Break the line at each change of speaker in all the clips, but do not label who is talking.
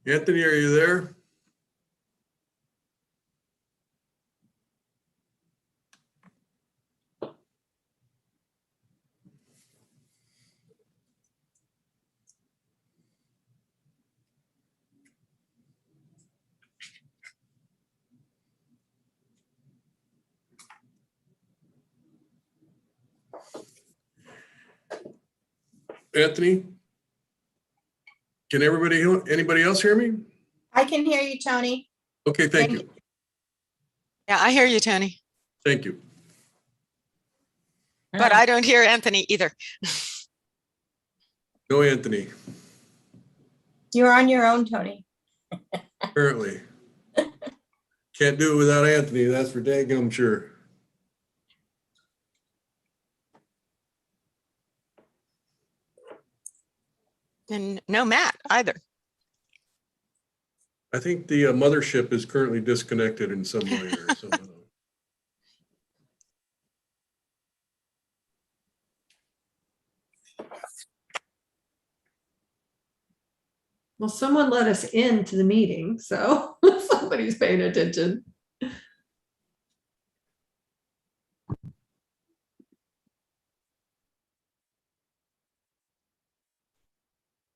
Anthony, are you there? Anthony? Can anybody else hear me?
I can hear you, Tony.
Okay, thank you.
Yeah, I hear you, Tony,
Thank you.
but I don't hear Anthony either.
No, Anthony,
You're on your own, Tony.
apparently. Can't do it without Anthony, that's for daggum sure.
And no Matt either.
I think the mothership is currently disconnected in some way or somehow.
Well, someone let us into the meeting, so somebody's paying attention.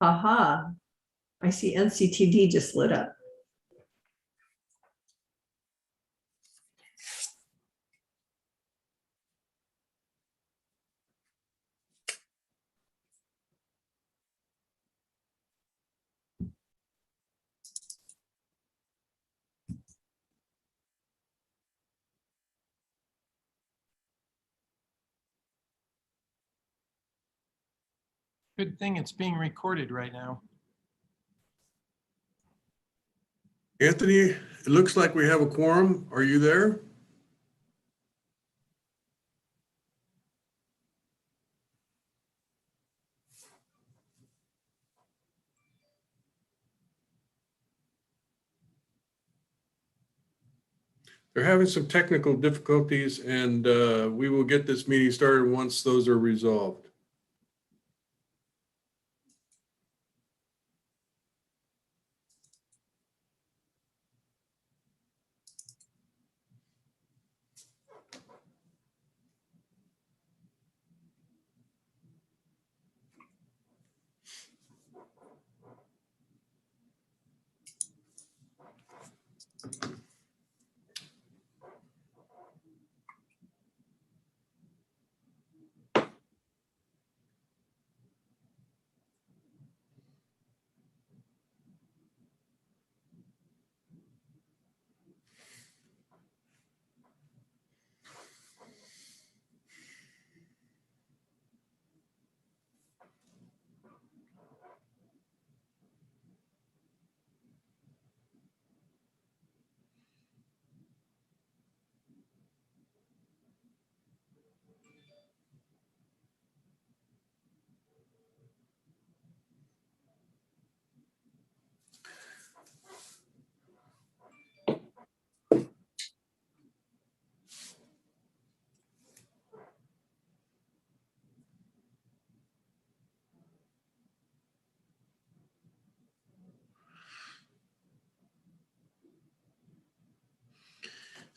Aha, I see NCTD just lit up.
Good thing it's being recorded right now.
Anthony, it looks like we have a quorum. Are you there? They're having some technical difficulties and we will get this meeting started once those are resolved.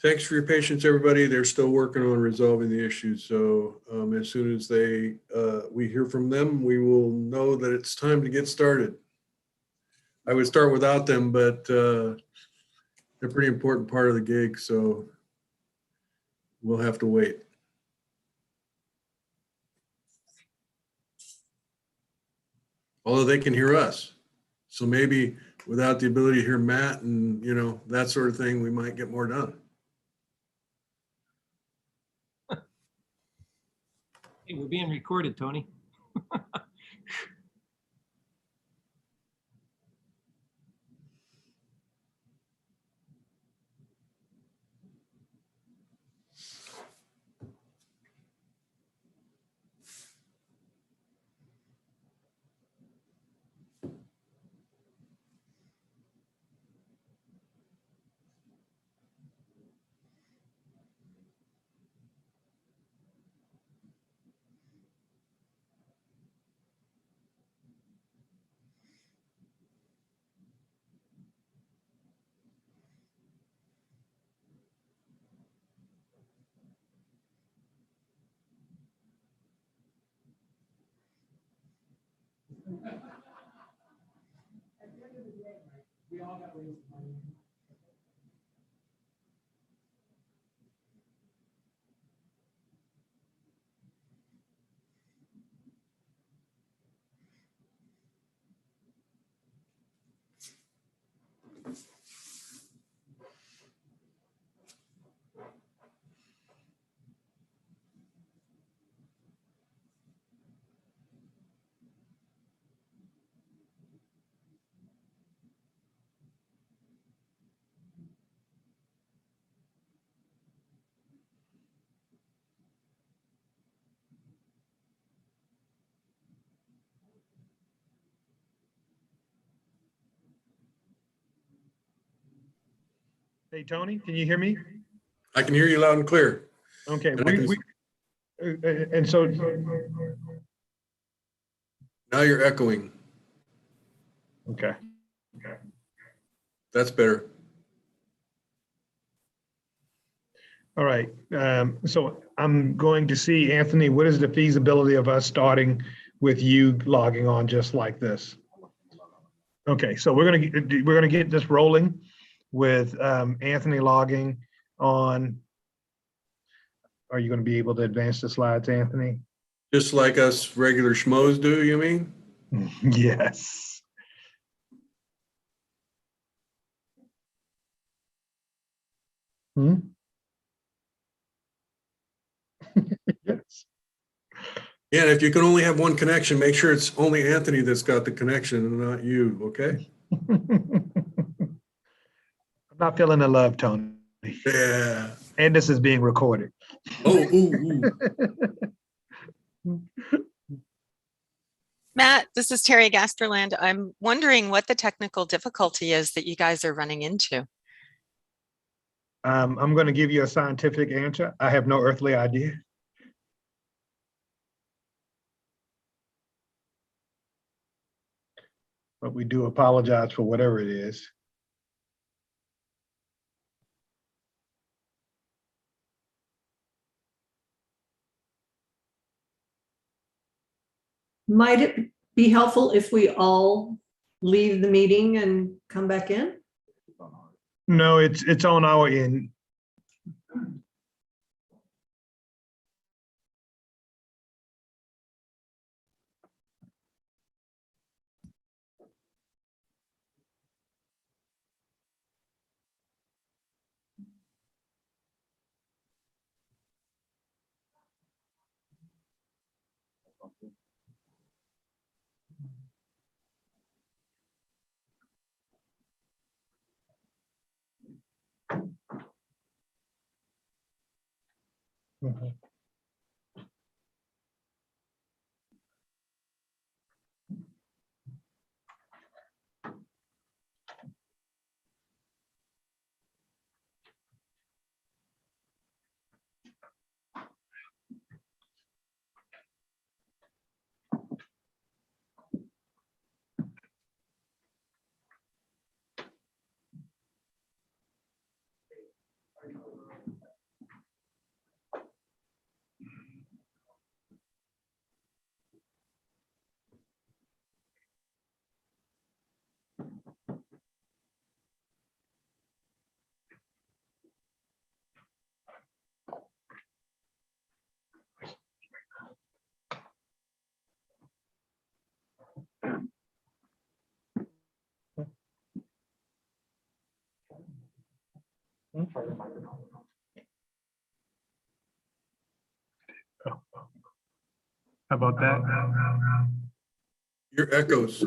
Thanks for your patience, everybody. They're still working on resolving the issues. So as soon as we hear from them, we will know that it's time to get started. I would start without them, but they're a pretty important part of the gig. So we'll have to wait. Although they can hear us. So maybe without the ability to hear Matt and, that sort of thing, we might get more done.
Hey, we're being recorded, Tony.
Hey, Tony, can you hear me?
I can hear you loud and clear.
Okay,
And I can-
and so,
Now you're echoing.
okay.
That's better.
All right, so I'm going to see, Anthony, what is the feasibility of us starting with you logging on just like this? Okay, so we're gonna get this rolling with Anthony logging on. Are you gonna be able to advance the slides, Anthony?
Just like us regular schmoes do, you mean?
Yes. Hmm? Yes.
Yeah, and if you can only have one connection, make sure it's only Anthony that's got the connection and not you, okay?
I'm not feeling the love, Tony.
Yeah.
And this is being recorded.
Oh, ooh, ooh.
Matt, this is Terry Gasterland. I'm wondering what the technical difficulty is that you guys are running into.
I'm going to give you a scientific answer. I have no earthly idea. But we do apologize for whatever it is.
Might it be helpful if we all leave the meeting and come back in?
No, it's on our end. Mhm. How about that?
Your echoes.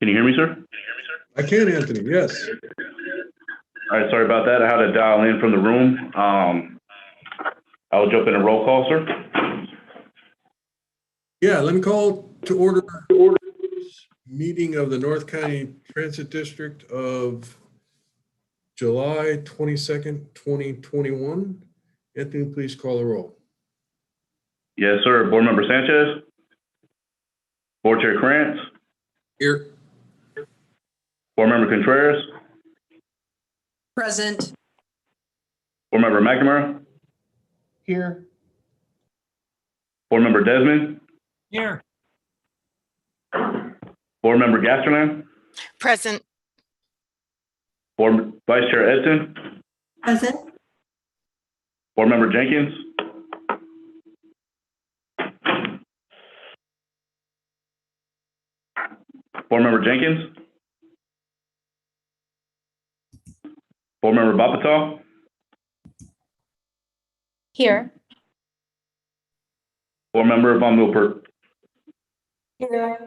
Can you hear me, sir?
I can, Anthony, yes.
All right, sorry about that. I had to dial in from the room. I'll jump in a roll call, sir.
Yeah, let me call to order meeting of the North County Transit District of July 22nd, 2021. Anthony, please call the roll.
Yes, sir. Board Member Sanchez. Board Chair Krantz.
Here.
Board Member Contreras.
Present.
Board Member McNamara.
Here.
Board Member Desmond.
Here.
Board Member Gasterland.
Present.
Board Vice Chair Edson.
Present.
Board Member Jenkins. Board Member Jenkins. Board Member Bapatal.
Here.
Board Member Von Milpert.
Here.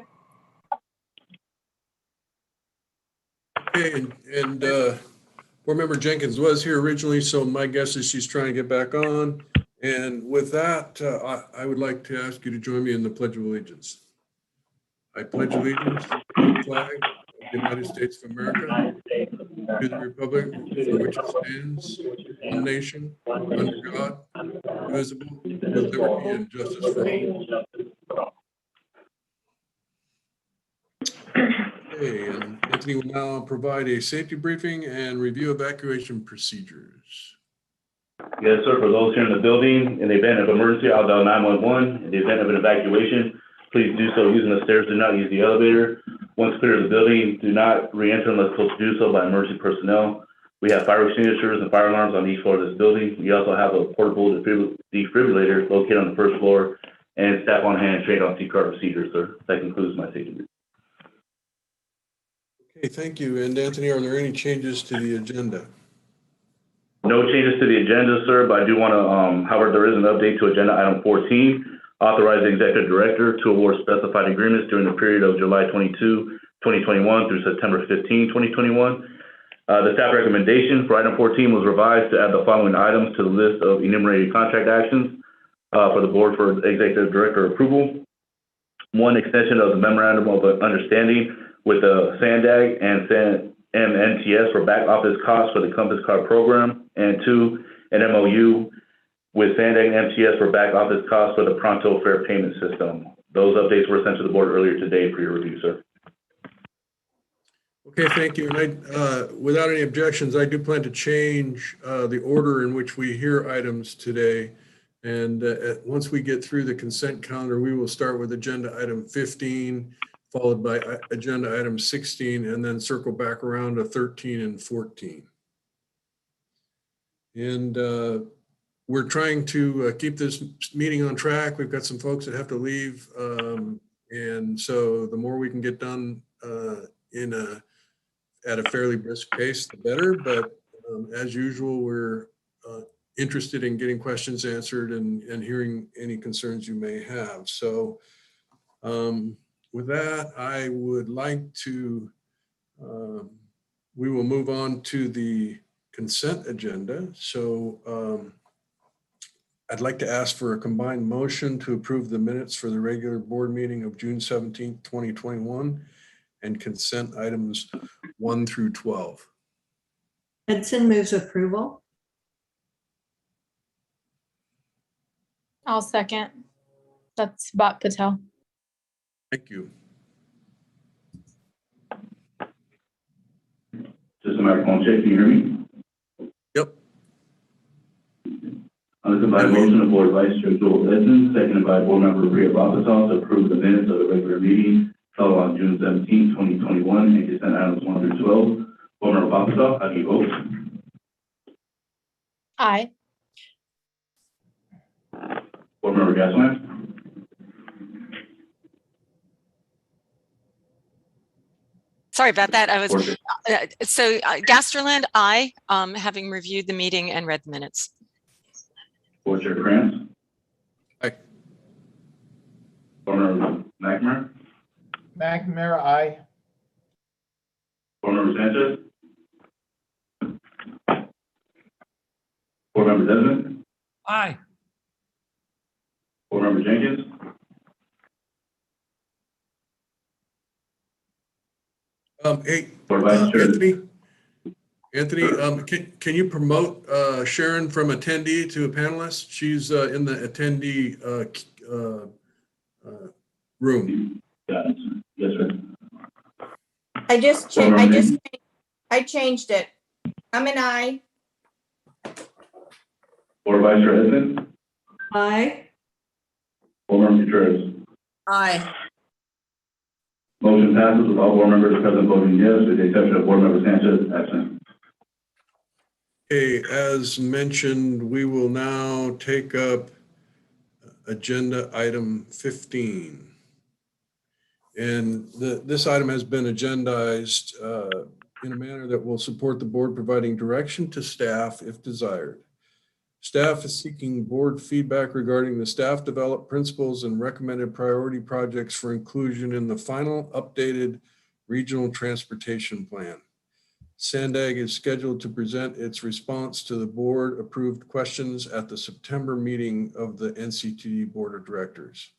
Okay, and Board Member Jenkins was here originally, so my guess is she's trying to get back on. And with that, I would like to ask you to join me in the Pledge of Allegiance. I pledge allegiance to the flag of the United States of America, to the republic for which it stands, one nation, under God, indivisible, with liberty and justice for all. Okay, and Anthony will now provide a safety briefing and review evacuation procedures.
Yes, sir. For those here in the building, in the event of emergency, I'll dial 911. In the event of an evacuation, please do so using the stairs. Do not use the elevator. Once clear of the building, do not re-enter unless told to do so by emergency personnel. We have fire extinguishers and fire alarms on each floor of this building. We also have a portable defibrillator located on the first floor and staff on hand trained on CPR procedures, sir. That concludes my safety briefing.
Okay, thank you. And Anthony, are there any changes to the agenda?
No changes to the agenda, sir, but I do want to, however, there is an update to agenda item 14, authorize the executive director to award specified agreements during the period of July 22, 2021 through September 15, 2021. The staff recommendation for item 14 was revised to add the following items to the list of enumerated contract actions for the board for executive director approval. One, extension of the memorandum of understanding with the SANDAG and MNTS for back office costs for the Compass Card program. And two, an MOU with SANDAG and MTS for back office costs for the Pronto Fair Payment System. Those updates were sent to the board earlier today for your review, sir.
Okay, thank you. And without any objections, I do plan to change the order in which we hear items today. And once we get through the consent calendar, we will start with agenda item 15, followed by agenda item 16, and then circle back around to 13 and 14. And we're trying to keep this meeting on track. We've got some folks that have to leave. And so the more we can get done at a fairly brisk pace, the better. But as usual, we're interested in getting questions answered and hearing any concerns you may have. So with that, I would like to, we will move on to the consent agenda. So I'd like to ask for a combined motion to approve the minutes for the regular board meeting of June 17th, 2021 and consent items 1 through 12.
Edson moves approval.
I'll second. That's Bhat Patel.
Thank you.
Just a microphone check, can you hear me?
Yep.
This is by motion of Board Vice Chair Joel Edson, seconded by Board Member Rhea Bapatal to approve the minutes of the regular meeting held on June 17, 2021, and consent items 1 through 12. Board Member Bapatal, how do you vote?
Aye.
Board Member Gasland?
Sorry about that. I was, Gasterland, aye, having reviewed the meeting and read the minutes.
Board Chair Krantz?
Aye.
Board Member McNamara?
McNamara, aye.
Board Member Sanchez? Board Member Desmond?
Aye.
Board Member Jenkins?
Hey,
Board Vice Chair?
Anthony, can you promote Sharon from attendee to a panelist? She's in the attendee room.
Got it. Yes, sir.
I changed it. I'm an I.
Board Vice Chair Edmund?
Aye.
Board Member Contreras?
Aye.
Motion passes with all board members present voting yes, with the exception of Board Member Sanchez absent.
Okay, as mentioned, we will now take up agenda item 15. And this item has been agendized in a manner that will support the board providing direction to staff if desired. Staff is seeking board feedback regarding the staff developed principles and recommended priority projects for inclusion in the final updated regional transportation plan. SANDAG is scheduled to present its response to the board approved questions at the September meeting of the NCTD Board of Directors.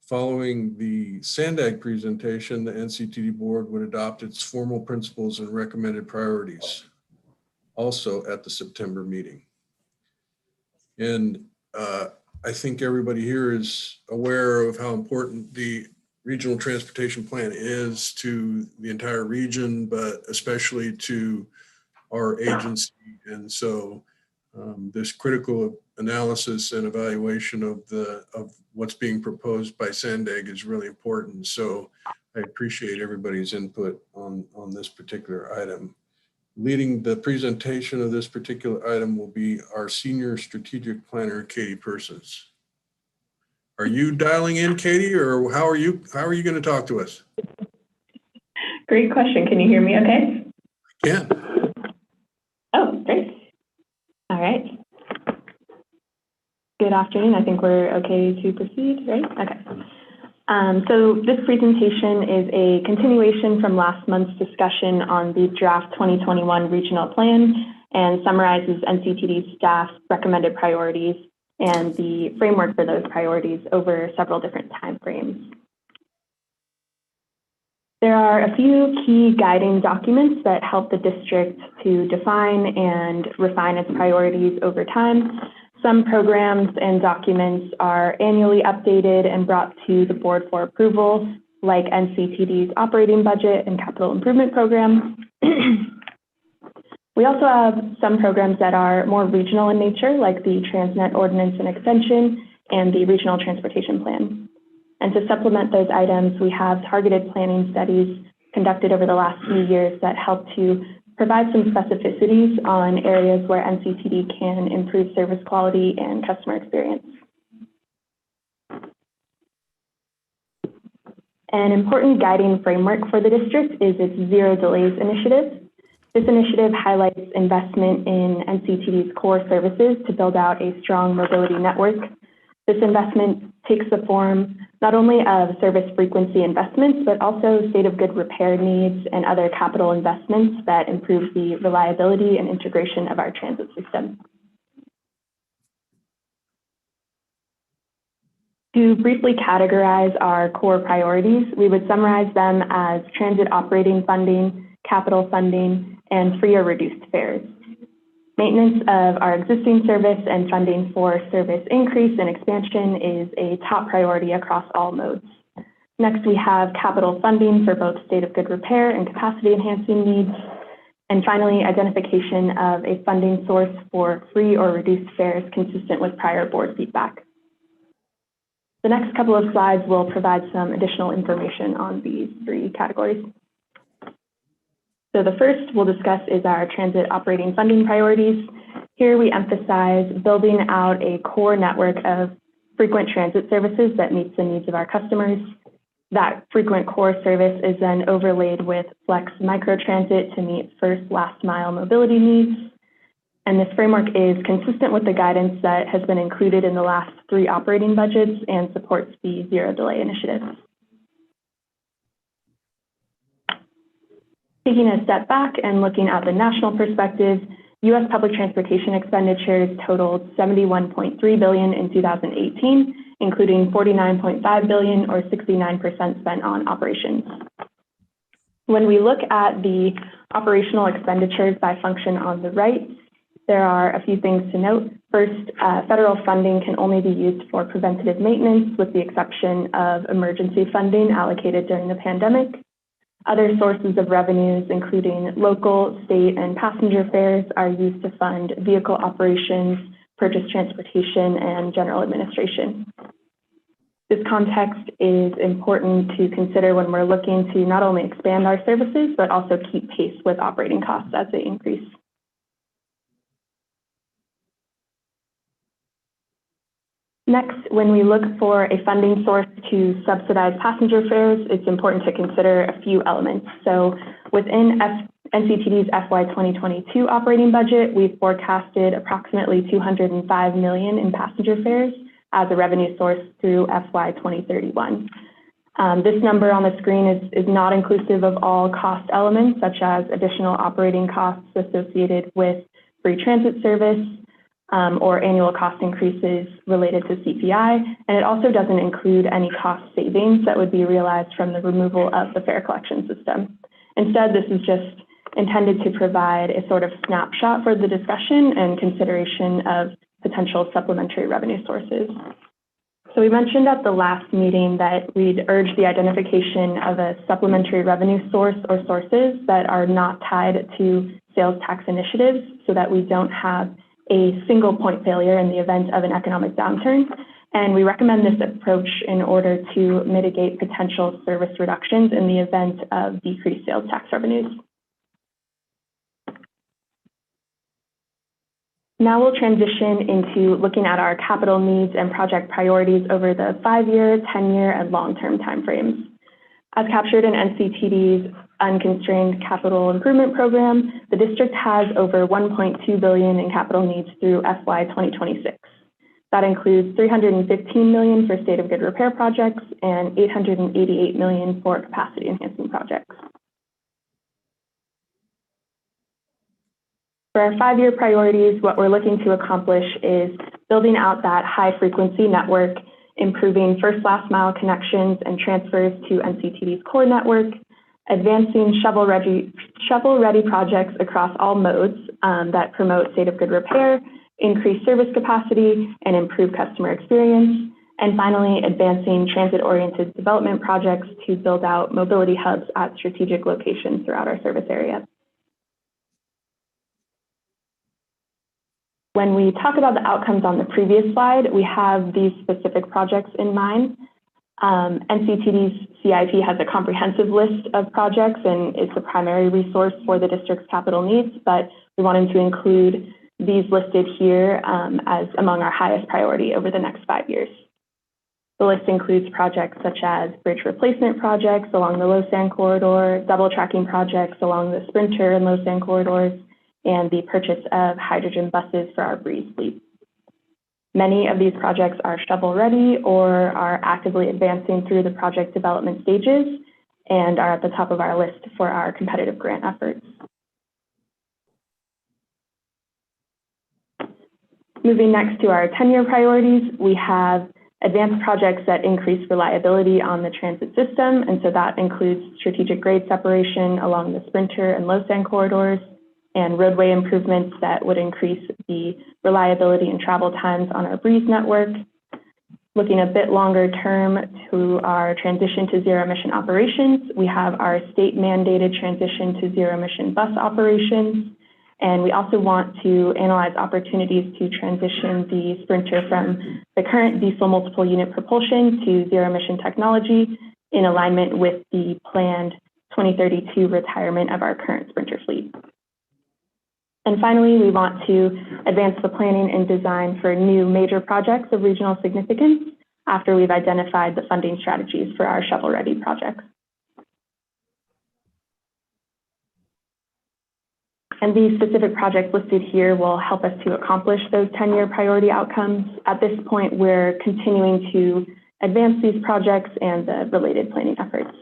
Following the SANDAG presentation, the NCTD board would adopt its formal principles and recommended priorities, also at the September meeting. And I think everybody here is aware of how important the regional transportation plan is to the entire region, but especially to our agency. And so this critical analysis and evaluation of what's being proposed by SANDAG is really important. So I appreciate everybody's input on this particular item. Leading the presentation of this particular item will be our Senior Strategic Planner, Katie Persons. Are you dialing in, Katie, or how are you going to talk to us?
Great question. Can you hear me okay?
I can.
Oh, great. All right. Good afternoon. I think we're okay to proceed, right? Okay. So this presentation is a continuation from last month's discussion on the draft 2021 regional plan and summarizes NCTD staff's recommended priorities and the framework for those priorities over several different timeframes. There are a few key guiding documents that help the district to define and refine its priorities over time. Some programs and documents are annually updated and brought to the board for approval, like NCTD's operating budget and capital improvement program. We also have some programs that are more regional in nature, like the Transnet Ordinance and Extension and the Regional Transportation Plan. And to supplement those items, we have targeted planning studies conducted over the last few years that help to provide some specificities on areas where NCTD can improve service quality and customer experience. An important guiding framework for the district is its Zero Delays initiative. This initiative highlights investment in NCTD's core services to build out a strong mobility network. This investment takes the form not only of service frequency investments, but also state of good repair needs and other capital investments that improve the reliability and integration of our transit system. To briefly categorize our core priorities, we would summarize them as transit operating funding, capital funding, and free or reduced fares. Maintenance of our existing service and funding for service increase and expansion is a top priority across all modes. Next, we have capital funding for both state of good repair and capacity enhancing needs. And finally, identification of a funding source for free or reduced fares consistent with prior board feedback. The next couple of slides will provide some additional information on these three categories. So the first we'll discuss is our transit operating funding priorities. Here we emphasize building out a core network of frequent transit services that meets the needs of our customers. That frequent core service is then overlaid with flex microtransit to meet first last mile mobility needs. And this framework is consistent with the guidance that has been included in the last three operating budgets and supports the Zero Delay initiative. Taking a step back and looking at the national perspective, U.S. public transportation expenditures totaled $71.3 billion in 2018, including $49.5 billion or 69% spent on operations. When we look at the operational expenditures by function on the right, there are a few things to note. First, federal funding can only be used for preventative maintenance with the exception of emergency funding allocated during the pandemic. Other sources of revenues, including local, state, and passenger fares, are used to fund vehicle operations, purchase transportation, and general administration. This context is important to consider when we're looking to not only expand our services, but also keep pace with operating costs as they increase. Next, when we look for a funding source to subsidize passenger fares, it's important to consider a few elements. So within NCTD's FY 2022 operating budget, we've forecasted approximately $205 million in passenger fares as a revenue source through FY 2031. This number on the screen is not inclusive of all cost elements, such as additional operating costs associated with free transit service, or annual cost increases related to CPI, and it also doesn't include any cost savings that would be realized from the removal of the fare collection system. Instead, this is just intended to provide a sort of snapshot for the discussion and consideration of potential supplementary revenue sources. So we mentioned at the last meeting that we'd urge the identification of a supplementary revenue source or sources that are not tied to sales tax initiatives so that we don't have a single point failure in the event of an economic downturn. And we recommend this approach in order to mitigate potential service reductions in the event of decreased sales tax revenues. Now we'll transition into looking at our capital needs and project priorities over the 5-year, 10-year, and long-term timeframes. As captured in NCTD's Unconstrained Capital Improvement Program, the district has over $1.2 billion in capital needs through FY 2026. That includes $315 million for state of good repair projects and $888 million for capacity enhancement projects. For our 5-year priorities, what we're looking to accomplish is building out that high-frequency network, improving first last mile connections and transfers to NCTD's core network, advancing shovel-ready projects across all modes that promote state of good repair, increase service capacity, and improve customer experience, and finally, advancing transit-oriented development projects to build out mobility hubs at strategic locations throughout our service area. When we talk about the outcomes on the previous slide, we have these specific projects in mind. NCTD's CIP has a comprehensive list of projects and is the primary resource for the district's capital needs, but we wanted to include these listed here as among our highest priority over the next 5 years. The list includes projects such as bridge replacement projects along the low sand corridor, double tracking projects along the Sprinter and low sand corridors, and the purchase of hydrogen buses for our Breeze fleet. Many of these projects are shovel-ready or are actively advancing through the project development stages and are at the top of our list for our competitive grant efforts. Moving next to our 10-year priorities, we have advanced projects that increase reliability on the transit system, and so that includes strategic grade separation along the Sprinter and low sand corridors, and roadway improvements that would increase the reliability and travel times on our Breeze network. Looking a bit longer term to our transition to zero emission operations, we have our state mandated transition to zero emission bus operations. And we also want to analyze opportunities to transition the Sprinter from the current diesel multiple unit propulsion to zero emission technology in alignment with the planned 2032 retirement of our current Sprinter fleet. And finally, we want to advance the planning and design for new major projects of regional significance after we've identified the funding strategies for our shovel-ready projects. And these specific projects listed here will help us to accomplish those 10-year priority outcomes. At this point, we're continuing to advance these projects and the related planning efforts.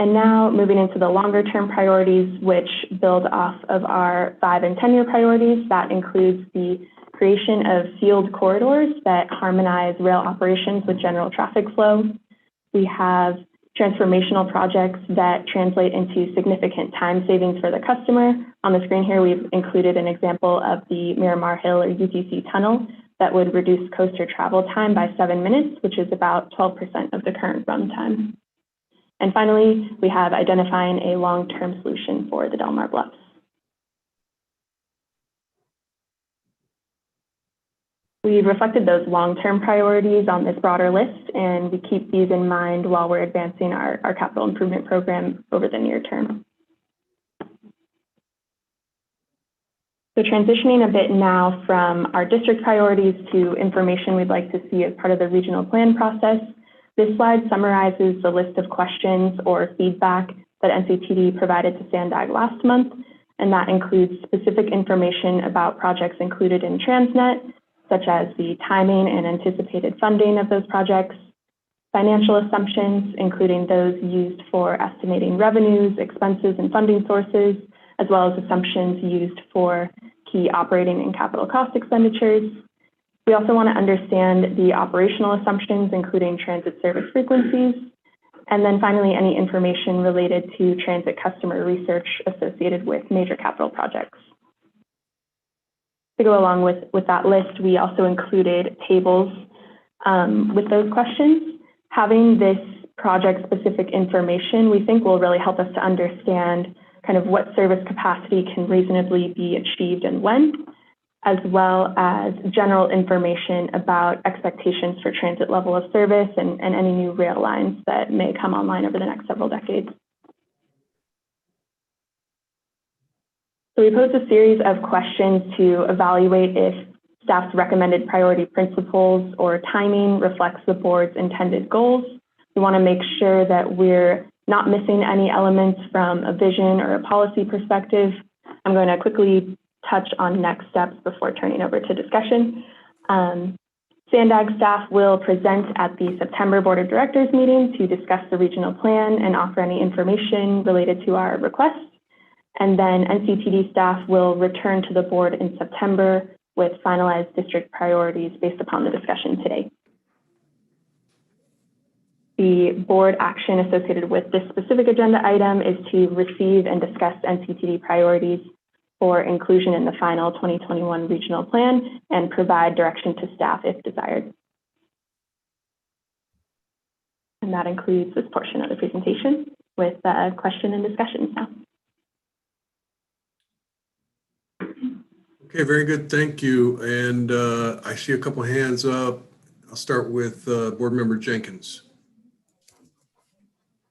And now moving into the longer term priorities, which build off of our 5 and 10-year priorities. That includes the creation of field corridors that harmonize rail operations with general traffic flow. We have transformational projects that translate into significant time savings for the customer. On the screen here, we've included an example of the Miramar Hill or UTC tunnel that would reduce coaster travel time by 7 minutes, which is about 12% of the current run time. And finally, we have identifying a long-term solution for the Delmar Bluffs. We've reflected those long-term priorities on this broader list, and we keep these in mind while we're advancing our capital improvement program over the near term. So transitioning a bit now from our district priorities to information we'd like to see as part of the regional plan process. This slide summarizes the list of questions or feedback that NCTD provided to SANDAG last month, and that includes specific information about projects included in Transnet, such as the timing and anticipated funding of those projects, financial assumptions, including those used for estimating revenues, expenses, and funding sources, as well as assumptions used for key operating and capital cost expenditures. We also want to understand the operational assumptions, including transit service frequencies, and then finally, any information related to transit customer research associated with major capital projects. To go along with that list, we also included tables with those questions. Having this project-specific information, we think will really help us to understand kind of what service capacity can reasonably be achieved and when, as well as general information about expectations for transit level of service and any new rail lines that may come online over the next several decades. So we posed a series of questions to evaluate if staff's recommended priority principles or timing reflects the board's intended goals. We want to make sure that we're not missing any elements from a vision or a policy perspective. I'm going to quickly touch on next steps before turning over to discussion. SANDAG staff will present at the September Board of Directors meeting to discuss the regional plan and offer any information related to our request. And then NCTD staff will return to the board in September with finalized district priorities based upon the discussion today. The board action associated with this specific agenda item is to receive and discuss NCTD priorities for inclusion in the final 2021 regional plan and provide direction to staff if desired. And that includes this portion of the presentation with question and discussions now.
Okay, very good. Thank you. And I see a couple hands up. I'll start with Board Member Jenkins.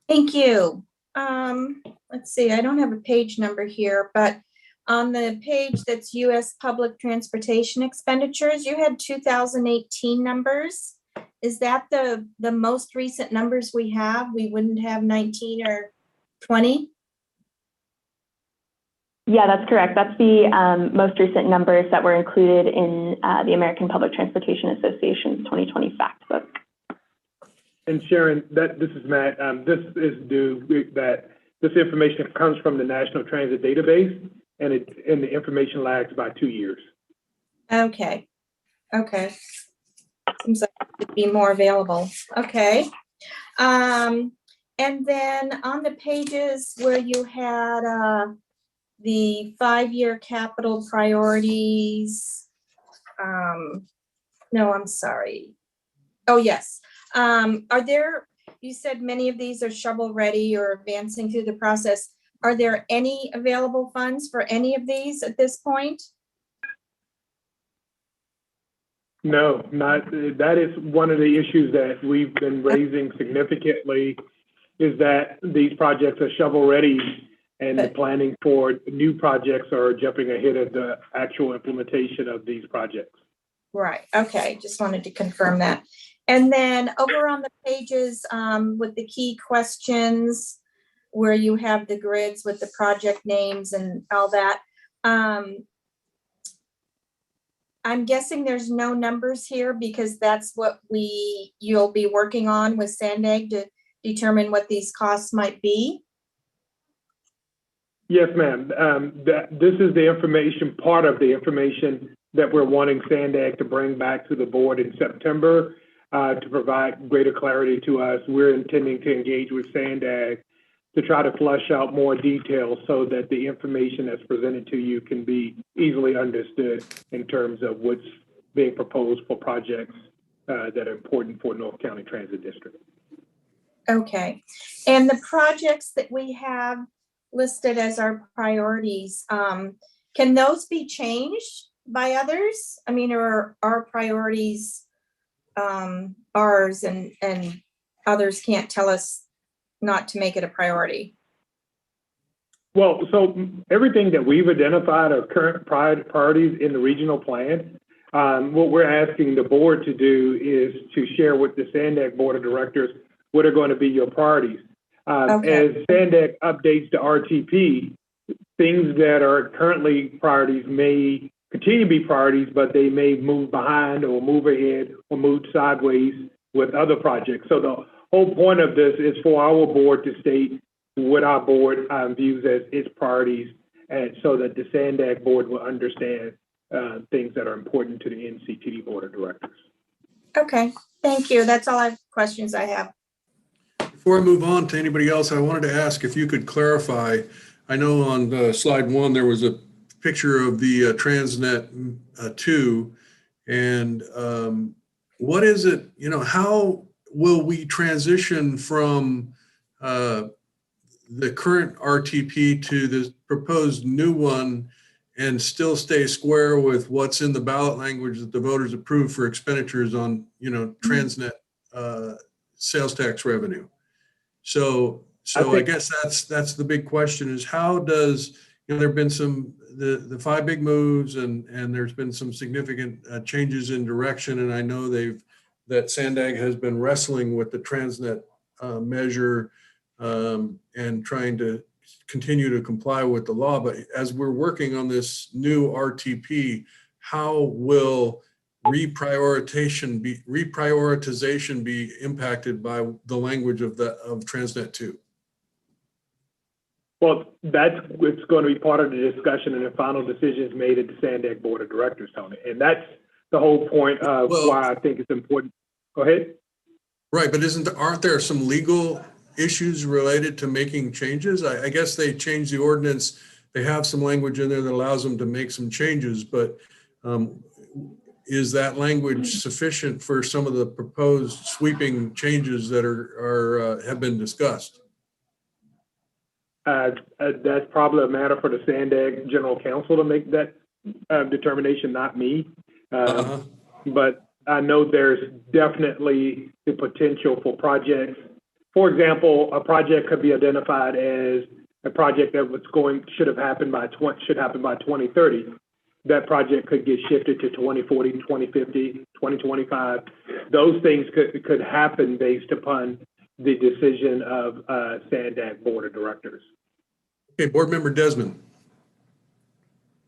Thank you. Let's see, I don't have a page number here, but on the page that's U.S. Public Transportation Expenditures, you had 2018 numbers. Is that the most recent numbers we have? We wouldn't have 19 or 20?
Yeah, that's correct. That's the most recent numbers that were included in the American Public Transportation Association's 2020 fact book.
And Sharon, this is Matt. This is due that this information comes from the National Transit Database, and the information lags by 2 years.
Okay. Okay. Seems like it could be more available. Okay. And then on the pages where you had the 5-year capital priorities, no, I'm sorry. Oh, yes. Are there, you said many of these are shovel ready or advancing through the process. Are there any available funds for any of these at this point?
No, not. That is one of the issues that we've been raising significantly, is that these projects are shovel ready and the planning for new projects are jumping ahead of the actual implementation of these projects.
Right. Okay. Just wanted to confirm that. And then over on the pages with the key questions where you have the grids with the project names and all that, I'm guessing there's no numbers here because that's what you'll be working on with SANDAG determine what these costs might be?
Yes, ma'am. This is the information, part of the information that we're wanting Sandag to bring back to the board in September to provide greater clarity to us. We're intending to engage with Sandag to try to flush out more details so that the information that's presented to you can be easily understood in terms of what's being proposed for projects that are important for North County Transit District.
Okay, and the projects that we have listed as our priorities, can those be changed by others? I mean, or are our priorities ours and others can't tell us not to make it a priority?
Well, so everything that we've identified are current priorities in the regional plan. What we're asking the board to do is to share with the Sandag Board of Directors what are going to be your priorities.
Okay.
As Sandag updates the RTP, things that are currently priorities may continue to be priorities, but they may move behind or move ahead or move sideways with other projects. So the whole point of this is for our board to state what our board views as its priorities, and so that the Sandag board will understand things that are important to the NCTD Board of Directors.
Okay, thank you. That's all questions I have.
Before I move on to anybody else, I wanted to ask if you could clarify. I know on slide 1, there was a picture of the Transnet 2, and what is it, how will we transition from the current RTP to the proposed new one and still stay square with what's in the ballot language that the voters approved for expenditures on, Transnet sales tax revenue? So I guess that's the big question, is how does, there've been some, the 5 big moves and there's been some significant changes in direction. And I know that Sandag has been wrestling with the Transnet measure and trying to continue to comply with the law. But as we're working on this new RTP, how will reprioritization be impacted by the language of Transnet 2?
Well, it's going to be part of the discussion and the final decisions made at the Sandag Board of Directors, Tony. And that's the whole point of why I think it's important. Go ahead.
Right, but aren't there some legal issues related to making changes? I guess they changed the ordinance. They have some language in there that allows them to make some changes, but is that language sufficient for some of the proposed sweeping changes that have been discussed?
That's probably a matter for the Sandag General Counsel to make that determination, not me. But I know there's definitely the potential for projects. For example, a project could be identified as a project that should happen by 2030. That project could get shifted to 2040, 2050, 2025. Those things could happen based upon the decision of Sandag Board of Directors.
Okay, Board Member Desmond.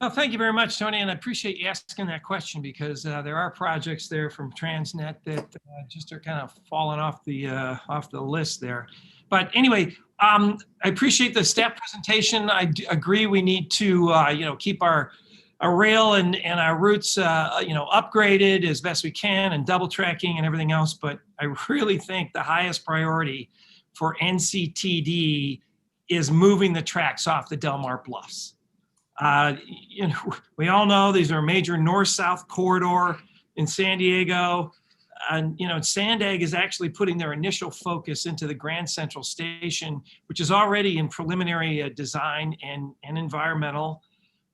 Well, thank you very much, Tony, and I appreciate you asking that question, because there are projects there from Transnet that just are kind of falling off the list there. But anyway, I appreciate the staff presentation. I agree we need to keep our rail and our routes upgraded as best we can, and double tracking and everything else. But I really think the highest priority for NCTD is moving the tracks off the Delmar Bluffs. We all know these are a major north-south corridor in San Diego. And, Sandag is actually putting their initial focus into the Grand Central Station, which is already in preliminary design and environmental.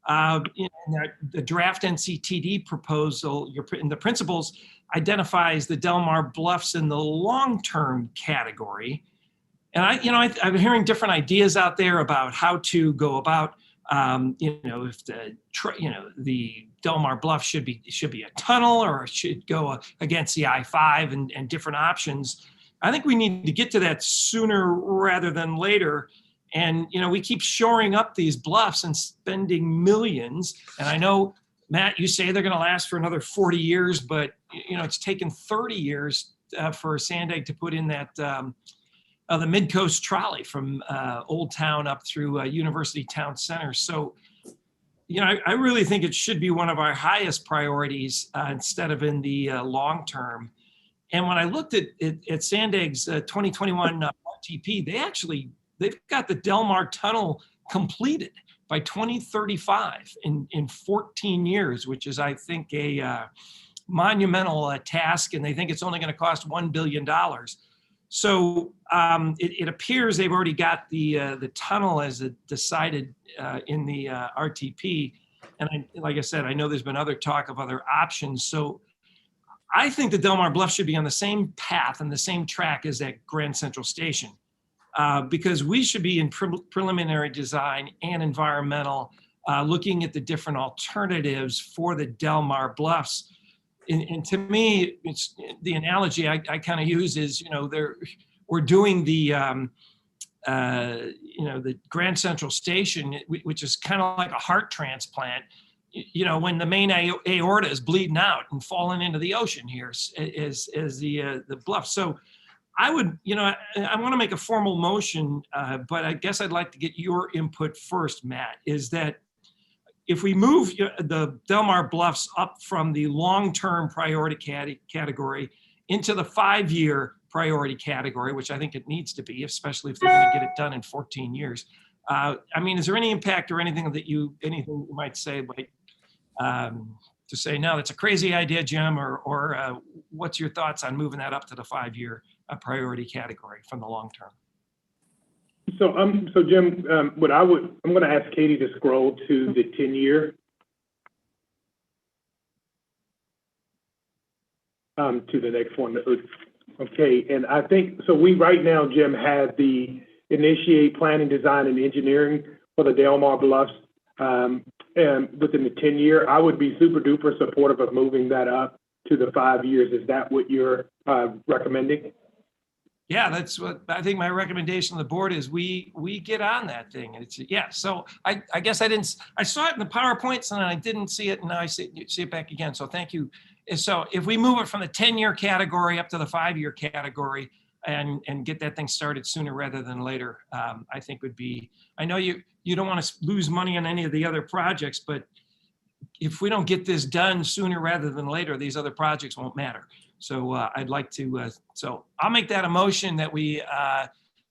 The draft NCTD proposal, in the principles, identifies the Delmar Bluffs in the long-term category. And I'm hearing different ideas out there about how to go about, if the Delmar Bluff should be a tunnel, or it should go against the I-5 and different options. I think we need to get to that sooner rather than later. And, we keep shoring up these bluffs and spending millions. And I know, Matt, you say they're going to last for another 40 years, but, it's taken 30 years for Sandag to put in that the Mid-Coast Trolley from Old Town up through University Town Center. So, you know, I really think it should be one of our highest priorities instead of in the long term. And when I looked at Sandag's 2021 RTP, they've got the Delmar Tunnel completed by 2035 in 14 years, which is, I think, a monumental task, and they think it's only going to cost $1 billion. So it appears they've already got the tunnel as decided in the RTP. And like I said, I know there's been other talk of other options. So I think the Delmar Bluff should be on the same path and the same track as that Grand Central Station, because we should be in preliminary design and environmental, looking at the different alternatives for the Delmar Bluffs. And to me, it's the analogy I kind of use is, you know, we're doing the Grand Central Station, which is kind of like a heart transplant. You know, when the main aorta is bleeding out and falling into the ocean here as the bluff. So I would, you know, I want to make a formal motion, but I guess I'd like to get your input first, Matt, is that if we move the Delmar Bluffs up from the long-term priority category into the 5-year priority category, which I think it needs to be, especially if they're going to get it done in 14 years. I mean, is there any impact or anything you might say, like, to say, no, that's a crazy idea, Jim, or what's your thoughts on moving that up to the 5-year priority category from the long term?
So Jim, I'm going to ask Katie to scroll to the 10-year. To the next one. Okay, and I think, so we right now, Jim, have the initiate planning, design, and engineering for the Delmar Bluffs and within the 10-year. I would be super duper supportive of moving that up to the 5 years. Is that what you're recommending?
Yeah, that's what I think my recommendation to the board is. We get on that thing. It's, yeah, so I guess I saw it in the PowerPoints and I didn't see it, and now I see it back again. So thank you. So if we move it from the 10-year category up to the 5-year category and get that thing started sooner rather than later, I think would be, I know you don't want to lose money on any of the other projects, but if we don't get this done sooner rather than later, these other projects won't matter. So I'd like to, so I'll make that a motion that we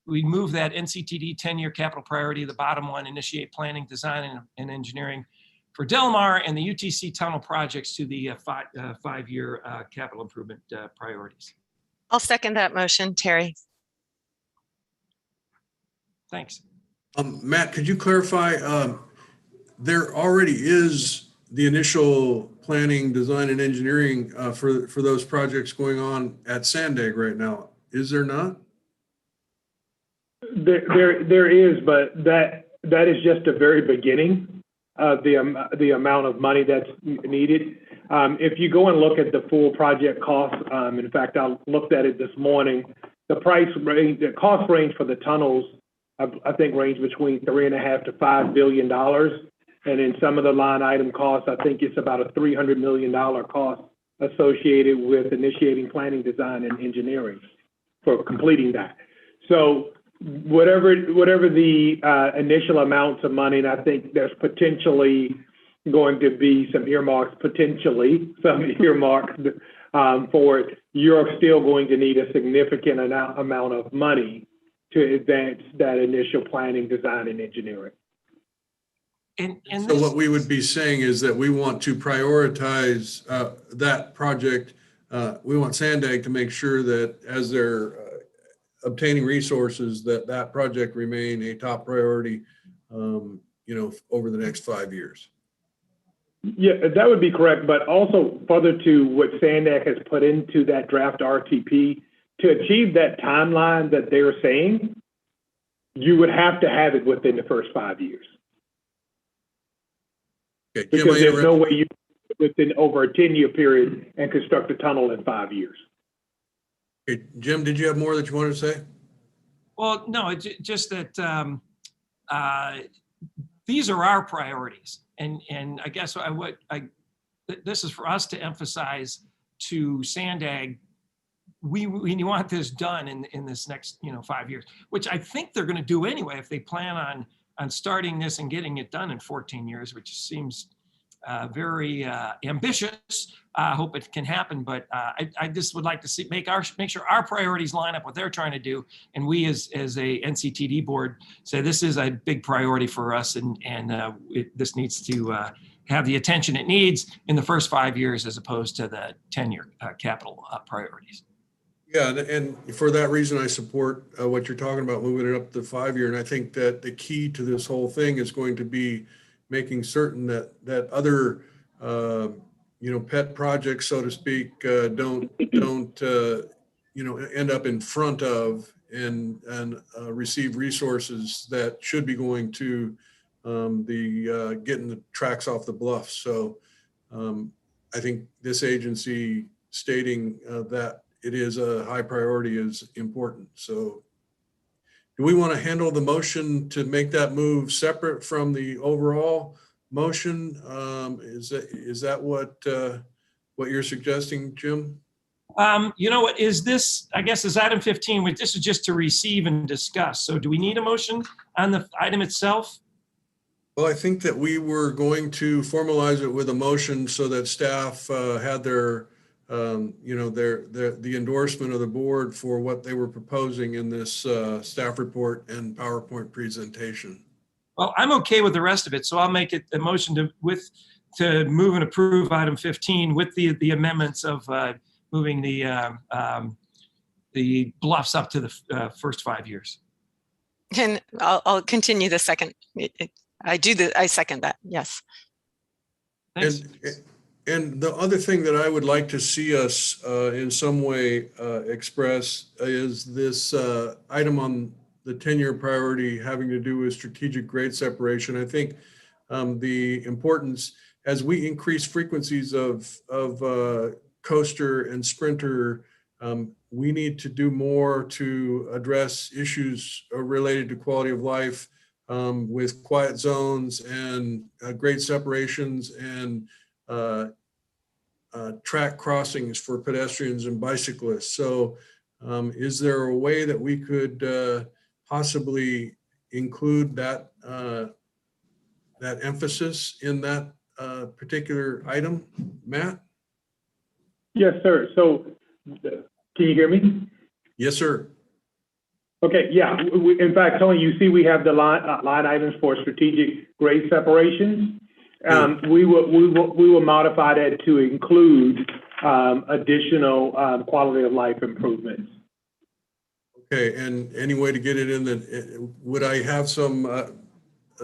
move that NCTD 10-year capital priority, the bottom one, initiate planning, design, and engineering for Delmar and the UTC tunnel projects to the 5-year capital improvement priorities.
I'll second that motion, Terry.
Thanks.
Matt, could you clarify, there already is the initial planning, design, and engineering for those projects going on at Sandag right now, is there not?
There is, but that is just a very beginning of the amount of money that's needed. If you go and look at the full project cost, in fact, I looked at it this morning, the cost range for the tunnels, I think range between $3.5 to $5 billion. And in some of the line item costs, I think it's about a $300 million cost associated with initiating planning, design, and engineering for completing that. So whatever the initial amounts of money, and I think there's potentially going to be some earmarks, for it, you're still going to need a significant amount of money to advance that initial planning, design, and engineering.
And
so what we would be saying is that we want to prioritize that project. We want Sandag to make sure that as they're obtaining resources, that project remain a top priority, over the next 5 years.
Yeah, that would be correct. But also further to what Sandag has put into that draft RTP, to achieve that timeline that they're saying, you would have to have it within the first 5 years.
Okay,
Jim, because there's no way you within over a 10-year period and construct a tunnel in 5 years.
Okay, Jim, did you have more that you wanted to say?
Well, no, it's just that these are our priorities, and I guess this is for us to emphasize to Sandag we want this done in this next 5 years, which I think they're going to do anyway if they plan on starting this and getting it done in 14 years, which seems very ambitious. I hope it can happen, but I just would like to make sure our priorities line up what they're trying to do, and we as a NCTD board say this is a big priority for us, and this needs to have the attention it needs in the first 5 years as opposed to the 10-year capital priorities.
Yeah, and for that reason, I support what you're talking about, moving it up to 5 year. And I think that the key to this whole thing is going to be making certain that other pet projects, so to speak, don't end up in front of and receive resources that should be going to the getting the tracks off the bluff. So I think this agency stating that it is a high priority is important. So do we want to handle the motion to make that move separate from the overall motion? Is that what you're suggesting, Jim?
What is this? I guess is item 15, which this is just to receive and discuss. So do we need a motion on the item itself?
Well, I think that we were going to formalize it with a motion so that staff had their the endorsement of the board for what they were proposing in this staff report and PowerPoint presentation.
Well, I'm okay with the rest of it, so I'll make it a motion to move and approve item 15 with the amendments of moving the bluffs up to the first 5 years.
And I'll continue the second. I second that. Yes.
Thanks.
And the other thing that I would like to see us in some way express is this item on the 10-year priority having to do with strategic grade separation. I think the importance as we increase frequencies of coaster and sprinter, we need to do more to address issues related to quality of life with quiet zones and grade separations and track crossings for pedestrians and bicyclists. So is there a way that we could possibly include that emphasis in that particular item, Matt?
Yes, sir. So can you hear me?
Yes, sir.
Okay, yeah. In fact, Tony, you see we have the line items for strategic grade separations. We will modify that to include additional quality of life improvements.
Okay, and any way to get it in the, would I have some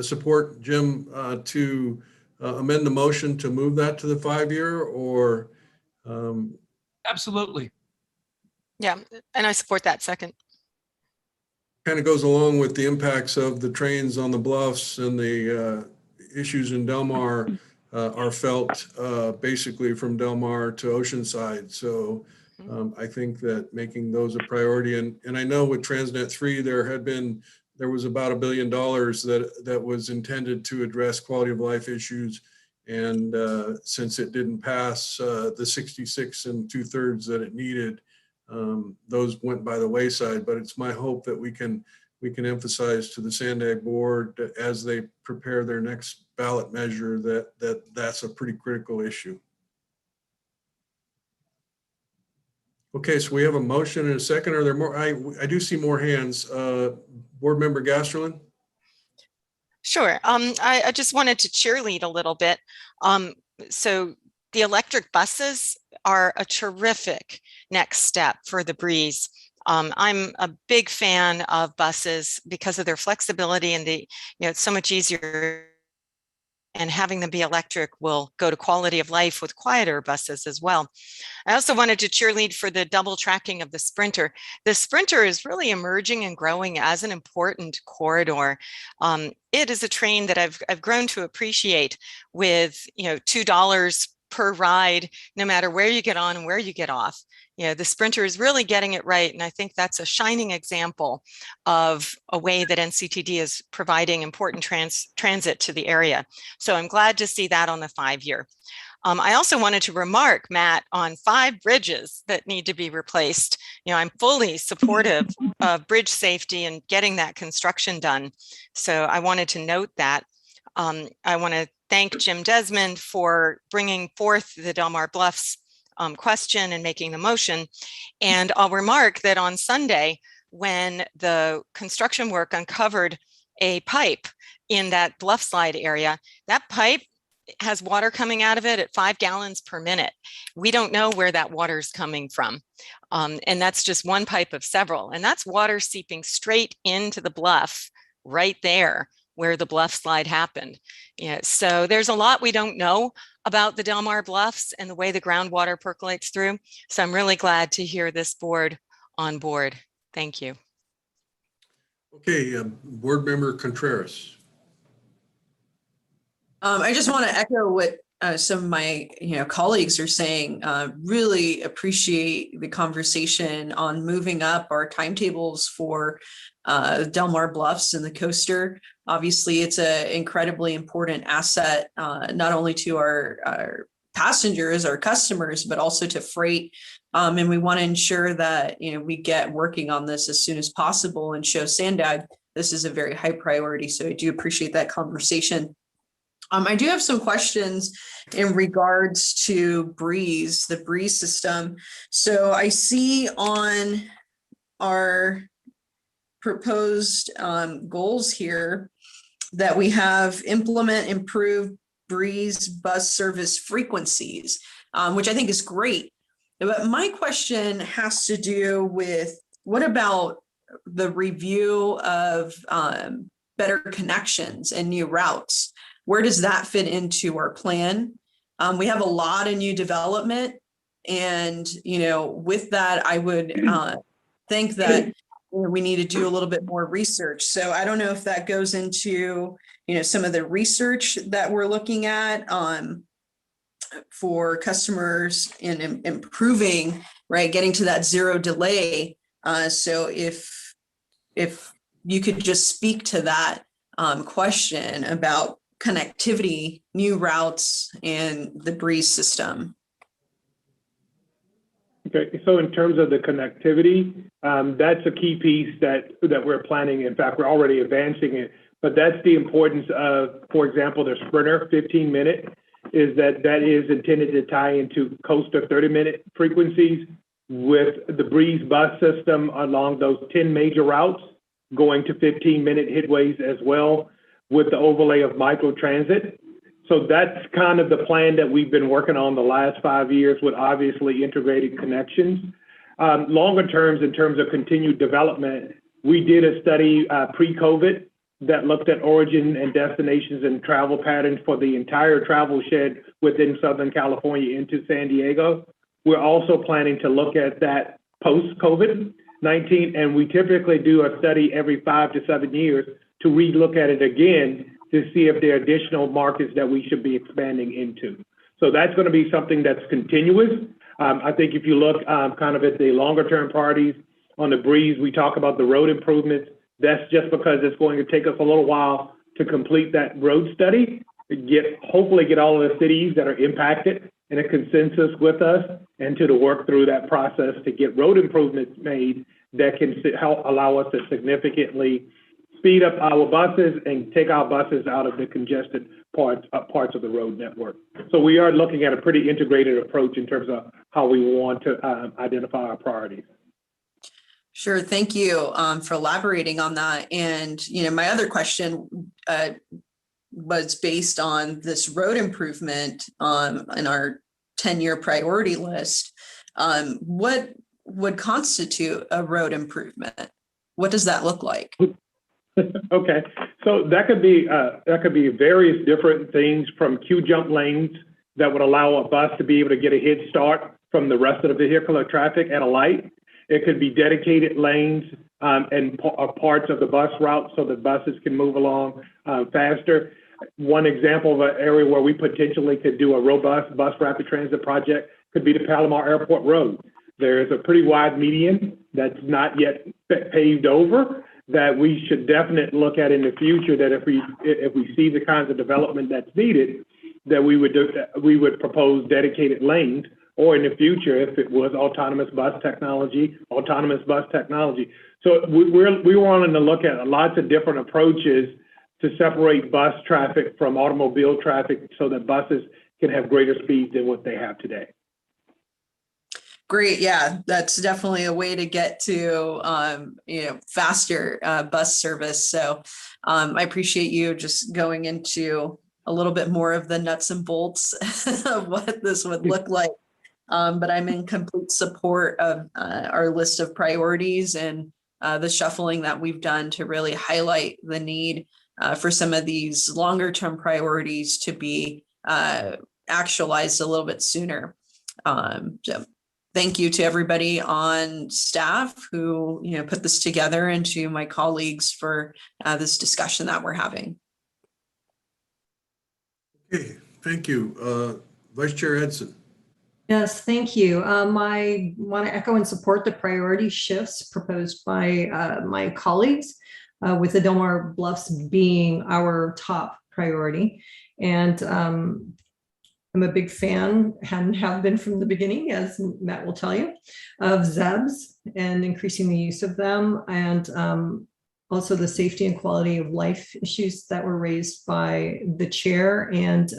support, Jim, to amend the motion to move that to the 5 year or?
Absolutely.
Yeah, and I support that second.
Kind of goes along with the impacts of the trains on the bluffs and the issues in Del Mar are felt basically from Del Mar to Oceanside. So I think that making those a priority, and I know with Transnet 3 there was about $1 billion that was intended to address quality of life issues, and since it didn't pass the 66 2/3 that it needed, those went by the wayside. But it's my hope that we can emphasize to the Sandag board as they prepare their next ballot measure that's a pretty critical issue. Okay, so we have a motion and a second. Are there more? I do see more hands. Board Member Gasterlin?
Sure. I just wanted to cheerlead a little bit. So the electric buses are a terrific next step for the breeze. I'm a big fan of buses because of their flexibility and it's so much easier, and having them be electric will go to quality of life with quieter buses as well. I also wanted to cheerlead for the double tracking of the Sprinter. The Sprinter is really emerging and growing as an important corridor. It is a train that I've grown to appreciate with $2 per ride, no matter where you get on and where you get off. The Sprinter is really getting it right. And I think that's a shining example of a way that NCTD is providing important transit to the area. So I'm glad to see that on the 5 year. I also wanted to remark, Matt, on 5 bridges that need to be replaced. I'm fully supportive of bridge safety and getting that construction done. So I wanted to note that. I want to thank Jim Desmond for bringing forth the Del Mar Bluffs question and making the motion. And I'll remark that on Sunday, when the construction work uncovered a pipe in that bluff slide area, that pipe has water coming out of it at 5 gallons per minute. We don't know where that water is coming from. And that's just one pipe of several. And that's water seeping straight into the bluff right there where the bluff slide happened. So there's a lot we don't know about the Del Mar Bluffs and the way the groundwater percolates through. So I'm really glad to hear this board on board. Thank you.
Okay, Board Member Contreras.
I just want to echo what some of my colleagues are saying. Really appreciate the conversation on moving up our timetables for Del Mar Bluffs and the coaster. Obviously, it's an incredibly important asset, not only to our passengers, our customers, but also to freight. And we want to ensure that we get working on this as soon as possible and show Sandag this is a very high priority. So I do appreciate that conversation. I do have some questions in regards to Breeze, the Breeze system. So I see on our proposed goals here that we have implement improved Breeze bus service frequencies, which I think is great. But my question has to do with, what about the review of better connections and new routes? Where does that fit into our plan? We have a lot of new development, and with that, I would think that we need to do a little bit more research. So I don't know if that goes into some of the research that we're looking at for customers and improving, right, getting to that zero delay. So if you could just speak to that question about connectivity, new routes, and the Breeze system.
Okay, so in terms of the connectivity, that's a key piece that we're planning. In fact, we're already advancing it, but that's the importance of, for example, the Sprinter 15-minute is that is intended to tie into coaster 30-minute frequencies with the Breeze bus system along those 10 major routes, going to 15-minute hitways as well, with the overlay of microtransit. So that's kind of the plan that we've been working on the last 5 years, with obviously integrated connections. Longer terms, in terms of continued development, we did a study pre-COVID that looked at origin and destinations and travel patterns for the entire travel shed within Southern California into San Diego. We're also planning to look at that post-COVID-19, and we typically do a study every 5 to 7 years to relook at it again to see if there are additional markets that we should be expanding into. So that's going to be something that's continuous. I think if you look kind of at the longer term priorities on the Breeze, we talk about the road improvements. That's just because it's going to take us a little while to complete that road study, hopefully get all of the cities that are impacted in a consensus with us, and to work through that process to get road improvements made that can help allow us to significantly speed up our buses and take our buses out of the congested parts of the road network. So we are looking at a pretty integrated approach in terms of how we want to identify our priorities.
Sure, thank you for elaborating on that. And my other question was based on this road improvement in our 10-year priority list. What would constitute a road improvement? What does that look like?
Okay, so that could be various different things, from queue jump lanes that would allow a bus to be able to get a head start from the rest of the vehicular traffic at a light. It could be dedicated lanes and parts of the bus route so that buses can move along faster. One example of an area where we potentially could do a robust bus rapid transit project could be the Palomar Airport Road. There is a pretty wide median that's not yet paved over, that we should definitely look at in the future, that if we see the kinds of development that's needed, that we would propose dedicated lanes, or in the future, if it was autonomous bus technology. So we wanted to look at lots of different approaches to separate bus traffic from automobile traffic so that buses can have greater speeds than what they have today.
Great. Yeah, that's definitely a way to get to, faster bus service. So I appreciate you just going into a little bit more of the nuts and bolts of what this would look like. But I'm in complete support of our list of priorities and the shuffling that we've done to really highlight the need for some of these longer term priorities to be actualized a little bit sooner. So thank you to everybody on staff who put this together, and to my colleagues for this discussion that we're having.
Okay, thank you. Vice Chair Edson.
Yes, thank you. I want to echo and support the priority shifts proposed by my colleagues, with the Delmar Bluffs being our top priority. And I'm a big fan, and have been from the beginning, as Matt will tell you, of ZEBs and increasing the use of them, and also the safety and quality of life issues that were raised by the chair. And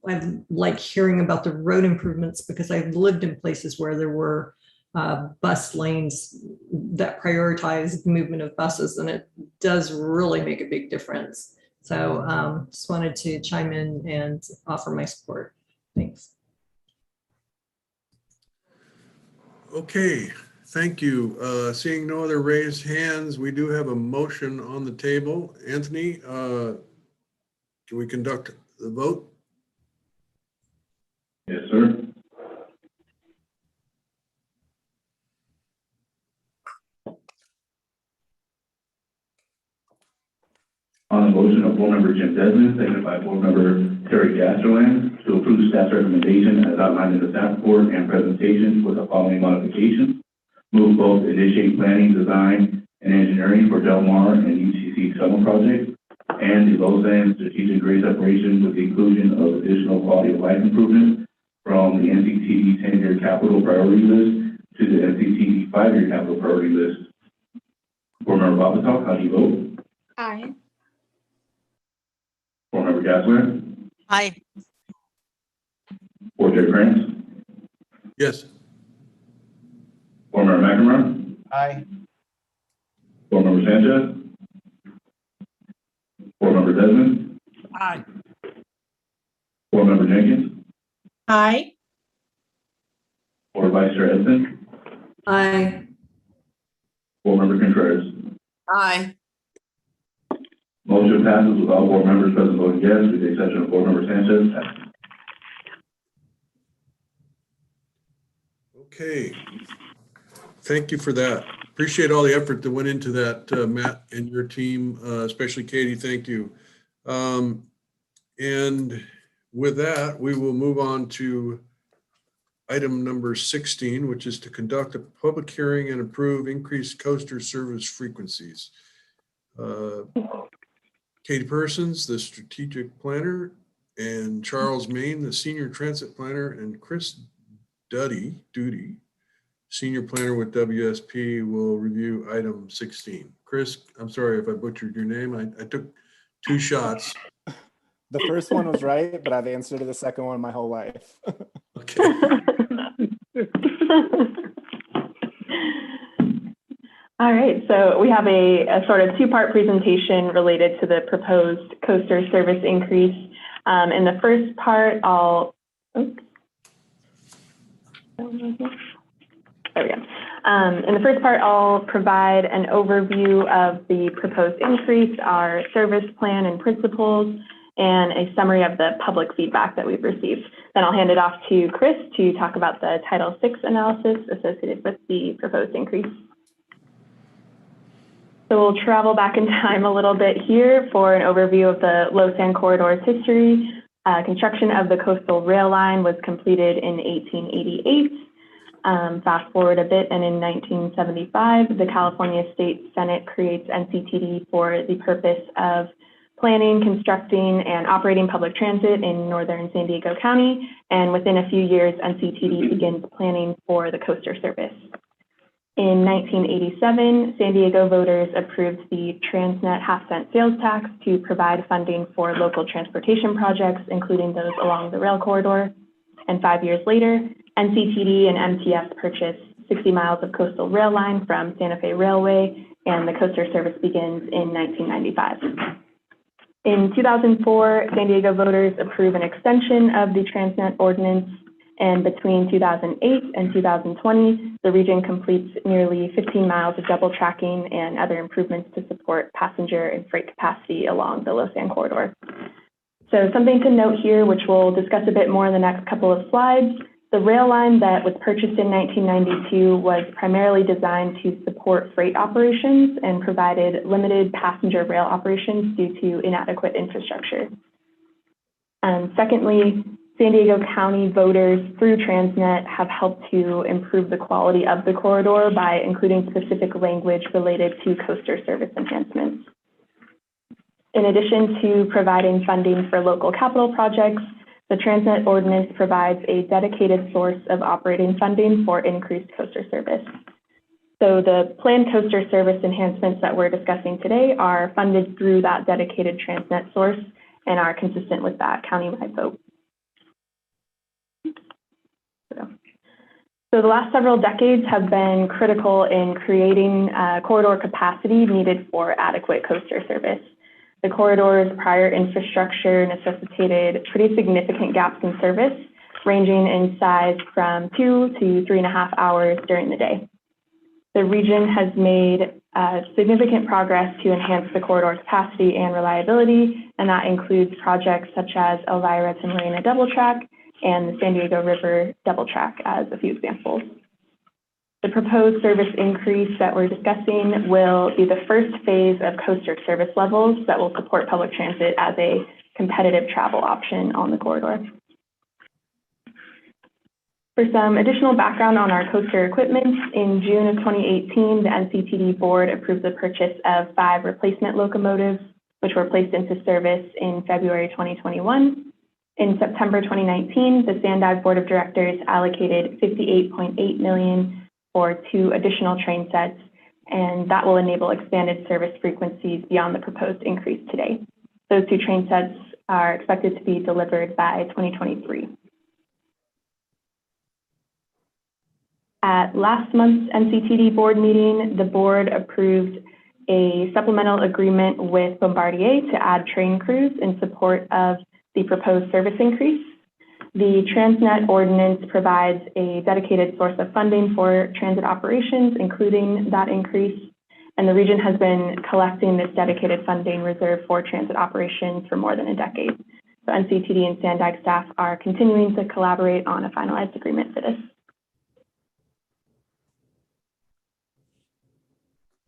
I like hearing about the road improvements, because I've lived in places where there were bus lanes that prioritize movement of buses, and it does really make a big difference. So just wanted to chime in and offer my support. Thanks.
Okay, thank you. Seeing no other raised hands, we do have a motion on the table. Anthony, can we conduct the vote?
Yes, sir. On the motion of Board Member Jim Desmond, seconded by Board Member Terry Gasterland, to approve staff's recommendation as outlined in the staff report and presentation with the following modifications. Move both initiate planning, design, and engineering for Delmar and UCC tunnel projects, and the Lausanne strategic grade separation with the inclusion of additional quality of life improvements from the NCTD 10-year capital priority list to the NCTD 5-year capital priority list. Board Member Babatalk, how do you vote?
Aye.
Board Member Gassler?
Aye.
Board Chair Krantz?
Yes.
Board Member McNamara?
Aye.
Board Member Sanchez? Board Member Desmond?
Aye.
Board Member Jenkins?
Aye.
Board Vice Chair Edson?
Aye.
Board Member Contreras?
Aye.
Motion passes with all board members present voting yes, with the exception of Board Member Sanchez.
Okay. Thank you for that. Appreciate all the effort that went into that, Matt and your team, especially Katie. Thank you. And with that, we will move on to item number 16, which is to conduct a public hearing and approve increased coaster service frequencies. Katie Persons, the strategic planner, and Charles Main, the senior transit planner, and Chris Duty, senior planner with WSP, will review item 16. Chris, I'm sorry if I butchered your name. I took 2 shots.
The first one was right, but I've answered to the second one my whole life.
Okay.
All right, so we have a sort of 2-part presentation related to the proposed coaster service increase. In the first part, I'll provide an overview of the proposed increase, our service plan and principles, and a summary of the public feedback that we've received. Then I'll hand it off to Chris to talk about the Title VI analysis associated with the proposed increase. So we'll travel back in time a little bit here for an overview of the Lausanne corridor's history. Construction of the coastal rail line was completed in 1888. Fast forward a bit, and in 1975, the California State Senate creates NCTD for the purpose of planning, constructing, and operating public transit in northern San Diego County. And within a few years, NCTD begins planning for the coaster service. In 1987, San Diego voters approved the Transnet half-cent sales tax to provide funding for local transportation projects, including those along the rail corridor. And 5 years later, NCTD and MTS purchased 60 miles of coastal rail line from Santa Fe Railway, and the coaster service begins in 1995. In 2004, San Diego voters approved an extension of the Transnet ordinance, and between 2008 and 2020, the region completes nearly 15 miles of double tracking and other improvements to support passenger and freight capacity along the Lausanne corridor. So something to note here, which we'll discuss a bit more in the next couple of slides, the rail line that was purchased in 1992 was primarily designed to support freight operations and provided limited passenger rail operations due to inadequate infrastructure. Secondly, San Diego County voters through Transnet have helped to improve the quality of the corridor by including specific language related to coaster service enhancements. In addition to providing funding for local capital projects, the Transnet ordinance provides a dedicated source of operating funding for increased coaster service. So the planned coaster service enhancements that we're discussing today are funded through that dedicated Transnet source and are consistent with that countywide vote. So the last several decades have been critical in creating corridor capacity needed for adequate coaster service. The corridor's prior infrastructure necessitated pretty significant gaps in service, ranging in size from 2 to 3.5 hours during the day. The region has made significant progress to enhance the corridor capacity and reliability, and that includes projects such as Elvira to Marina Double Track and the San Diego River Double Track as a few examples. The proposed service increase that we're discussing will be the first phase of coaster service levels that will support public transit as a competitive travel option on the corridor. For some additional background on our coaster equipment, in June of 2018, the NCTD board approved the purchase of 5 replacement locomotives, which were placed into service in February 2021. In September 2019, the SANDAG Board of Directors allocated $58.8 million for 2 additional train sets, and that will enable expanded service frequencies beyond the proposed increase today. Those 2 train sets are expected to be delivered by 2023. At last month's NCTD board meeting, the board approved a supplemental agreement with Bombardier to add train crews in support of the proposed service increase. The Transnet ordinance provides a dedicated source of funding for transit operations, including that increase, and the region has been collecting this dedicated funding reserved for transit operations for more than a decade. So NCTD and SANDAG staff are continuing to collaborate on a finalized agreement for this.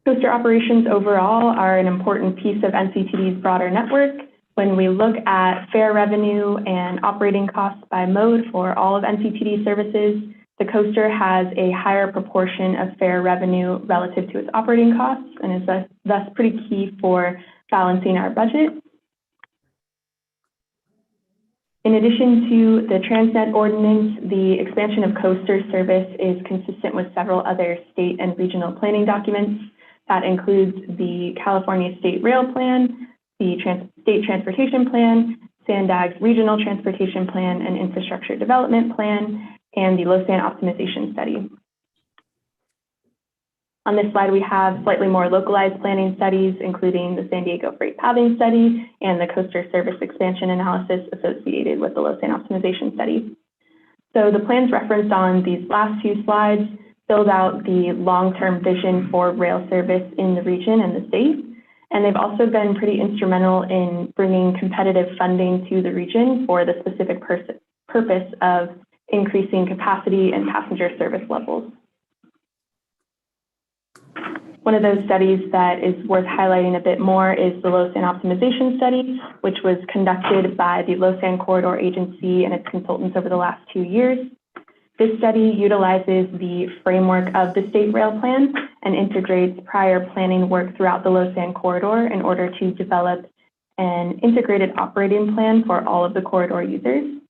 Coaster operations overall are an important piece of NCTD's broader network. When we look at fare revenue and operating costs by mode for all of NCTD services, the coaster has a higher proportion of fare revenue relative to its operating costs and is thus pretty key for balancing our budget. In addition to the Transnet ordinance, the expansion of coaster service is consistent with several other state and regional planning documents. That includes the California State Rail Plan, the State Transportation Plan, SANDAG's Regional Transportation Plan and Infrastructure Development Plan, and the Lausanne Optimization Study. On this slide, we have slightly more localized planning studies, including the San Diego Freight Pathing Study and the Coaster Service Expansion Analysis associated with the Lausanne Optimization Study. So the plans referenced on these last 2 slides build out the long-term vision for rail service in the region and the state. And they've also been pretty instrumental in bringing competitive funding to the region for the specific purpose of increasing capacity and passenger service levels. One of those studies that is worth highlighting a bit more is the Lausanne Optimization Study, which was conducted by the Lausanne Corridor Agency and its consultants over the last 2 years. This study utilizes the framework of the State Rail Plan and integrates prior planning work throughout the Lausanne corridor in order to develop an integrated operating plan for all of the corridor users.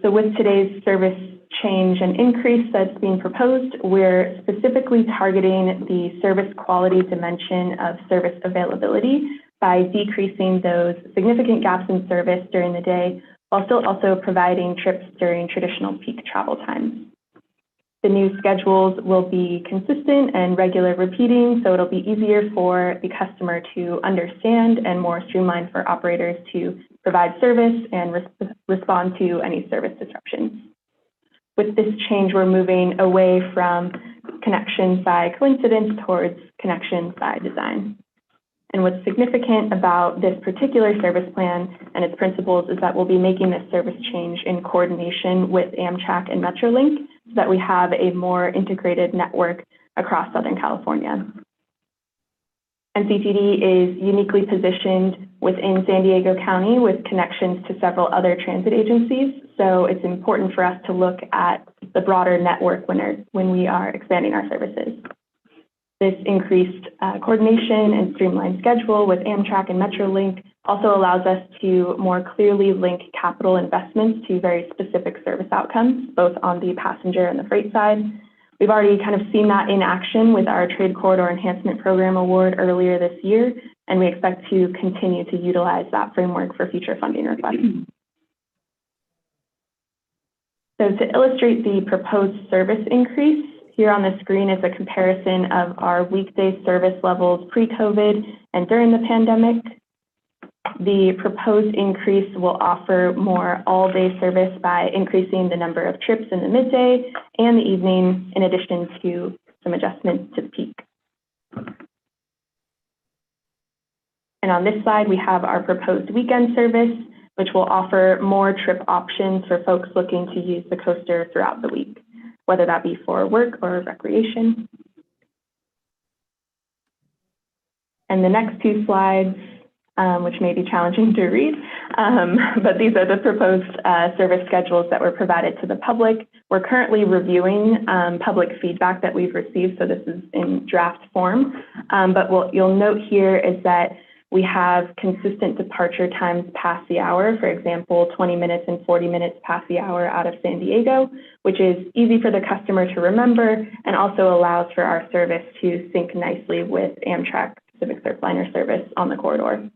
So with today's service change and increase that's being proposed, we're specifically targeting the service quality dimension of service availability by decreasing those significant gaps in service during the day, while still also providing trips during traditional peak travel times. The new schedules will be consistent and regular repeating, so it'll be easier for the customer to understand and more streamlined for operators to provide service and respond to any service disruptions. With this change, we're moving away from connections by coincidence towards connections by design. And what's significant about this particular service plan and its principles is that we'll be making this service change in coordination with Amtrak and Metrolink so that we have a more integrated network across Southern California. NCTD is uniquely positioned within San Diego County with connections to several other transit agencies. So it's important for us to look at the broader network when we are expanding our services. This increased coordination and streamlined schedule with Amtrak and Metrolink also allows us to more clearly link capital investments to very specific service outcomes, both on the passenger and the freight side. We've already kind of seen that in action with our Trade Corridor Enhancement Program award earlier this year, and we expect to continue to utilize that framework for future funding requests. So to illustrate the proposed service increase, here on the screen is a comparison of our weekday service levels pre-COVID and during the pandemic. The proposed increase will offer more all-day service by increasing the number of trips in the midday and the evening, in addition to some adjustments to the peak. And on this slide, we have our proposed weekend service, which will offer more trip options for folks looking to use the coaster throughout the week, whether that be for work or recreation. And the next two slides, which may be challenging to read, but these are the proposed service schedules that were provided to the public. We're currently reviewing public feedback that we've received, so this is in draft form. But what you'll note here is that we have consistent departure times past the hour, for example, 20 minutes and 40 minutes past the hour out of San Diego, which is easy for the customer to remember and also allows for our service to sync nicely with Amtrak Pacific Surfliner service on the corridor.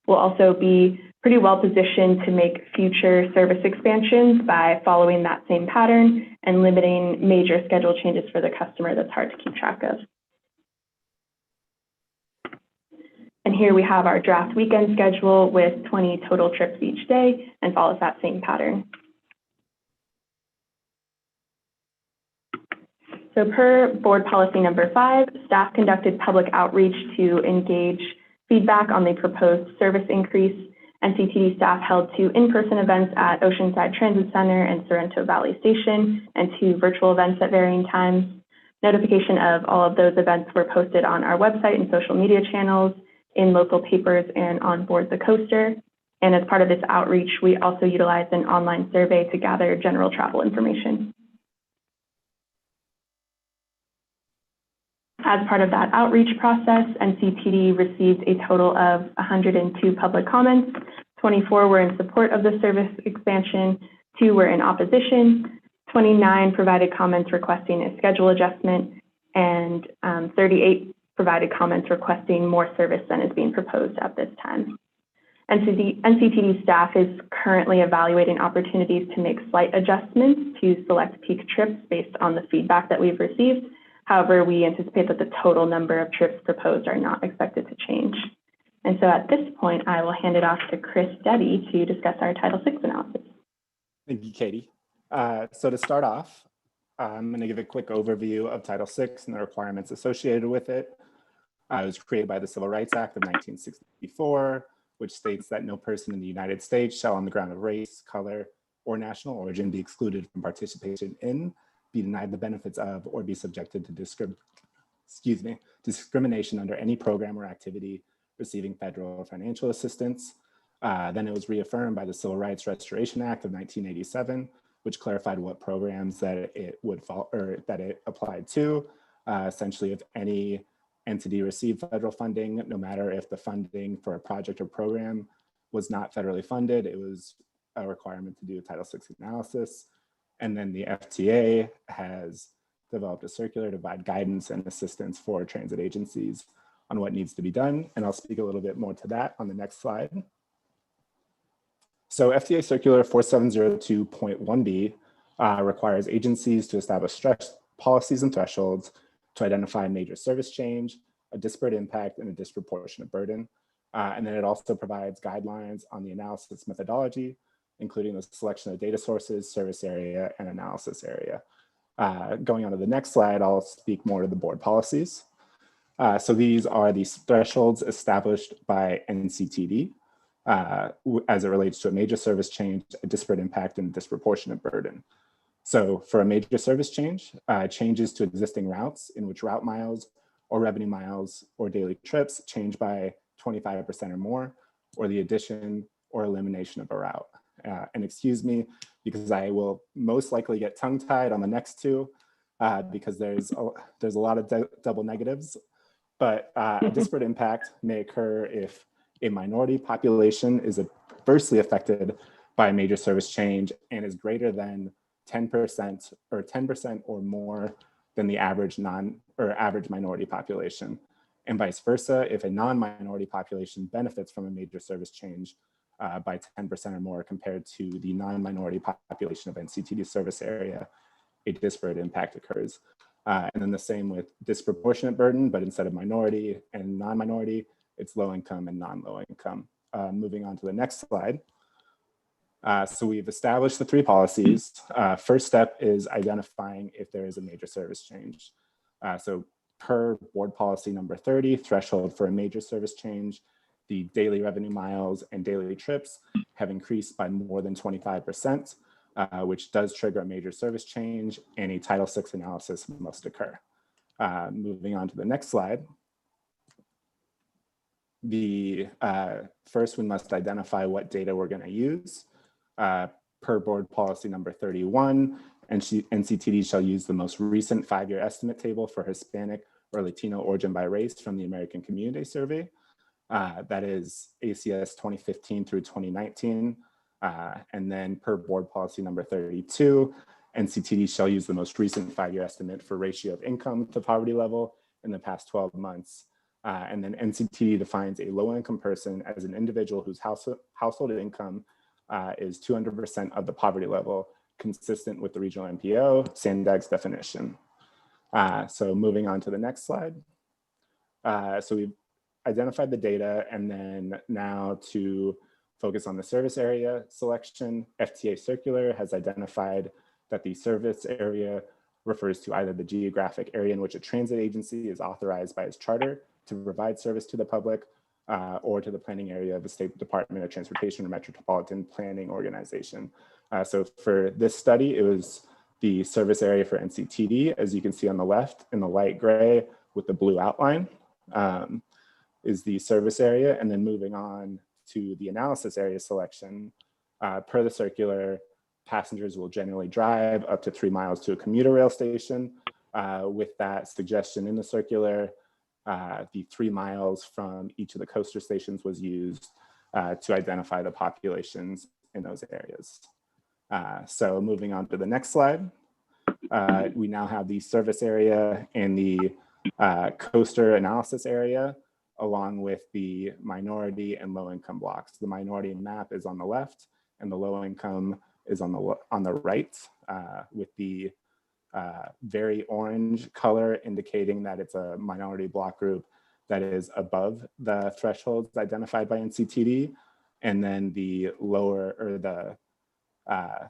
We'll also be pretty well positioned to make future service expansions by following that same pattern and limiting major schedule changes for the customer that's hard to keep track of. And here we have our draft weekend schedule with 20 total trips each day and follows that same pattern. So per board policy number 5, staff conducted public outreach to engage feedback on the proposed service increase. NCTD staff held 2 in-person events at Oceanside Transit Center and Sorrento Valley Station and 2 virtual events at varying times. Notification of all of those events were posted on our website and social media channels, in local papers, and on board the coaster. And as part of this outreach, we also utilized an online survey to gather general travel information. As part of that outreach process, NCTD received a total of 102 public comments. 24 were in support of the service expansion, 2 were in opposition, 29 provided comments requesting a schedule adjustment, and 38 provided comments requesting more service than is being proposed at this time. NCTD staff is currently evaluating opportunities to make slight adjustments to select peak trips based on the feedback that we've received. However, we anticipate that the total number of trips proposed are not expected to change. And so at this point, I will hand it off to Chris Deddy to discuss our Title VI analysis.
Thank you, Katie. So to start off, I'm going to give a quick overview of Title VI and the requirements associated with it. It was created by the Civil Rights Act of 1964, which states that no person in the United States shall, on the ground of race, color, or national origin, be excluded from participation in, be denied the benefits of, or be subjected to discrimination under any program or activity receiving federal or financial assistance. Then it was reaffirmed by the Civil Rights Restoration Act of 1987, which clarified what programs that it would fall, or that it applied to. Essentially, if any entity received federal funding, no matter if the funding for a project or program was not federally funded. It was a requirement to do a Title VI analysis. And then the FTA has developed a circular to provide guidance and assistance for transit agencies on what needs to be done. And I'll speak a little bit more to that on the next slide. So FTA Circular 4702.1b requires agencies to establish stretch policies and thresholds to identify major service change, a disparate impact, and a disproportionate burden. And then it also provides guidelines on the analysis methodology, including the selection of data sources, service area, and analysis area. Going on to the next slide, I'll speak more to the board policies. So these are the thresholds established by NCTD as it relates to a major service change, a disparate impact, and disproportionate burden. So for a major service change, changes to existing routes in which route miles or revenue miles or daily trips change by 25% or more, or the addition or elimination of a route. And excuse me, because I will most likely get tongue-tied on the next two, because there's a lot of double negatives. But a disparate impact may occur if a minority population is adversely affected by a major service change and is greater than 10% or 10% or more than the average average minority population. And vice versa, if a non-minority population benefits from a major service change by 10% or more compared to the non-minority population of NCTD service area, a disparate impact occurs. And then the same with disproportionate burden, but instead of minority and non-minority, it's low income and non-low income. Moving on to the next slide. So we've established the three policies. First step is identifying if there is a major service change. So per board policy number 30, threshold for a major service change, the daily revenue miles and daily trips have increased by more than 25%, which does trigger a major service change, and a Title VI analysis must occur. Moving on to the next slide. The first, we must identify what data we're going to use. Per board policy number 31, NCTD shall use the most recent 5-year estimate table for Hispanic or Latino origin by race from the American Community Survey. That is ACS 2015 through 2019. And then per board policy number 32, NCTD shall use the most recent 5-year estimate for ratio of income to poverty level in the past 12 months. And then NCTD defines a low-income person as an individual whose household income is 200% of the poverty level, consistent with the regional MPO, Sandag's definition. So moving on to the next slide. So we've identified the data, and then now to focus on the service area selection, FTA Circular has identified that the service area refers to either the geographic area in which a transit agency is authorized by its charter to provide service to the public, or to the planning area of the State Department of Transportation or Metropolitan Planning Organization. So for this study, it was the service area for NCTD, as you can see on the left in the light gray with the blue outline, is the service area. And then moving on to the analysis area selection, per the circular, passengers will generally drive up to 3 miles to a commuter rail station. With that suggestion in the circular, the 3 miles from each of the coaster stations was used to identify the populations in those areas. So moving on to the next slide, we now have the service area and the coaster analysis area, along with the minority and low income blocks. The minority map is on the left and the low income is on the right, with the very orange color indicating that it's a minority block group that is above the thresholds identified by NCTD, and then the lower, or the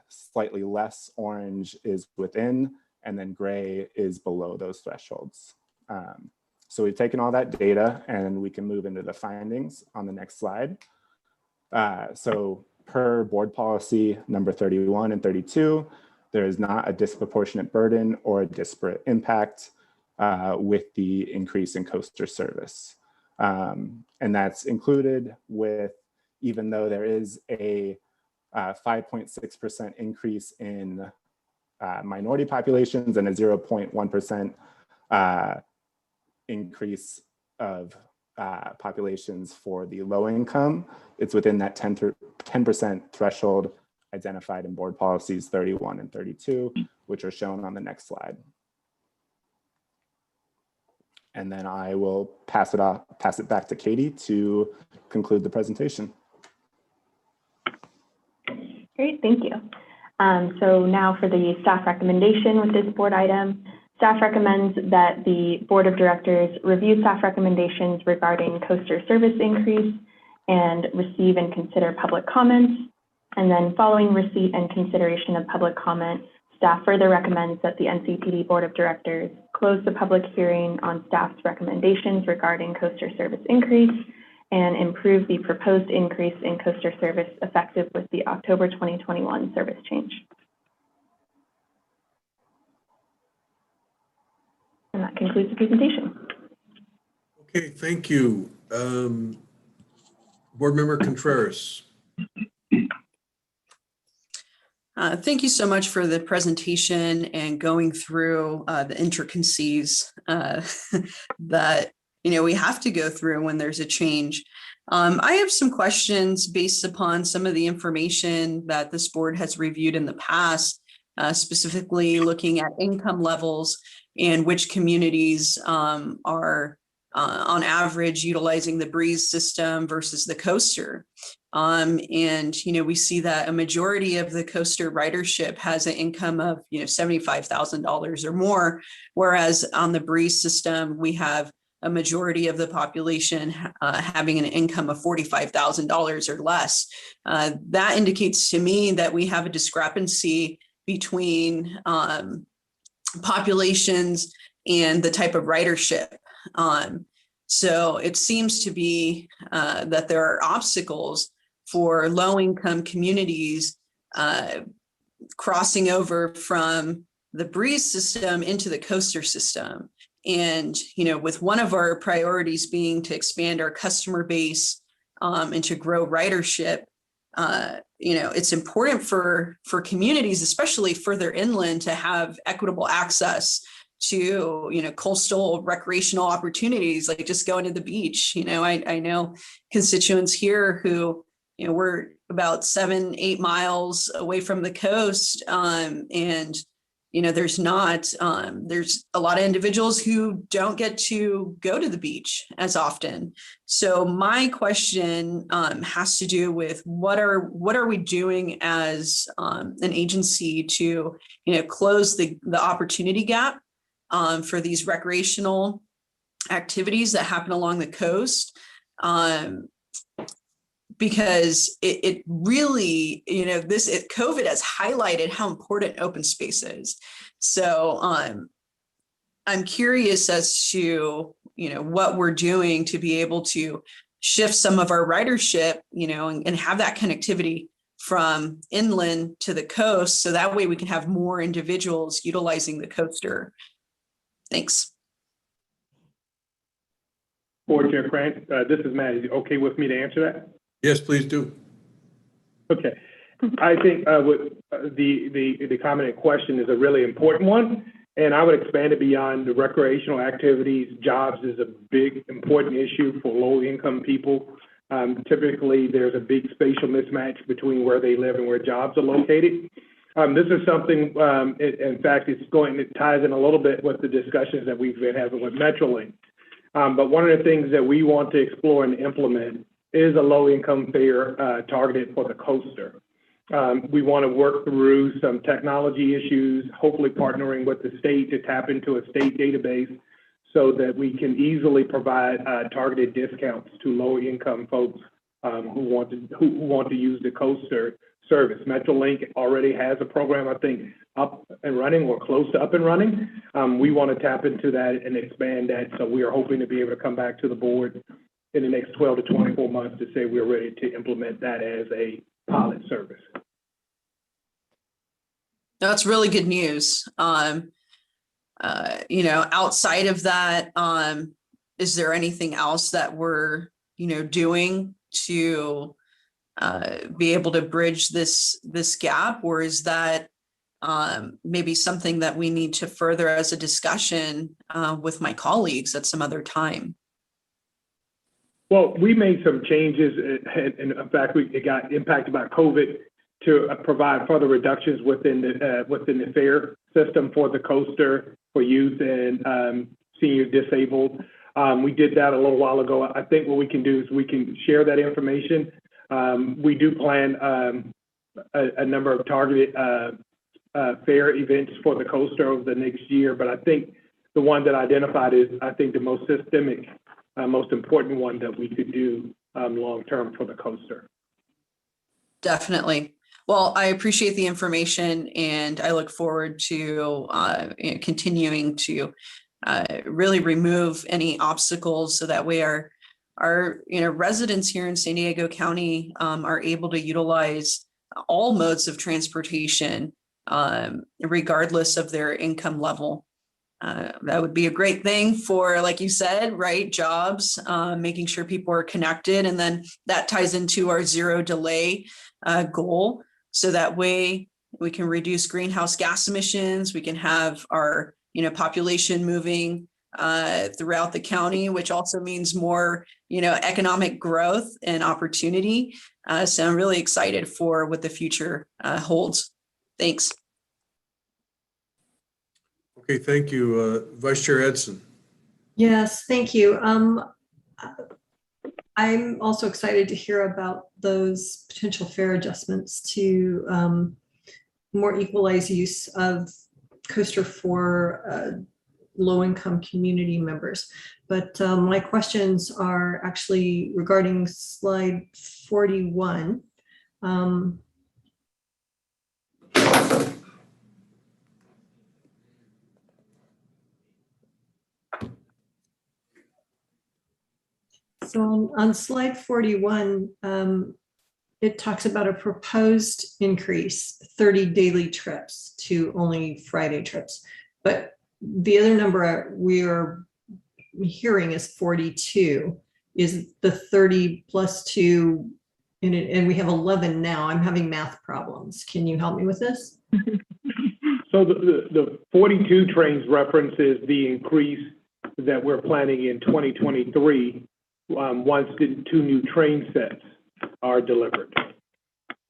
slightly less orange is within, and then gray is below those thresholds. So we've taken all that data and we can move into the findings on the next slide. So per board policy number 31 and 32, there is not a disproportionate burden or a disparate impact with the increase in coaster service. And that's included with, even though there is a 5.6% increase in minority populations and a 0.1% increase of populations for the low income, it's within that 10% threshold identified in board policies 31 and 32, which are shown on the next slide. And then I will pass it back to Katie to conclude the presentation.
Great, thank you. So now for the staff recommendation with this board item. Staff recommends that the board of directors review staff recommendations regarding coaster service increase and receive and consider public comments. And then following receipt and consideration of public comment, staff further recommends that the NCTD Board of Directors close the public hearing on staff's recommendations regarding coaster service increase and improve the proposed increase in coaster service effective with the October 2021 service change. And that concludes the presentation.
Okay, thank you. Board Member Contreras.
Thank you so much for the presentation and going through the intricacies that we have to go through when there's a change. I have some questions based upon some of the information that this board has reviewed in the past, specifically looking at income levels and which communities are on average utilizing the Breeze system versus the coaster. And we see that a majority of the coaster ridership has an income of $75,000 or more, whereas on the Breeze system we have a majority of the population having an income of $45,000 or less. That indicates to me that we have a discrepancy between populations and the type of ridership. So it seems to be that there are obstacles for low-income communities crossing over from the Breeze system into the coaster system. And, with one of our priorities being to expand our customer base and to grow ridership, it's important for communities, especially further inland, to have equitable access to, coastal recreational opportunities, like just going to the beach. I know constituents here who, we're about 7-8 miles away from the coast. And there's a lot of individuals who don't get to go to the beach as often. So my question has to do with what are we doing as an agency to, close the opportunity gap for these recreational activities that happen along the coast. Because it really, COVID has highlighted how important open space is. So I'm curious as to, what we're doing to be able to shift some of our ridership, and have that connectivity from inland to the coast. So that way we can have more individuals utilizing the coaster. Thanks.
Board Chair Krantz, this is Matt. Is it okay with me to answer that?
Yes, please do.
Okay. I think with the comment and question is a really important one, and I would expand it beyond the recreational activities. Jobs is a big, important issue for low-income people. Typically, there's a big spatial mismatch between where they live and where jobs are located. This is something, in fact, it ties in a little bit with the discussions that we've been having with Metrolink. But one of the things that we want to explore and implement is a low-income fare targeted for the coaster. We want to work through some technology issues, hopefully partnering with the state to tap into a state database so that we can easily provide targeted discounts to low-income folks who want to use the coaster service. Metrolink already has a program, I think, up and running or close to up and running. We want to tap into that and expand that. So we are hoping to be able to come back to the board in the next 12 to 24 months to say we're ready to implement that as a pilot service.
That's really good news. Outside of that, is there anything else that we're, doing to be able to bridge this gap, or is that maybe something that we need to further as a discussion with my colleagues at some other time?
Well, we made some changes, and in fact, it got impacted by COVID to provide further reductions within the fare system for the coaster for youth and senior disabled. We did that a little while ago. I think what we can do is we can share that information. We do plan a number of targeted fare events for the coaster over the next year, but I think the one that I identified is, I think, the most systemic, most important one that we could do long-term for the coaster.
Definitely. Well, I appreciate the information, and I look forward to continuing to really remove any obstacles so that way our residents here in San Diego County are able to utilize all modes of transportation regardless of their income level. That would be a great thing for, like you said, right, jobs, making sure people are connected, and then that ties into our zero delay goal. So that way we can reduce greenhouse gas emissions. We can have our population moving throughout the county, which also means more economic growth and opportunity. So I'm really excited for what the future holds. Thanks.
Okay, thank you. Vice Chair Edson.
Yes, thank you. I'm also excited to hear about those potential fare adjustments to more equalized use of coaster for low-income community members. But my questions are actually regarding slide 41. So on slide 41, it talks about a proposed increase, 30 daily trips to only Friday trips. But the other number we are hearing is 42. Is the 30 plus 2, and we have 11 now. I'm having math problems. Can you help me with this?
So the 42 trains references the increase that we're planning in 2023 once the 2 new train sets are delivered.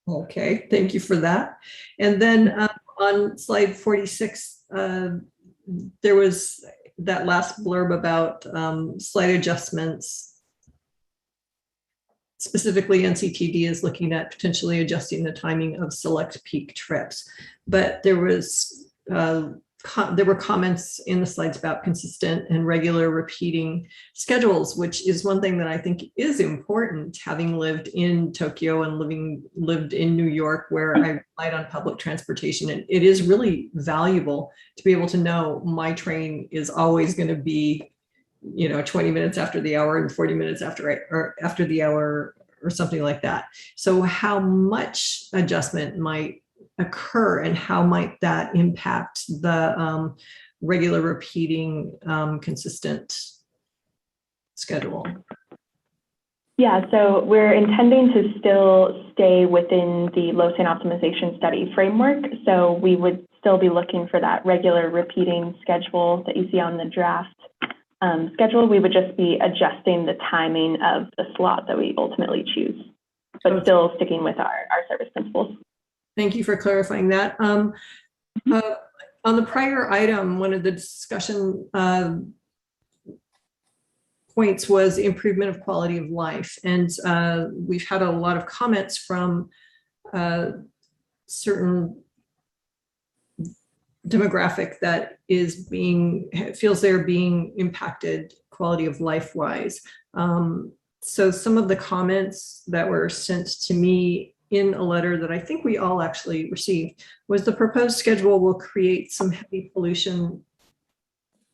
Okay, thank you for that. And then on slide 46, there was that last blurb about slight adjustments. Specifically, NCTD is looking at potentially adjusting the timing of select peak trips. But there was there were comments in the slides about consistent and regular repeating schedules, which is one thing that I think is important, having lived in Tokyo and lived in New York, where I relied on public transportation. And it is really valuable to be able to know my train is always going to be, 20 minutes after the hour and 40 minutes after the hour or something like that. So how much adjustment might occur, and how might that impact the regular repeating consistent schedule?
Yeah, so we're intending to still stay within the Low-San optimization study framework. So we would still be looking for that regular repeating schedule that you see on the draft schedule. We would just be adjusting the timing of the slot that we ultimately choose, but still sticking with our service principles.
Thank you for clarifying that. On the prior item, one of the discussion points was improvement of quality of life. And we've had a lot of comments from certain demographic that feels they're being impacted quality of life wise. So some of the comments that were sent to me in a letter that I think we all actually received was the proposed schedule will create some heavy pollution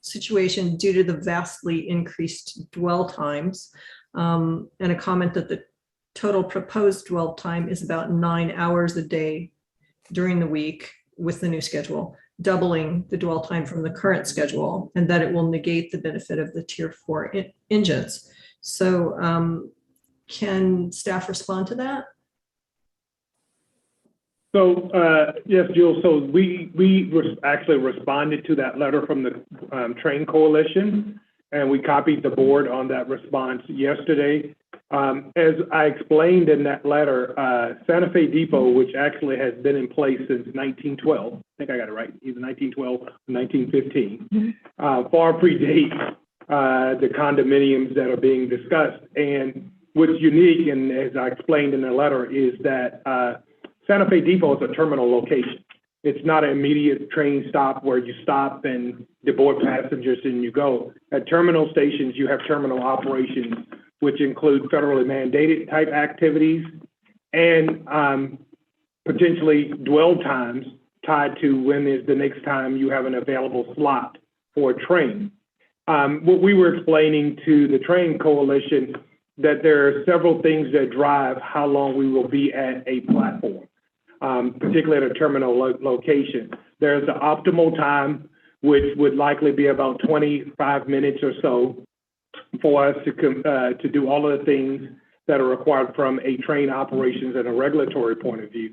situation due to the vastly increased dwell times, and a comment that the total proposed dwell time is about 9 hours a day during the week with the new schedule, doubling the dwell time from the current schedule, and that it will negate the benefit of the Tier 4 engines. So can staff respond to that?
So yes, Jules, so we actually responded to that letter from the Train Coalition, and we copied the board on that response yesterday. As I explained in that letter, Santa Fe Depot, which actually has been in place since 1912, I think I got it right, either 1912 or 1915, far predates the condominiums that are being discussed. And what's unique, and as I explained in the letter, is that Santa Fe Depot is a terminal location. It's not an immediate train stop where you stop and deboard passengers and you go. At terminal stations, you have terminal operations, which include federally mandated type activities and potentially dwell times tied to when is the next time you have an available slot for a train. What we were explaining to the train coalition, that there are several things that drive how long we will be at a platform, particularly at a terminal location. There's the optimal time, which would likely be about 25 minutes or so for us to do all of the things that are required from a train operations and a regulatory point of view.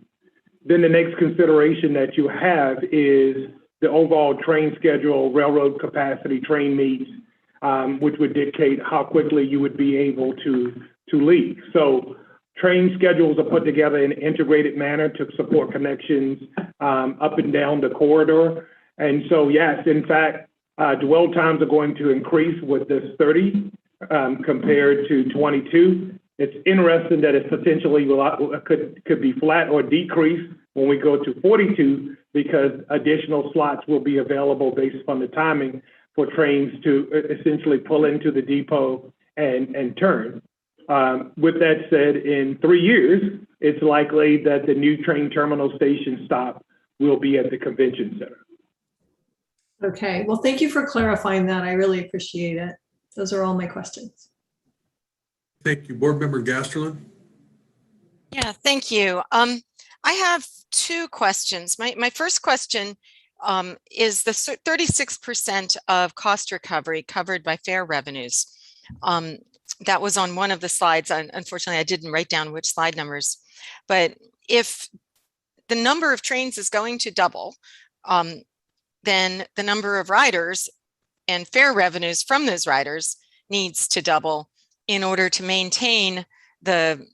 Then the next consideration that you have is the overall train schedule, railroad capacity, train meets, which would dictate how quickly you would be able to leave. So train schedules are put together in an integrated manner to support connections up and down the corridor. And so, yes, in fact, dwell times are going to increase with this 30 compared to 22. It's interesting that it potentially could be flat or decrease when we go to 42, because additional slots will be available based upon the timing for trains to essentially pull into the depot and turn. With that said, in 3 years, it's likely that the new train terminal station stop will be at the convention center.
Okay, well, thank you for clarifying that. I really appreciate it. Those are all my questions.
Thank you. Board Member Gasterlin.
Yeah, thank you. I have two questions. My first question is the 36% of cost recovery covered by fare revenues. That was on one of the slides. Unfortunately, I didn't write down which slide numbers, but if the number of trains is going to double, then the number of riders and fare revenues from those riders needs to double in order to maintain the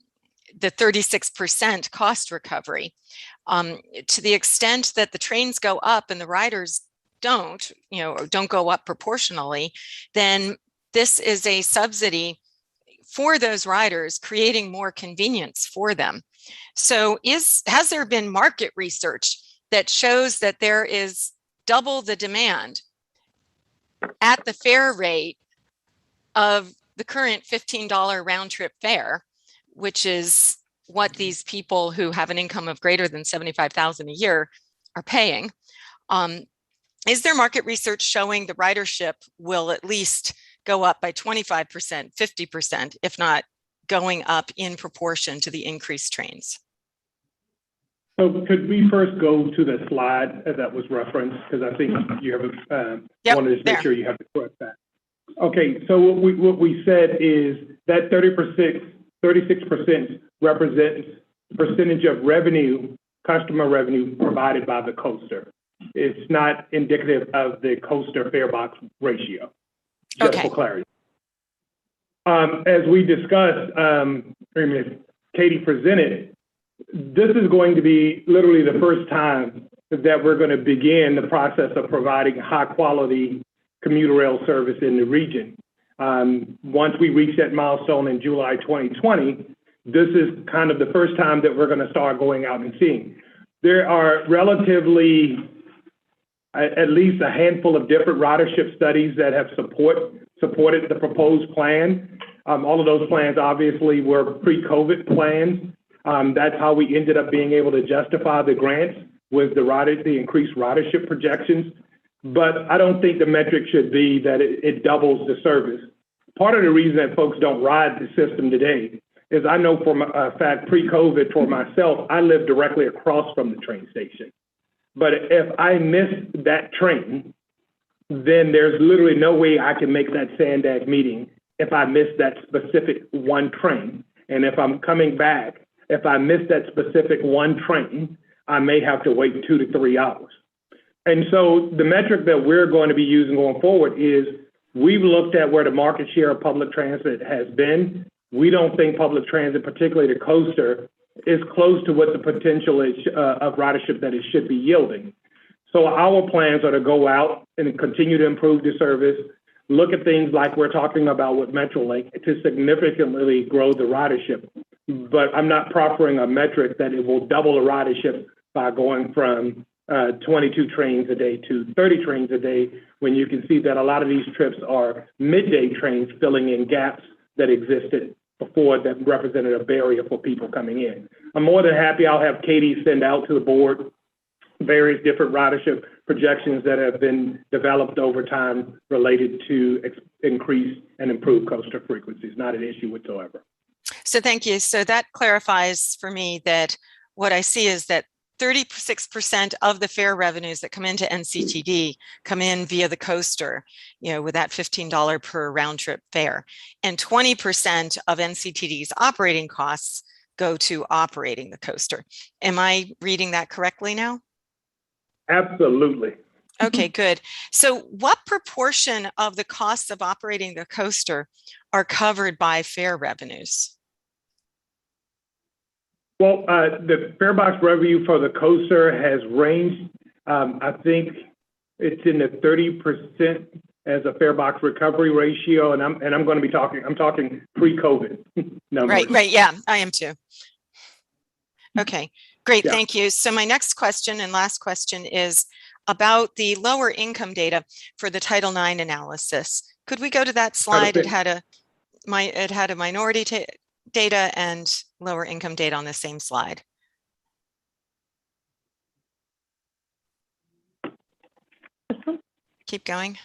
36% cost recovery. To the extent that the trains go up and the riders don't go up proportionally, then this is a subsidy for those riders, creating more convenience for them. So has there been market research that shows that there is double the demand at the fare rate of the current $15 round trip fare, which is what these people who have an income of greater than $75,000 a year are paying? Is there market research showing the ridership will at least go up by 25%, 50%, if not going up in proportion to the increased trains?
So could we first go to the slide that was referenced? Because I think you have wanted to make sure you have the correct fact. Okay, so what we said is that 36% represents percentage of revenue, customer revenue provided by the coaster. It's not indicative of the coaster fare box ratio, just for clarity. As we discussed, Katie presented, this is going to be literally the first time that we're going to begin the process of providing high quality commuter rail service in the region. Once we reach that milestone in July 2020, this is kind of the first time that we're going to start going out and seeing. There are relatively at least a handful of different ridership studies that have supported the proposed plan. All of those plans obviously were pre-COVID plans. That's how we ended up being able to justify the grants with the increased ridership projections. But I don't think the metric should be that it doubles the service. Part of the reason that folks don't ride the system today is I know for a fact pre-COVID for myself, I live directly across from the train station. But if I miss that train, then there's literally no way I can make that Sandag meeting if I miss that specific one train. And if I'm coming back, if I miss that specific one train, I may have to wait 2 to 3 hours. And so the metric that we're going to be using going forward is we've looked at where the market share of public transit has been. We don't think public transit, particularly the coaster, is close to what the potential is of ridership that it should be yielding. So our plans are to go out and continue to improve the service, look at things like we're talking about with Metrolink to significantly grow the ridership. But I'm not proffering a metric that it will double the ridership by going from 22 trains a day to 30 trains a day, when you can see that a lot of these trips are midday trains filling in gaps that existed before that represented a barrier for people coming in. I'm more than happy. I'll have Katie send out to the board various different ridership projections that have been developed over time related to increase and improve coaster frequencies. Not an issue whatsoever.
So thank you. So that clarifies for me that what I see is that 36% of the fare revenues that come into NCTD come in via the coaster, with that $15 per round trip fare, and 20% of NCTD's operating costs go to operating the coaster. Am I reading that correctly now?
Absolutely.
Okay, good. So what proportion of the costs of operating the coaster are covered by fare revenues?
Well, the fare box revenue for the coaster has ranged. I think it's in the 30% as a fare box recovery ratio, and I'm going to be talking. I'm talking pre-COVID numbers.
Right. Yeah, I am too. Okay, great.
Yeah.
Thank you. So my next question and last question is about the lower income data for the Title IX analysis. Could we go to that slide? It had a minority data and lower income data on the same slide. Keep going.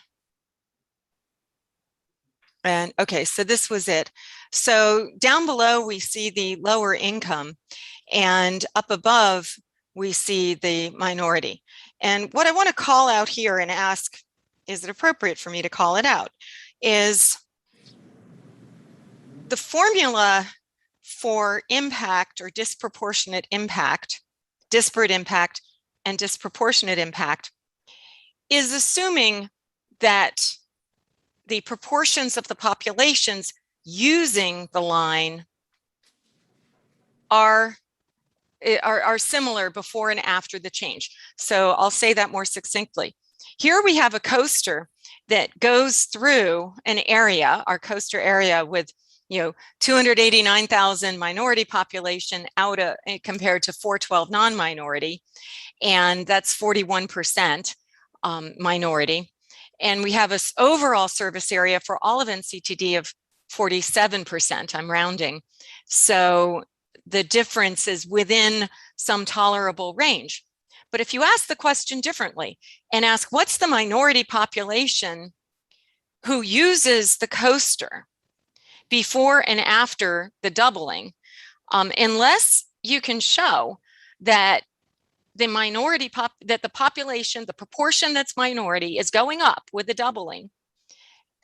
And okay, so this was it. So down below, we see the lower income, and up above, we see the minority. And what I want to call out here and ask, is it appropriate for me to call it out, is the formula for impact or disproportionate impact, disparate impact and disproportionate impact is assuming that the proportions of the populations using the line are similar before and after the change. So I'll say that more succinctly. Here we have a coaster that goes through an area, our coaster area, with 289,000 minority population compared to 412 non-minority, and that's 41% minority. And we have an overall service area for all of NCTD of 47%, I'm rounding. So the difference is within some tolerable range. But if you ask the question differently and ask, what's the minority population who uses the coaster before and after the doubling, unless you can show that the the population, the proportion that's minority is going up with the doubling,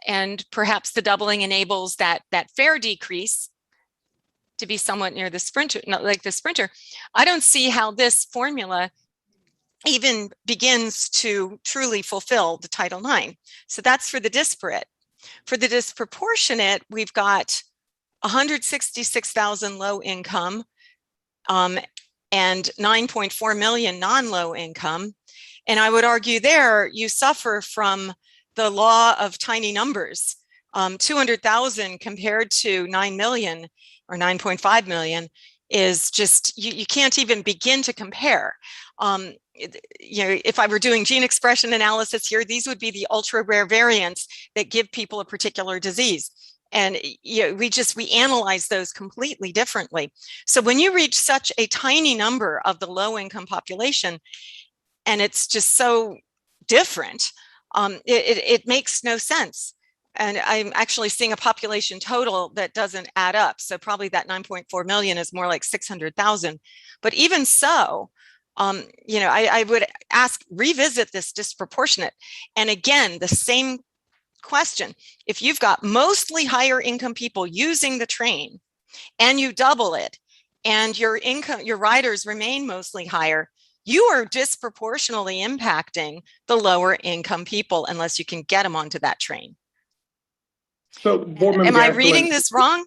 and perhaps the doubling enables that fare decrease to be somewhat near the sprinter, not like the sprinter, I don't see how this formula even begins to truly fulfill the Title IX. So that's for the disparate. For the disproportionate, we've got 166,000 low income and 9.4 million non-low income. And I would argue there you suffer from the law of tiny numbers. 200,000 compared to 9 million or 9.5 million is just, you can't even begin to compare. If I were doing gene expression analysis here, these would be the ultra rare variants that give people a particular disease. And we analyze those completely differently. So when you reach such a tiny number of the low income population, and it's just so different, it makes no sense. And I'm actually seeing a population total that doesn't add up. So probably that 9.4 million is more like 600,000. But even so, I would ask, revisit this disproportionate. And again, the same question. If you've got mostly higher income people using the train and you double it and your riders remain mostly higher, you are disproportionately impacting the lower income people unless you can get them onto that train.
So, Board Member
Am I
Gastelum,
reading this wrong?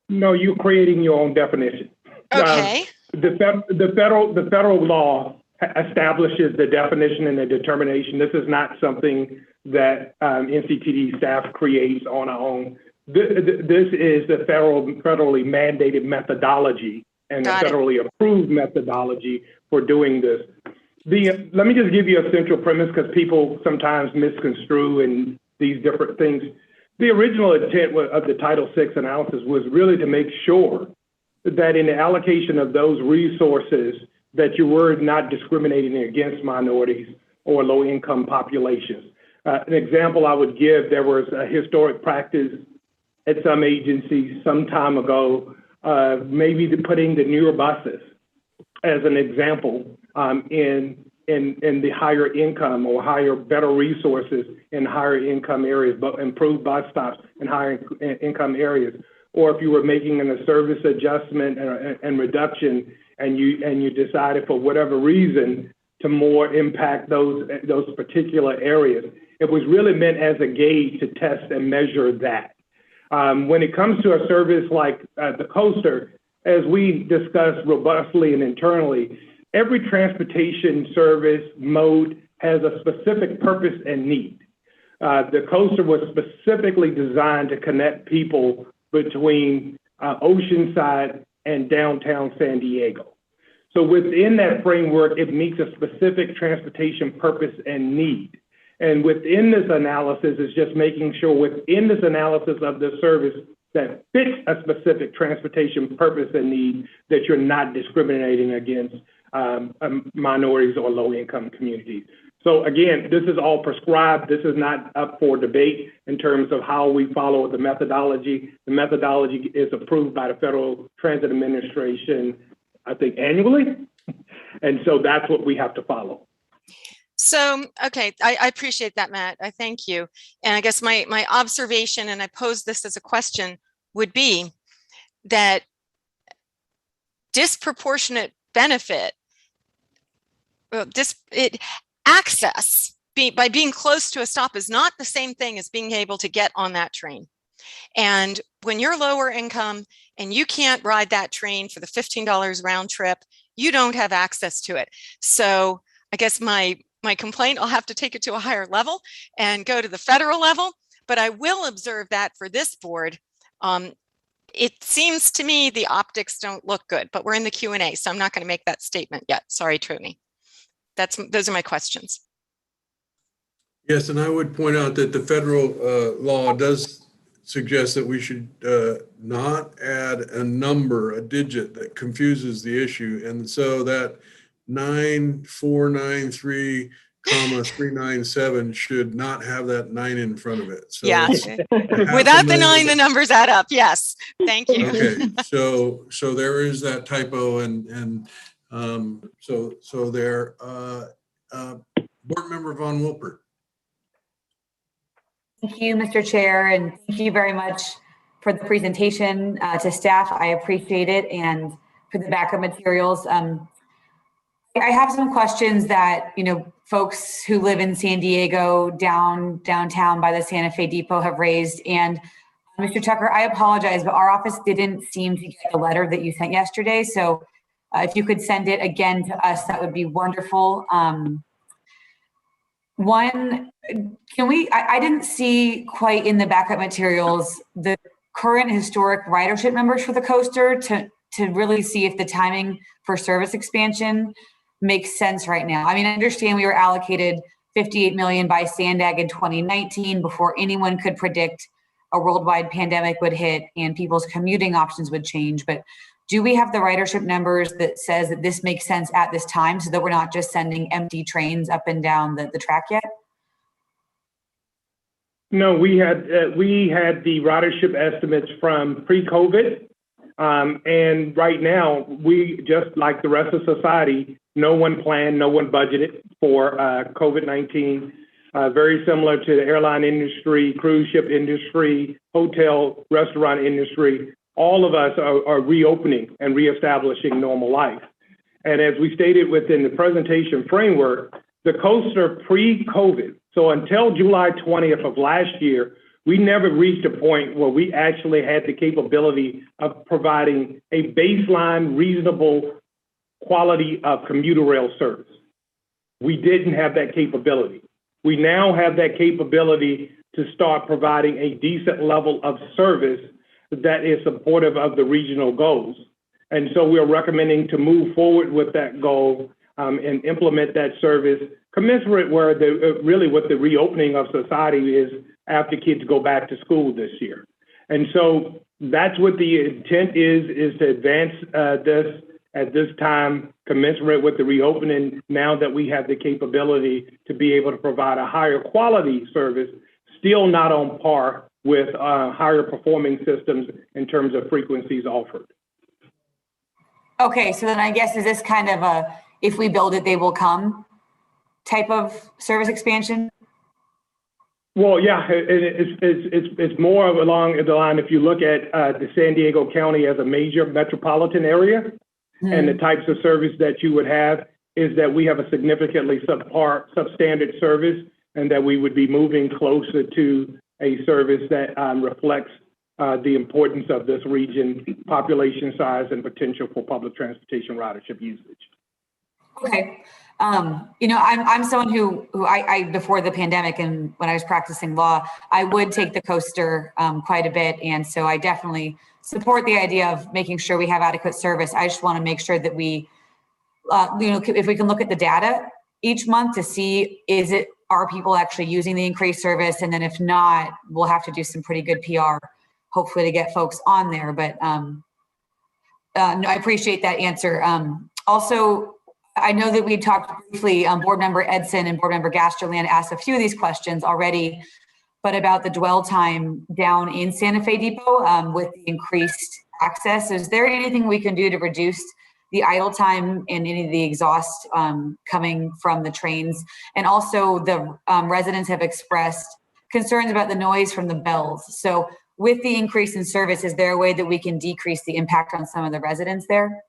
No, you're creating your own definition.
Okay.
The federal law establishes the definition and the determination. This is not something that NCTD staff creates on our own. This is the federally mandated methodology and the federally approved methodology for doing this. Let me just give you a central premise, because people sometimes misconstrue in these different things. The original intent of the Title VI analysis was really to make sure that in the allocation of those resources that you were not discriminating against minorities or low-income populations. An example I would give, there was a historic practice at some agencies some time ago, maybe putting the newer buses as an example in the higher income or better resources in higher income areas, but improved bus stops in higher income areas. Or if you were making a service adjustment and reduction, and you decided for whatever reason to more impact those particular areas, it was really meant as a gauge to test and measure that. When it comes to a service like the coaster, as we discussed robustly and internally, every transportation service mode has a specific purpose and need. The coaster was specifically designed to connect people between Oceanside and downtown San Diego. So within that framework, it meets a specific transportation purpose and need. And within this analysis is just making sure within this analysis of the service that fits a specific transportation purpose and need, that you're not discriminating against minorities or low-income communities. So again, this is all prescribed. This is not up for debate in terms of how we follow the methodology. The methodology is approved by the Federal Transit Administration, I think, annually. And so that's what we have to follow.
So, okay, I appreciate that, Matt. I thank you. And I guess my observation, and I pose this as a question, would be that disproportionate benefit, access by being close to a stop is not the same thing as being able to get on that train. And when you're lower income and you can't ride that train for the $15 round trip, you don't have access to it. So I guess my complaint, I'll have to take it to a higher level and go to the federal level, but I will observe that for this board. It seems to me the optics don't look good, but we're in the Q&A, so I'm not going to make that statement yet. Sorry, Tony. Those are my questions.
Yes, and I would point out that the federal law does suggest that we should not add a number, a digit that confuses the issue. And so that 9493,397 should not have that 9 in front of it. So
yeah, without the 9, the numbers add up. Yes, thank you.
Okay, so there is that typo, and so there. Board Member Von Wilpert.
Thank you, Mr. Chair, and thank you very much for the presentation to staff. I appreciate it, and for the backup materials. I have some questions that, folks who live in San Diego downtown by the Santa Fe Depot have raised. And Mr. Tucker, I apologize, but our office didn't seem to get the letter that you sent yesterday. So if you could send it again to us, that would be wonderful. I didn't see quite in the backup materials the current historic ridership numbers for the coaster to really see if the timing for service expansion makes sense right now. I mean, I understand we were allocated $58 million by SANDAG in 2019 before anyone could predict a worldwide pandemic would hit and people's commuting options would change. But do we have the ridership numbers that says that this makes sense at this time, so that we're not just sending empty trains up and down the track yet?
No, we had the ridership estimates from pre-COVID, and right now we, just like the rest of society, no one planned, no one budgeted for COVID-19. Very similar to the airline industry, cruise ship industry, hotel, restaurant industry. All of us are reopening and reestablishing normal life. And as we stated within the presentation framework, the coaster pre-COVID, so until July 20th of last year, we never reached a point where we actually had the capability of providing a baseline, reasonable quality of commuter rail service. We didn't have that capability. We now have that capability to start providing a decent level of service that is supportive of the regional goals. And so we're recommending to move forward with that goal and implement that service commensurate where really what the reopening of society is after kids go back to school this year. And so that's what the intent is to advance this at this time, commensurate with the reopening, now that we have the capability to be able to provide a higher quality service, still not on par with higher performing systems in terms of frequencies offered.
Okay, so then I guess, is this kind of a, if we build it, they will come type of service expansion?
Well, yeah, it's more of along the line, if you look at the San Diego County as a major metropolitan area, and the types of service that you would have is that we have a significantly substandard service, and that we would be moving closer to a service that reflects the importance of this region, population size, and potential for public transportation ridership usage.
Okay. You know, I'm someone who I before the pandemic and when I was practicing law, I would take the coaster quite a bit. And so I definitely support the idea of making sure we have adequate service. I just want to make sure that we, you know, if we can look at the data each month to see, are people actually using the increased service? And then if not, we'll have to do some pretty good PR, hopefully, to get folks on there. But no, I appreciate that answer. Also, I know that we talked briefly, Board Member Edson and Board Member Gasterland asked a few of these questions already, but about the dwell time down in Santa Fe Depot with the increased access. Is there anything we can do to reduce the idle time and any of the exhaust coming from the trains? And also the residents have expressed concerns about the noise from the bells. So with the increase in service, is there a way that we can decrease the impact on some of the residents there?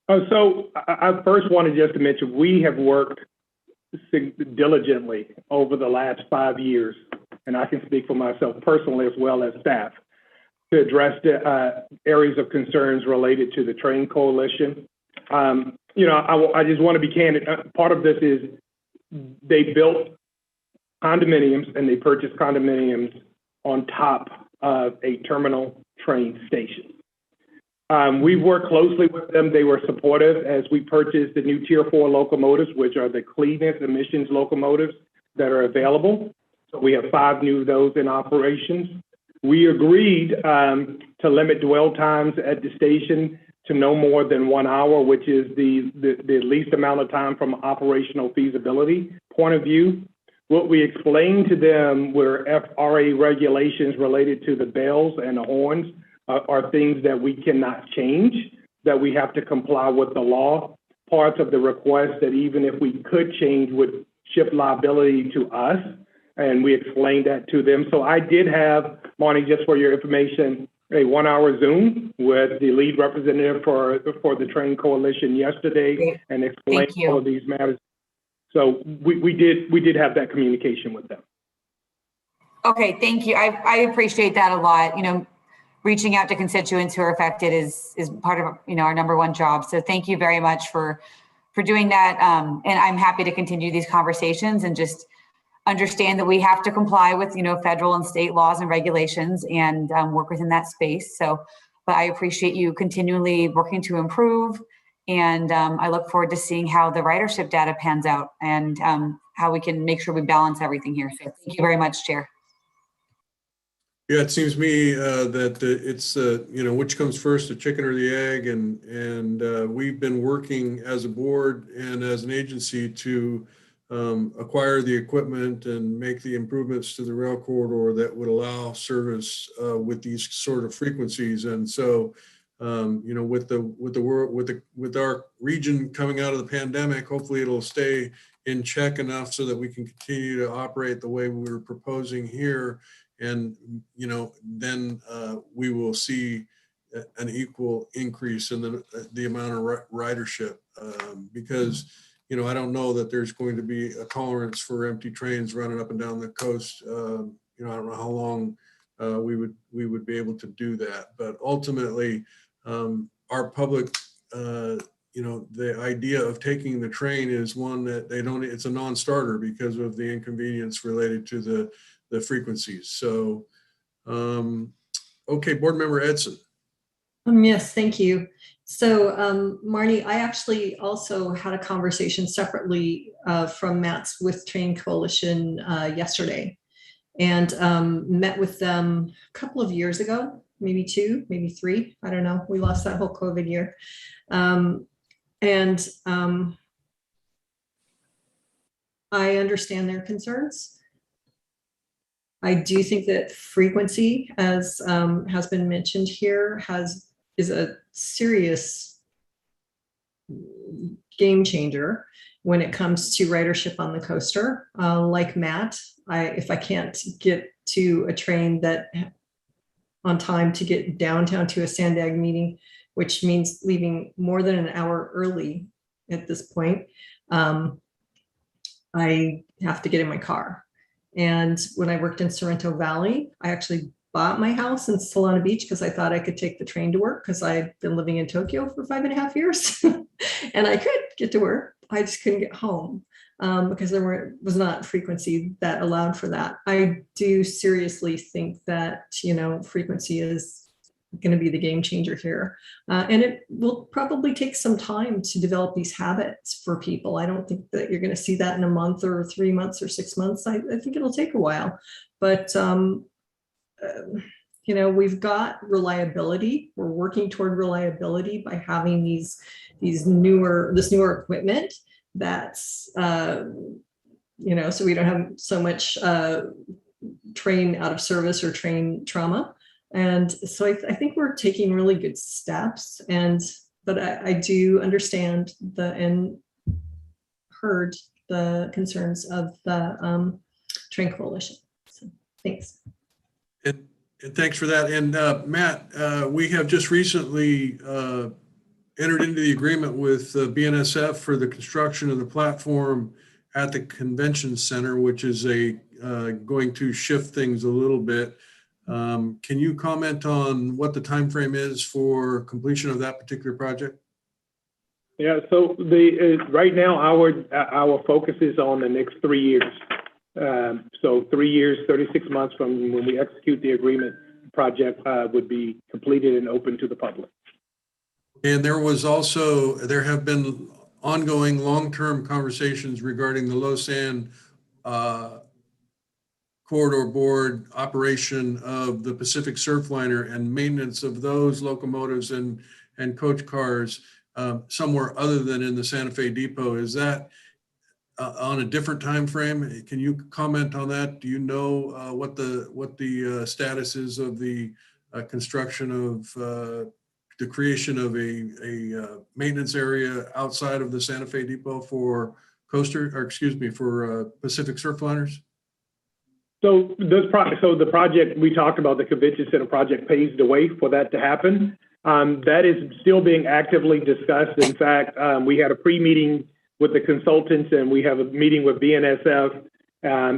So I first wanted just to mention, we have worked diligently over the last 5 years, and I can speak for myself personally as well as staff, to address the areas of concerns related to the train coalition. You know, I just want to be candid. Part of this is they built condominiums and they purchased condominiums on top of a terminal train station. We worked closely with them. They were supportive as we purchased the new Tier 4 locomotives, which are the cleanest emissions locomotives that are available. So we have 5 new of those in operations. We agreed to limit dwell times at the station to no more than 1 hour, which is the least amount of time from an operational feasibility point of view. What we explained to them were FRA regulations related to the bells and the horns are things that we cannot change, that we have to comply with the law. Parts of the request that even if we could change would shift liability to us, and we explained that to them. So I did have, Marnie, just for your information, a 1 hour Zoom with the lead representative for the train coalition yesterday and explained all of these matters. So we did have that communication with them.
Okay, thank you. I appreciate that a lot. You know, reaching out to constituents who are affected is part of, you know, our #1 job. So thank you very much for doing that. And I'm happy to continue these conversations and just understand that we have to comply with, you know, federal and state laws and regulations and work within that space. So, but I appreciate you continually working to improve. And I look forward to seeing how the ridership data pans out and how we can make sure we balance everything here. So thank you very much, Chair.
Yeah, it seems to me that it's, you know, which comes first, the chicken or the egg? And we've been working as a board and as an agency to acquire the equipment and make the improvements to the rail corridor that would allow service with these sort of frequencies. And so, you know, with our region coming out of the pandemic, hopefully it'll stay in check enough so that we can continue to operate the way we were proposing here. And, you know, then we will see an equal increase in the amount of ridership because, you know, I don't know that there's going to be a tolerance for empty trains running up and down the coast I don't know how long we would be able to do that. But ultimately, our public, the idea of taking the train is one that it's a non-starter because of the inconvenience related to the frequencies. So, okay, Board Member Edson.
Yes, thank you. So Marnie, I actually also had a conversation separately from Matt's with Train Coalition yesterday, and met with them a couple of years ago, maybe 2, maybe 3. I don't know. We lost that whole COVID year. I understand their concerns. I do think that frequency, as has been mentioned here, is a serious game changer when it comes to ridership on the coaster. Like Matt, if I can't get to a train that on time to get downtown to a Sandag meeting, which means leaving more than an hour early at this point, I have to get in my car. And when I worked in Sorrento Valley, I actually bought my house in Solana Beach because I thought I could take the train to work because I'd been living in Tokyo for 5.5 years. And I could get to work. I just couldn't get home because there was not frequency that allowed for that. I do seriously think that, frequency is going to be the game changer here. And it will probably take some time to develop these habits for people. I don't think that you're going to see that in a month or 3 months or 6 months. I think it'll take a while, but we've got reliability. We're working toward reliability by having this newer equipment that's, so we don't have so much train out of service or train trauma. And so I think we're taking really good steps, but I do understand and heard the concerns of the Train Coalition. So thanks.
And thanks for that. And Matt, we have just recently entered into the agreement with BNSF for the construction of the platform at the convention center, which is going to shift things a little bit. Can you comment on what the time frame is for completion of that particular project?
Yeah, so right now our focus is on the next 3 years. So 3 years, 36 months from when we execute the agreement, the project would be completed and open to the public.
And there have been ongoing long-term conversations regarding the Lausanne corridor board operation of the Pacific Surfliner and maintenance of those locomotives and coach cars somewhere other than in the Santa Fe Depot. Is that on a different time frame? Can you comment on that? Do you know what the status is of the construction of the creation of a maintenance area outside of the Santa Fe Depot for for Pacific Surfliners?
So the project we talked about, the convention center project, paves the way for that to happen. That is still being actively discussed. In fact, we had a pre-meeting with the consultants, and we have a meeting with BNSF,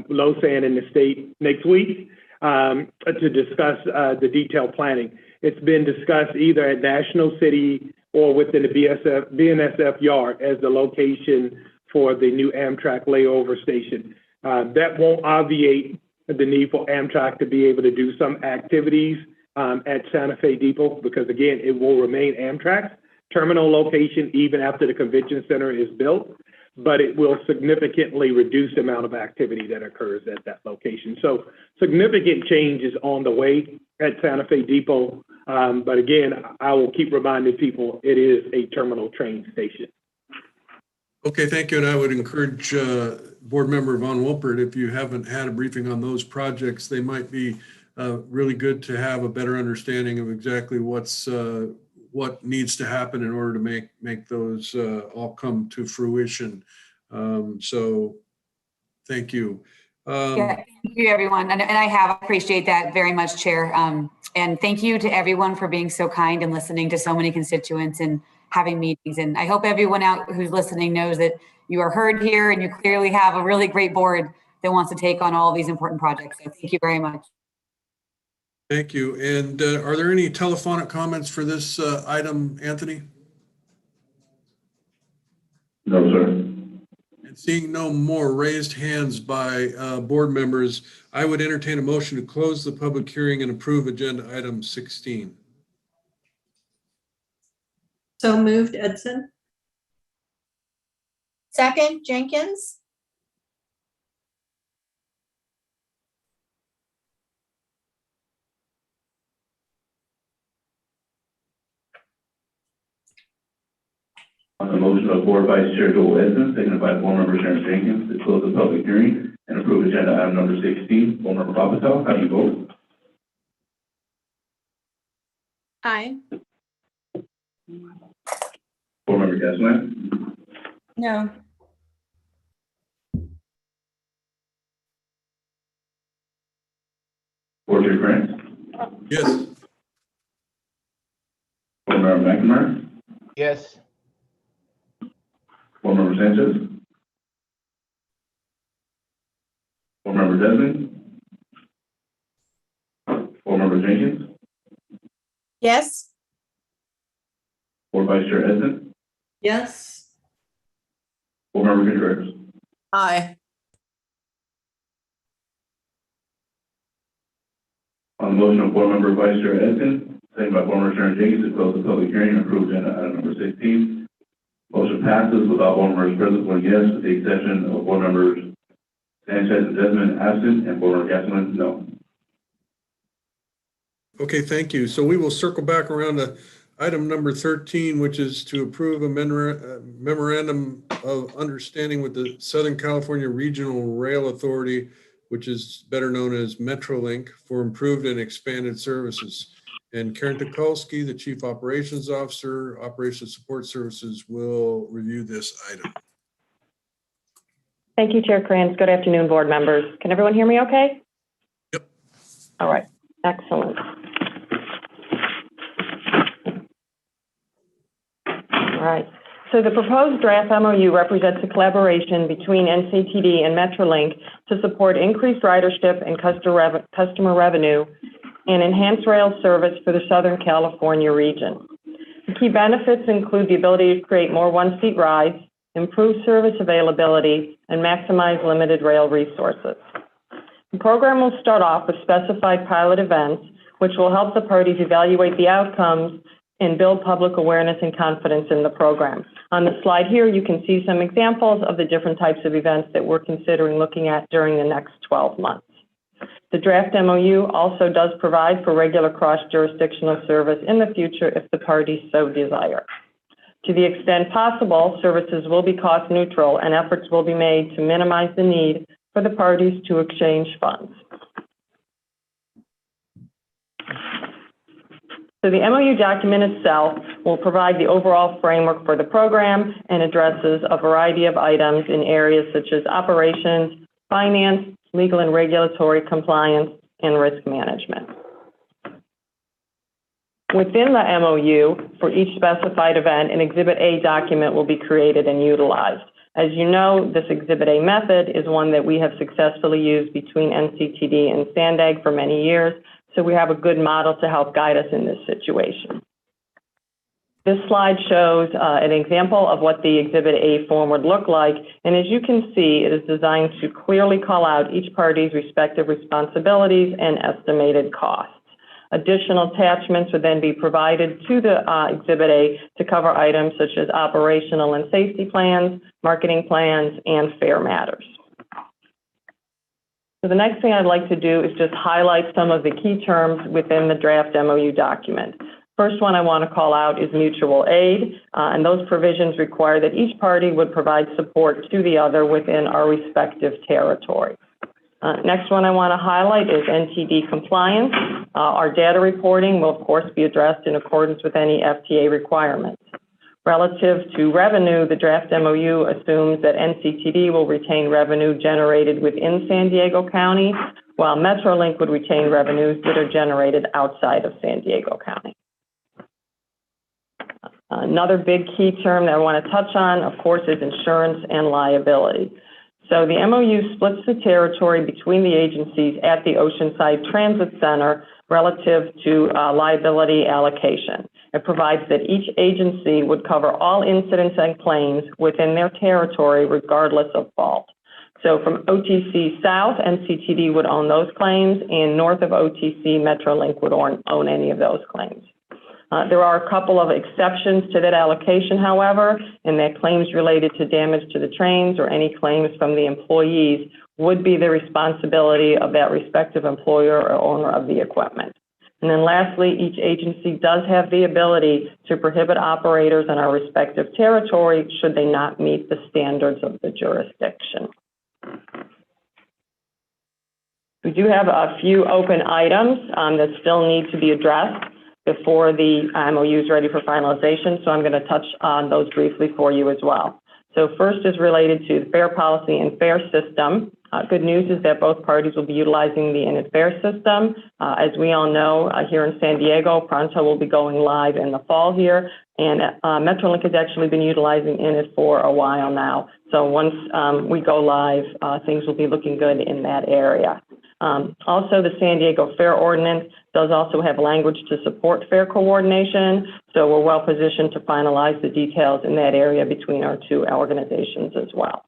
Lausanne, and the state next week to discuss the detailed planning. It's been discussed either at National City or within the BNSF yard as the location for the new Amtrak layover station. That won't obviate the need for Amtrak to be able to do some activities at Santa Fe Depot, because again, it will remain Amtrak's terminal location even after the convention center is built, but it will significantly reduce the amount of activity that occurs at that location. So significant change is on the way at Santa Fe Depot. But again, I will keep reminding people it is a terminal train station.
Okay, thank you. And I would encourage Board Member Von Wilpert, if you haven't had a briefing on those projects, they might be really good to have a better understanding of exactly what needs to happen in order to make those all come to fruition. So thank you.
Yeah, thank you, everyone. And I appreciate that very much, Chair. And thank you to everyone for being so kind and listening to so many constituents and having meetings. And I hope everyone out who's listening knows that you are heard here and you clearly have a really great board that wants to take on all these important projects. So thank you very much.
Thank you. And are there any telephonic comments for this item, Anthony?
No, sir.
And seeing no more raised hands by board members, I would entertain a motion to close the public hearing and approve agenda item 16.
So moved, Edson?
Second, Jenkins?
On the motion of Board Vice Chair Joel Edson, seconded by Board Member Sharon Jenkins, to close the public hearing and approve agenda item number 16. Board Member Patel, how do you vote?
Aye.
Board Member Gasman?
No.
Board Chair Grant?
Yes.
Board Member McNamara?
Yes.
Board Member Sanchez? Board Member Desmond? Board Member Jenkins?
Yes.
Board Vice Chair Edson?
Yes.
Board Member Contreras?
Aye.
On the motion of Board Member Vice Chair Edson, seconded by Board Member Sharon Jenkins, to close the public hearing and approve agenda item number 16. Motion passes without board members present voting yes, with the exception of board members Sanchez and Desmond absent and board member Gasman no.
Okay, thank you. So we will circle back around to item number 13, which is to approve a memorandum of understanding with the Southern California Regional Rail Authority, which is better known as Metrolink, for improved and expanded services. And Karen Tukolsky, the Chief Operations Officer, Operations Support Services, will review this item.
Thank you, Chair Kranz. Good afternoon, board members. Can everyone hear me okay?
Yep.
All right, excellent. All right, so the proposed draft MOU represents a collaboration between NCTD and Metrolink to support increased ridership and customer revenue and enhance rail service for the Southern California region. The key benefits include the ability to create more one-seat rides, improve service availability, and maximize limited rail resources. The program will start off with specified pilot events, which will help the parties evaluate the outcomes and build public awareness and confidence in the program. On the slide here, you can see some examples of the different types of events that we're considering looking at during the next 12 months. The draft MOU also does provide for regular cross-jurisdictional service in the future if the parties so desire. To the extent possible, services will be cost neutral and efforts will be made to minimize the need for the parties to exchange funds. So the MOU document itself will provide the overall framework for the program and addresses a variety of items in areas such as operations, finance, legal and regulatory compliance, and risk management. Within the MOU, for each specified event, an Exhibit A document will be created and utilized. As you know, this Exhibit A method is one that we have successfully used between NCTD and SANDAG for many years, so we have a good model to help guide us in this situation. This slide shows an example of what the Exhibit A form would look like, and as you can see, it is designed to clearly call out each party's respective responsibilities and estimated costs. Additional attachments would then be provided to the Exhibit A to cover items such as operational and safety plans, marketing plans, and fare matters. So the next thing I'd like to do is just highlight some of the key terms within the draft MOU document. First one I want to call out is mutual aid, and those provisions require that each party would provide support to the other within our respective territory. Next one I want to highlight is Ntd Compliance. Our data reporting will, of course, be addressed in accordance with any FTA requirements. Relative to revenue, the draft MOU assumes that NCTD will retain revenue generated within San Diego County, while Metrolink would retain revenues that are generated outside of San Diego County. Another big key term that I want to touch on, of course, is insurance and liability. So the MOU splits the territory between the agencies at the Oceanside Transit Center relative to liability allocation. It provides that each agency would cover all incidents and claims within their territory regardless of fault. So from OTC South, NCTD would own those claims, and north of OTC, Metrolink would own any of those claims. There are a couple of exceptions to that allocation, however, and that claims related to damage to the trains or any claims from the employees would be the responsibility of that respective employer or owner of the equipment. And then lastly, each agency does have the ability to prohibit operators in our respective territory should they not meet the standards of the jurisdiction. We do have a few open items that still need to be addressed before the MOU is ready for finalization, so I'm going to touch on those briefly for you as well. So first is related to the fare policy and fare system. Good news is that both parties will be utilizing the Ntd fare system. As we all know, here in San Diego, Pronto will be going live in the fall here, and Metrolink has actually been utilizing Ntd for a while now. So once we go live, things will be looking good in that area. Also, the San Diego Fare Ordinance does also have language to support fare coordination, so we're well positioned to finalize the details in that area between our two organizations as well.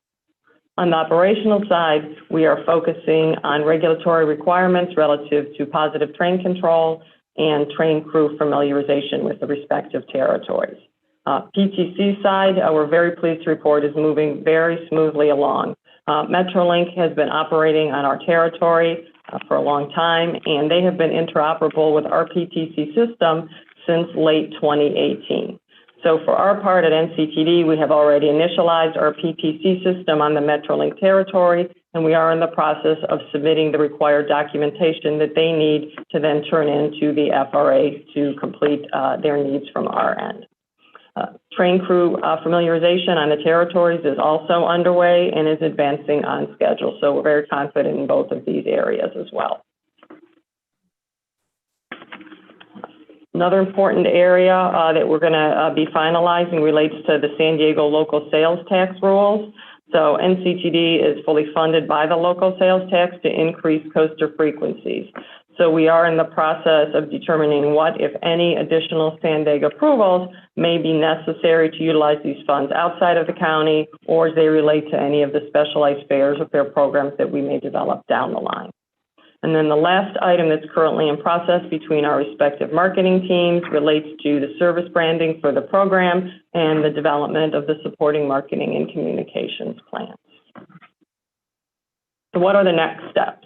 On the operational side, we are focusing on regulatory requirements relative to positive train control and train crew familiarization with the respective territories. PTC side, we're very pleased to report is moving very smoothly along. Metrolink has been operating on our territory for a long time, and they have been interoperable with our PTC system since late 2018. So for our part at NCTD, we have already initialized our PTC system on the Metrolink territory, and we are in the process of submitting the required documentation that they need to then turn into the FRA to complete their needs from our end. Train crew familiarization on the territories is also underway and is advancing on schedule. So we're very confident in both of these areas as well. Another important area that we're going to be finalizing relates to the San Diego local sales tax rules. So NCTD is fully funded by the local sales tax to increase coaster frequencies. So we are in the process of determining what, if any, additional San Diego approvals may be necessary to utilize these funds outside of the county, or as they relate to any of the specialized fares or fare programs that we may develop down the line. And then the last item that's currently in process between our respective marketing teams relates to the service branding for the program and the development of the supporting marketing and communications plans. So what are the next steps?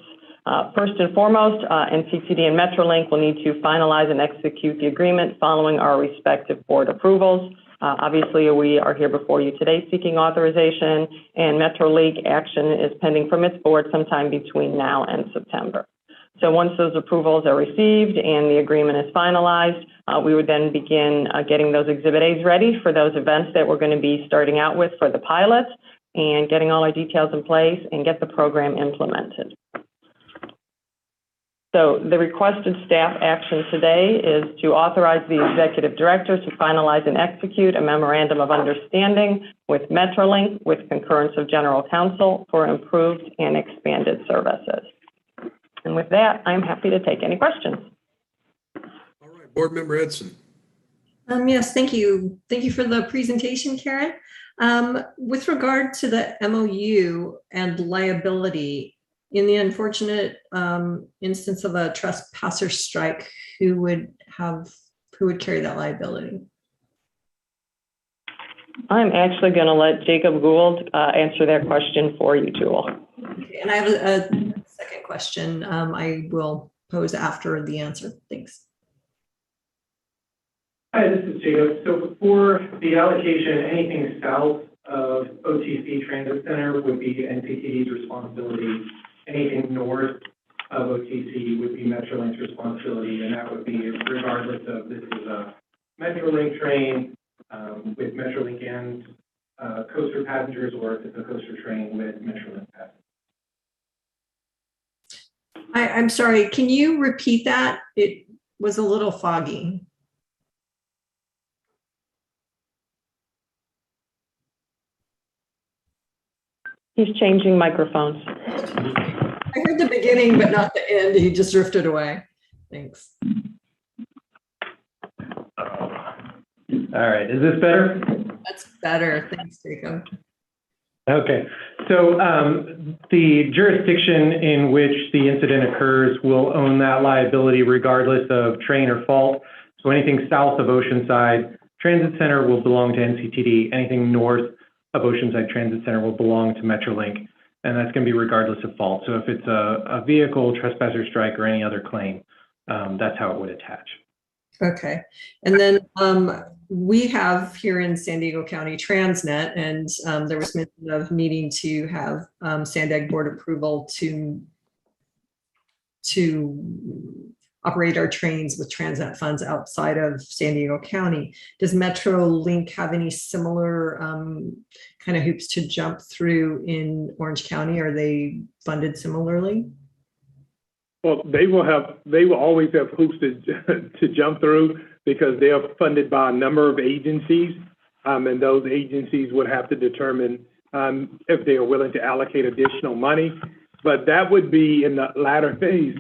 First and foremost, NCTD and Metrolink will need to finalize and execute the agreement following our respective board approvals. Obviously, we are here before you today seeking authorization, and Metrolink action is pending from its board sometime between now and September. So once those approvals are received and the agreement is finalized, we would then begin getting those Exhibit A's ready for those events that we're going to be starting out with for the pilots and getting all our details in place and get the program implemented. So the requested staff action today is to authorize the executive director to finalize and execute a memorandum of understanding with Metrolink with concurrence of general counsel for improved and expanded services. And with that, I'm happy to take any questions.
All right, Board Member Edson.
Yes, thank you. Thank you for the presentation, Karen. With regard to the MOU and liability, in the unfortunate instance of a trespasser strike, who would carry that liability?
I'm actually going to let Jacob Gould answer that question for you, Jewel.
Okay, and I have a second question I will pose after the answer. Thanks.
Hi, this is Jacob. So for the allocation, anything south of OTC Transit Center would be NCTD's responsibility. Anything north of OTC would be Metrolink's responsibility, and that would be regardless of this is a Metrolink train with Metrolink and coaster passengers, or if it's a coaster train with Metrolink passengers.
I'm sorry, can you repeat that? It was a little foggy.
He's changing microphones.
I heard the beginning, but not the end. He just drifted away. Thanks.
All right, is this better?
That's better. Thanks, Jacob.
Okay, so the jurisdiction in which the incident occurs will own that liability regardless of train or fault. So anything south of Oceanside Transit Center will belong to NCTD. Anything north of Oceanside Transit Center will belong to Metrolink, and that's going to be regardless of fault. So if it's a vehicle, trespass or strike, or any other claim, that's how it would attach.
Okay. And then we have here in San Diego County Transnet, and there was mention of needing to have Sandag board approval to operate our trains with Transnet funds outside of San Diego County. Does Metrolink have any similar kind of hoops to jump through in Orange County? Are they funded similarly?
Well, they will always have hoops to jump through because they are funded by a number of agencies, and those agencies would have to determine if they are willing to allocate additional money. But that would be in the latter phase,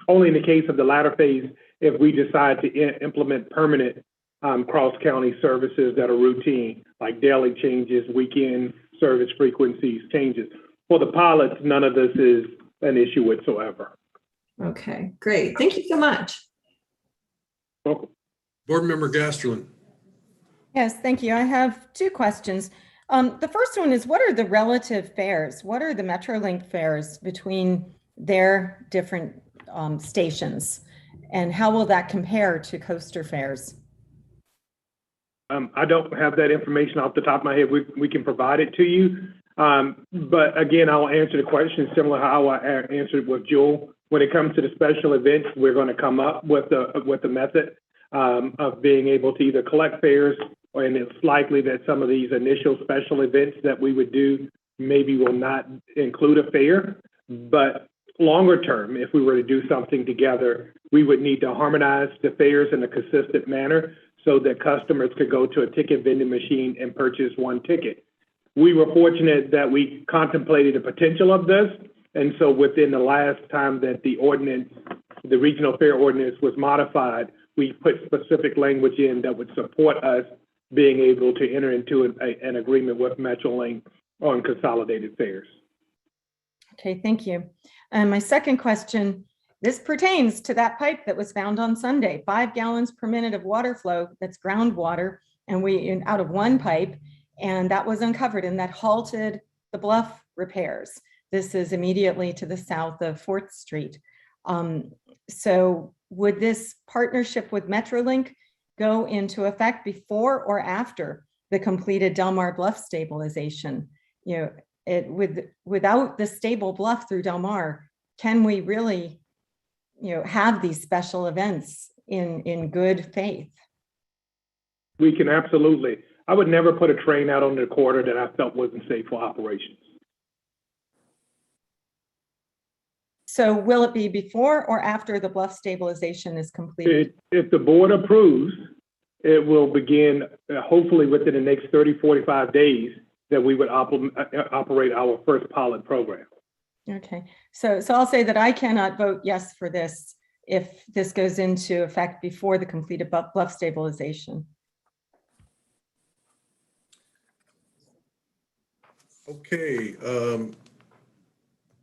only in the case of the latter phase, if we decide to implement permanent cross-county services that are routine, like daily changes, weekend service frequencies changes. For the pilots, none of this is an issue whatsoever.
Okay, great. Thank you so much.
Welcome.
Board Member Gasterlin.
Yes, thank you. I have two questions. The first one is, what are the relative fares? What are the Metrolink fares between their different stations? And how will that compare to coaster fares?
I don't have that information off the top of my head. We can provide it to you. But again, I'll answer the question similar to how I answered with Jewel. When it comes to the special events, we're going to come up with a method of being able to either collect fares, and it's likely that some of these initial special events that we would do maybe will not include a fare. But longer term, if we were to do something together, we would need to harmonize the fares in a consistent manner so that customers could go to a ticket vending machine and purchase one ticket. We were fortunate that we contemplated the potential of this. And so within the last time that the ordinance, the regional fare ordinance was modified, we put specific language in that would support us being able to enter into an agreement with Metrolink on consolidated fares.
Okay, thank you. And my second question, this pertains to that pipe that was found on Sunday, 5 gallons per minute of water flow, that's groundwater, and out of one pipe, and that was uncovered, and that halted the bluff repairs. This is immediately to the south of 4th Street. So would this partnership with Metrolink go into effect before or after the completed Del Mar Bluff stabilization? Without the stable bluff through Del Mar, can we really, have these special events in good faith?
We can absolutely. I would never put a train out on the corridor that I felt wasn't safe for operations.
So will it be before or after the bluff stabilization is completed?
If the board approves, it will begin hopefully within the next 30, 45 days that we would operate our first pilot program.
Okay, so I'll say that I cannot vote yes for this if this goes into effect before the completed bluff stabilization.
Okay.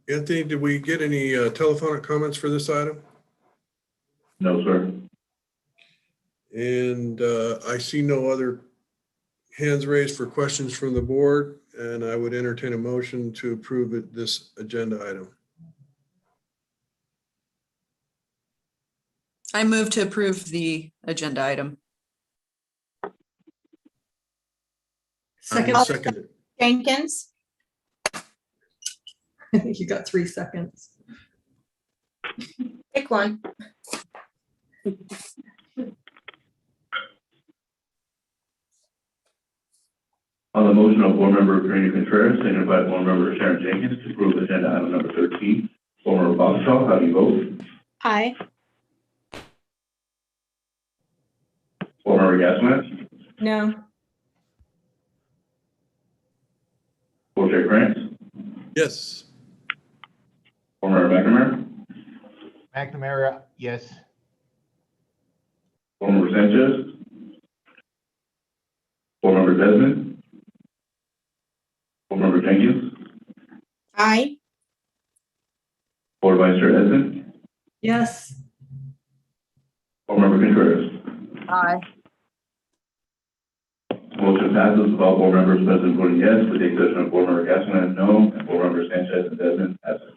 Anthony, did we get any telephonic comments for this item?
No, sir.
And I see no other hands raised for questions from the board, and I would entertain a motion to approve this agenda item.
I move to approve the agenda item.
Second.
I'll second it.
Jenkins,
I think you got 3 seconds.
pick one.
On the motion of Board Member Randy Contreras, seconded by Board Member Sharon Jenkins to approve agenda item number 13. Board Member Boxall, how do you vote?
Aye.
Board Member Gasman?
No.
Board Chair Krantz?
Yes.
Board Member McNamara,
McNamara, yes.
Board Member Sanchez, Board Member Desmond, Board Member Jenkins,
Aye.
Board Vice Chair Edson,
Yes.
Board Member Contreras.
Aye.
Motion passes with all board members present voting yes, with the exception of Board Member Gaston no, and Board Member Sanchez and Desmond absent.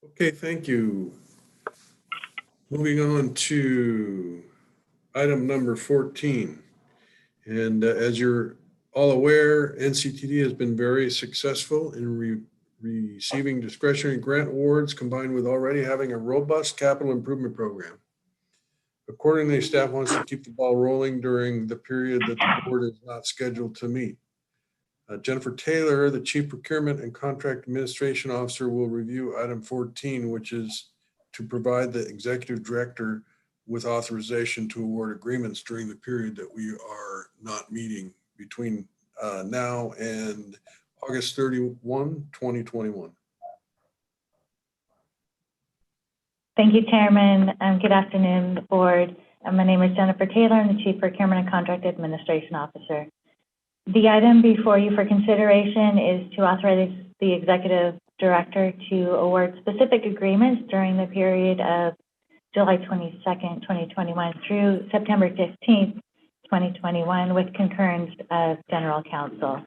Okay, thank you. Moving on to item number 14. And as you're all aware, NCTD has been very successful in receiving discretionary grant awards combined with already having a robust capital improvement program. Accordingly, staff wants to keep the ball rolling during the period that the board is not scheduled to meet. Jennifer Taylor, the Chief Procurement and Contract Administration Officer, will review item 14, which is to provide the Executive Director with authorization to award agreements during the period that we are not meeting between now and August 31, 2021.
Thank you, Chairman. Good afternoon, Board. My name is Jennifer Taylor. I'm the Chief Procurement and Contract Administration Officer. The item before you for consideration is to authorize the Executive Director to award specific agreements during the period of July 22nd, 2021 through September 15th, 2021 with concurrence of General Counsel.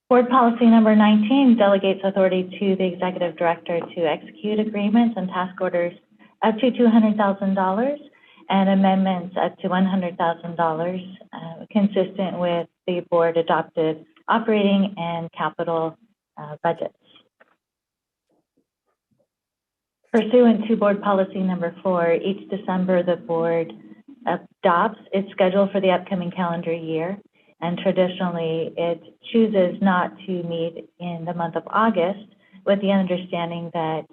Board policy number 19 delegates authority to the Executive Director to execute agreements and task orders up to $200,000 and amendments up to $100,000, consistent with the board adopted operating and capital budgets. Pursuant to board policy number 4, each December the board adopts its schedule for the upcoming calendar year, and traditionally it chooses not to meet in the month of August with the understanding that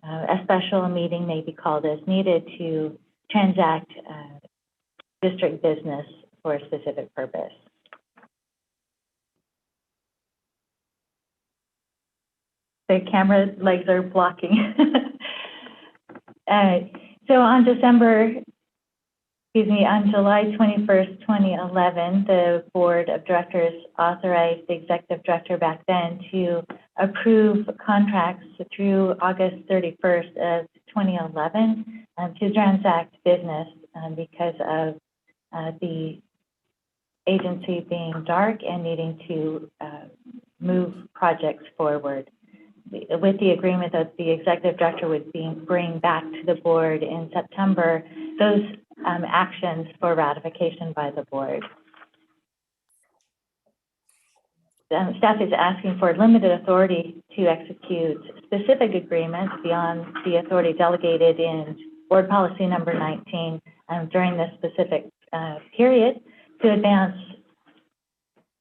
a special meeting may be called as needed to transact district business for a specific purpose. The camera legs are blocking. So on July 21st, 2011, the Board of Directors authorized the Executive Director back then to approve contracts through August 31st of 2011 to transact business because of the agency being dark and needing to move projects forward. With the agreement that the Executive Director would bring back to the board in September, those actions for ratification by the board. Staff is asking for limited authority to execute specific agreements beyond the authority delegated in board policy number 19 during this specific period to advance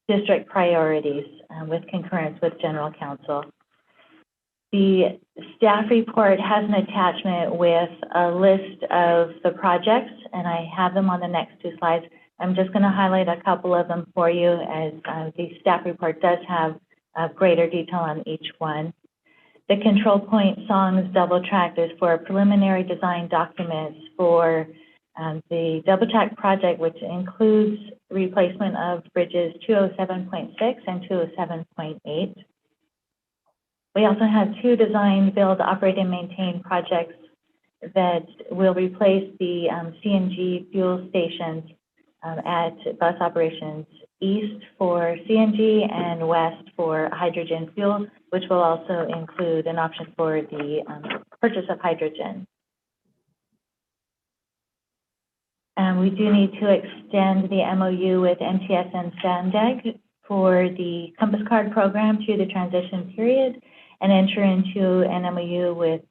district priorities with concurrence with General Counsel. The staff report has an attachment with a list of the projects, and I have them on the next two slides. I'm just going to highlight a couple of them for you, as the staff report does have greater detail on each one. The control point songs double track is for preliminary design documents for the double track project, which includes replacement of bridges 207.6 and 207.8. We also have two design, build, operate, and maintain projects that will replace the CNG fuel stations at bus operations east for CNG and west for hydrogen fuel, which will also include an option for the purchase of hydrogen. And we do need to extend the MOU with MTS and SANDEG for the Compass Card program through the transition period, and enter into an MOU with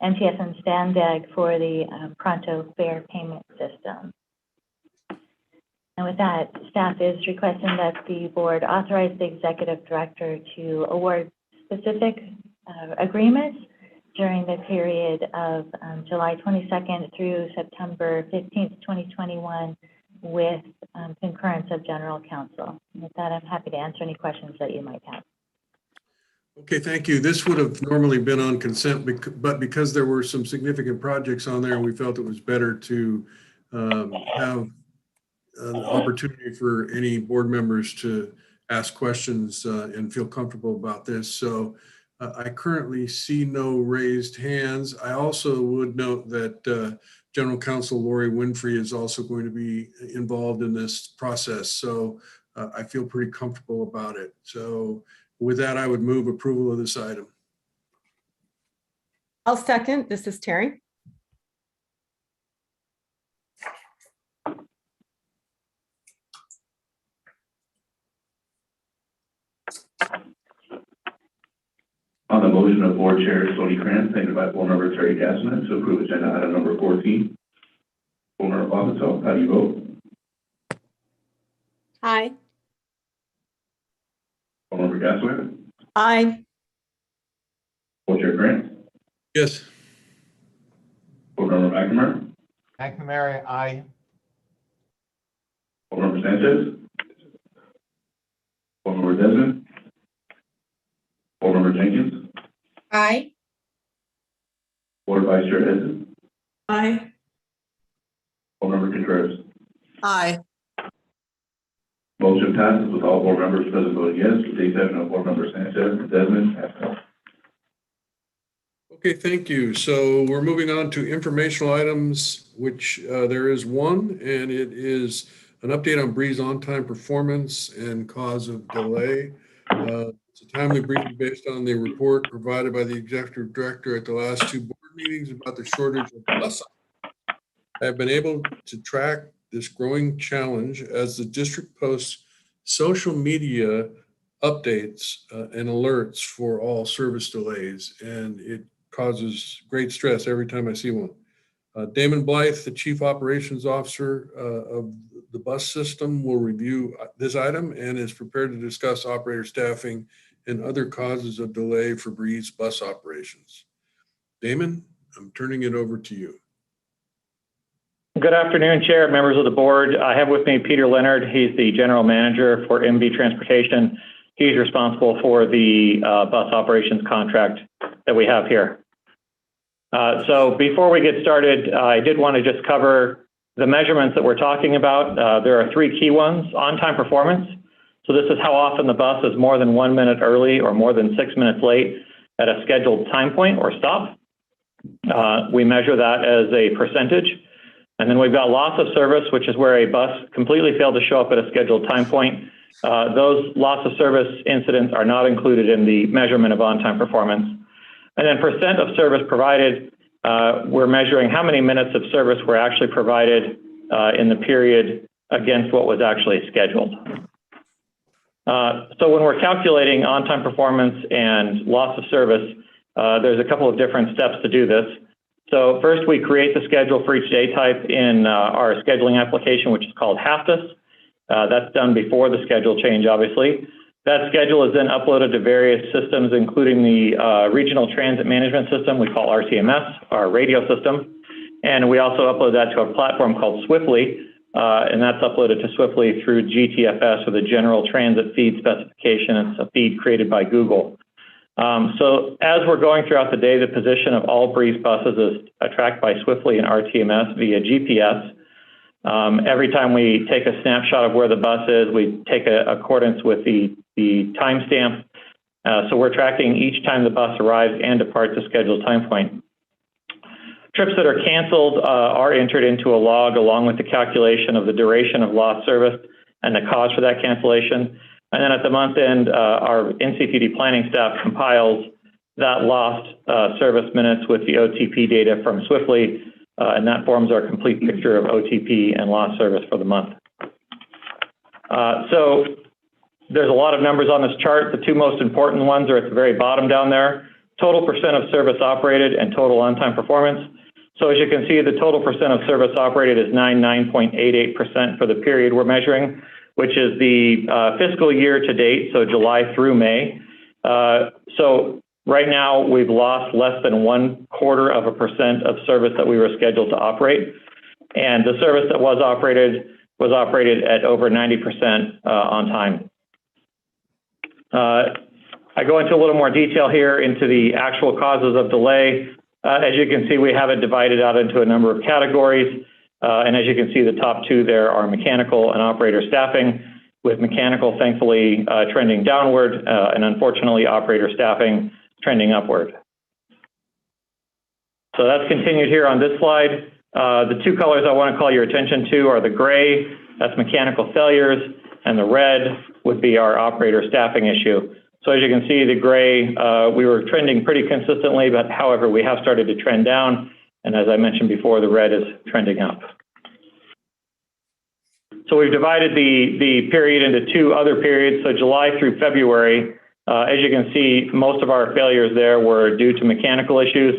MTS and SANDEG for the Pronto Fare Payment System. And with that, staff is requesting that the board authorize the Executive Director to award specific agreements during the period of July 22nd through September 15th, 2021 with concurrence of General Counsel. With that, I'm happy to answer any questions that you might have.
Okay, thank you. This would have normally been on consent, but because there were some significant projects on there, we felt it was better to have an opportunity for any board members to ask questions and feel comfortable about this. So I currently see no raised hands. I also would note that General Counsel Lori Winfrey is also going to be involved in this process. So I feel pretty comfortable about it. So with that, I would move approval of this item.
I'll second. This is Terry.
On the motion of Board Chair Tony Krantz, seconded by Board Member Terry Gassman to approve agenda item number 14. Board Member Bobbito, how do you vote?
Aye.
Board Member Gassman?
Aye.
Board Chair Krantz?
Yes.
Board Member McNamara?
McNamara, aye.
Board Member Sanchez? Board Member Desmond? Board Member Jenkins?
Aye.
Board Vice Chair Edson?
Aye.
Board Member Contreras?
Aye.
Motion passes with all board members present voting yes, with the exception of Board Member Sanchez and Desmond absent.
Okay, thank you. So we're moving on to informational items, which there is one, and it is an update on Breeze on-time performance and cause of delay. It's a timely briefing based on the report provided by the executive director at the last two board meetings about the shortage of bus. I have been able to track this growing challenge as the district posts social media updates and alerts for all service delays, and it causes great stress every time I see one. Damon Blythe, the Chief Operations Officer of the bus system, will review this item and is prepared to discuss operator staffing and other causes of delay for Breeze bus operations. Damon, I'm turning it over to you.
Good afternoon, Chair, members of the board. I have with me Peter Leonard. He's the General Manager for MB Transportation. He's responsible for the bus operations contract that we have here. So before we get started, I did want to just cover the measurements that we're talking about. There are three key ones: on-time performance. So this is how often the bus is more than 1 minute early or more than 6 minutes late at a scheduled time point or stop. We measure that as a percentage. And then we've got loss of service, which is where a bus completely failed to show up at a scheduled time point. Those loss of service incidents are not included in the measurement of on-time performance. And then percent of service provided, we're measuring how many minutes of service were actually provided in the period against what was actually scheduled. So when we're calculating on-time performance and loss of service, there's a couple of different steps to do this. So first, we create the schedule for each day type in our scheduling application, which is called HAFTIS. That's done before the schedule change, obviously. That schedule is then uploaded to various systems, including the Regional Transit Management System we call RTMS, our radio system. And we also upload that to a platform called Swiftly, and that's uploaded to Swiftly through GTFS, or the General Transit Feed Specification. It's a feed created by Google. So as we're going throughout the day, the position of all Breeze buses is tracked by Swiftly and RTMS via GPS. Every time we take a snapshot of where the bus is, we take accordance with the timestamp. So we're tracking each time the bus arrives and departs a scheduled time point. Trips that are canceled are entered into a log along with the calculation of the duration of lost service and the cause for that cancellation. And then at the month end, our NCTD planning staff compiles that lost service minutes with the OTP data from Swiftly, and that forms our complete picture of OTP and lost service for the month. So there's a lot of numbers on this chart. The two most important ones are at the very bottom down there: total percent of service operated and total on-time performance. So as you can see, the total percent of service operated is 99.88% for the period we're measuring, which is the fiscal year to date, so July through May. So right now, we've lost less than 0.25% of service that we were scheduled to operate. And the service that was operated was operated at over 90% on time. I go into a little more detail here into the actual causes of delay. As you can see, we have it divided out into a number of categories. And as you can see, the top two there are mechanical and operator staffing, with mechanical thankfully trending downward and unfortunately operator staffing trending upward. So that's continued here on this slide. The two colors I want to call your attention to are the gray, that's mechanical failures, and the red would be our operator staffing issue. So as you can see, the gray, we were trending pretty consistently, but however, we have started to trend down. And as I mentioned before, the red is trending up. So we've divided the period into two other periods. So July through February, as you can see, most of our failures there were due to mechanical issues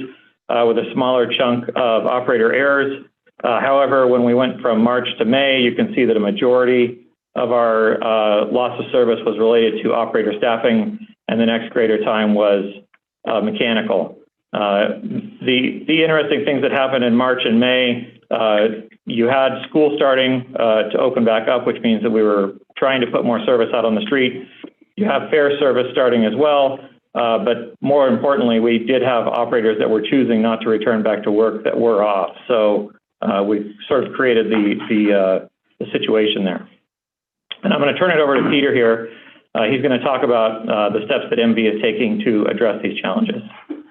with a smaller chunk of operator errors. However, when we went from March to May, you can see that a majority of our loss of service was related to operator staffing, and the next greater time was mechanical. The interesting things that happened in March and May, you had school starting to open back up, which means that we were trying to put more service out on the street. You have fair service starting as well, but more importantly, we did have operators that were choosing not to return back to work that were off. So we've sort of created the situation there. And I'm going to turn it over to Peter here. He's going to talk about the steps that MV is taking to address these challenges.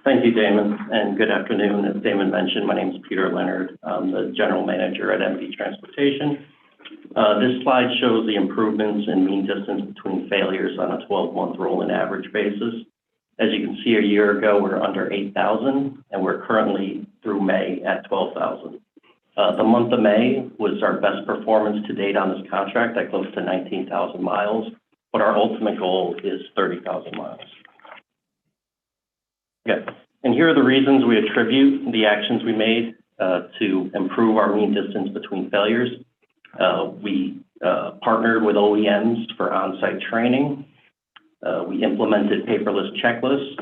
Thank you, Damon, and good afternoon. As Damon mentioned, my name is Peter Leonard. I'm the General Manager at MV Transportation. This slide shows the improvements in mean distance between failures on a 12-month rolling average basis. As you can see, a year ago, we're under 8,000, and we're currently through May at 12,000. The month of May was our best performance to date on this contract at close to 19,000 miles, but our ultimate goal is 30,000 miles. Okay, and here are the reasons we attribute the actions we made to improve our mean distance between failures. We partnered with OEMs for on-site training. We implemented paperless checklists.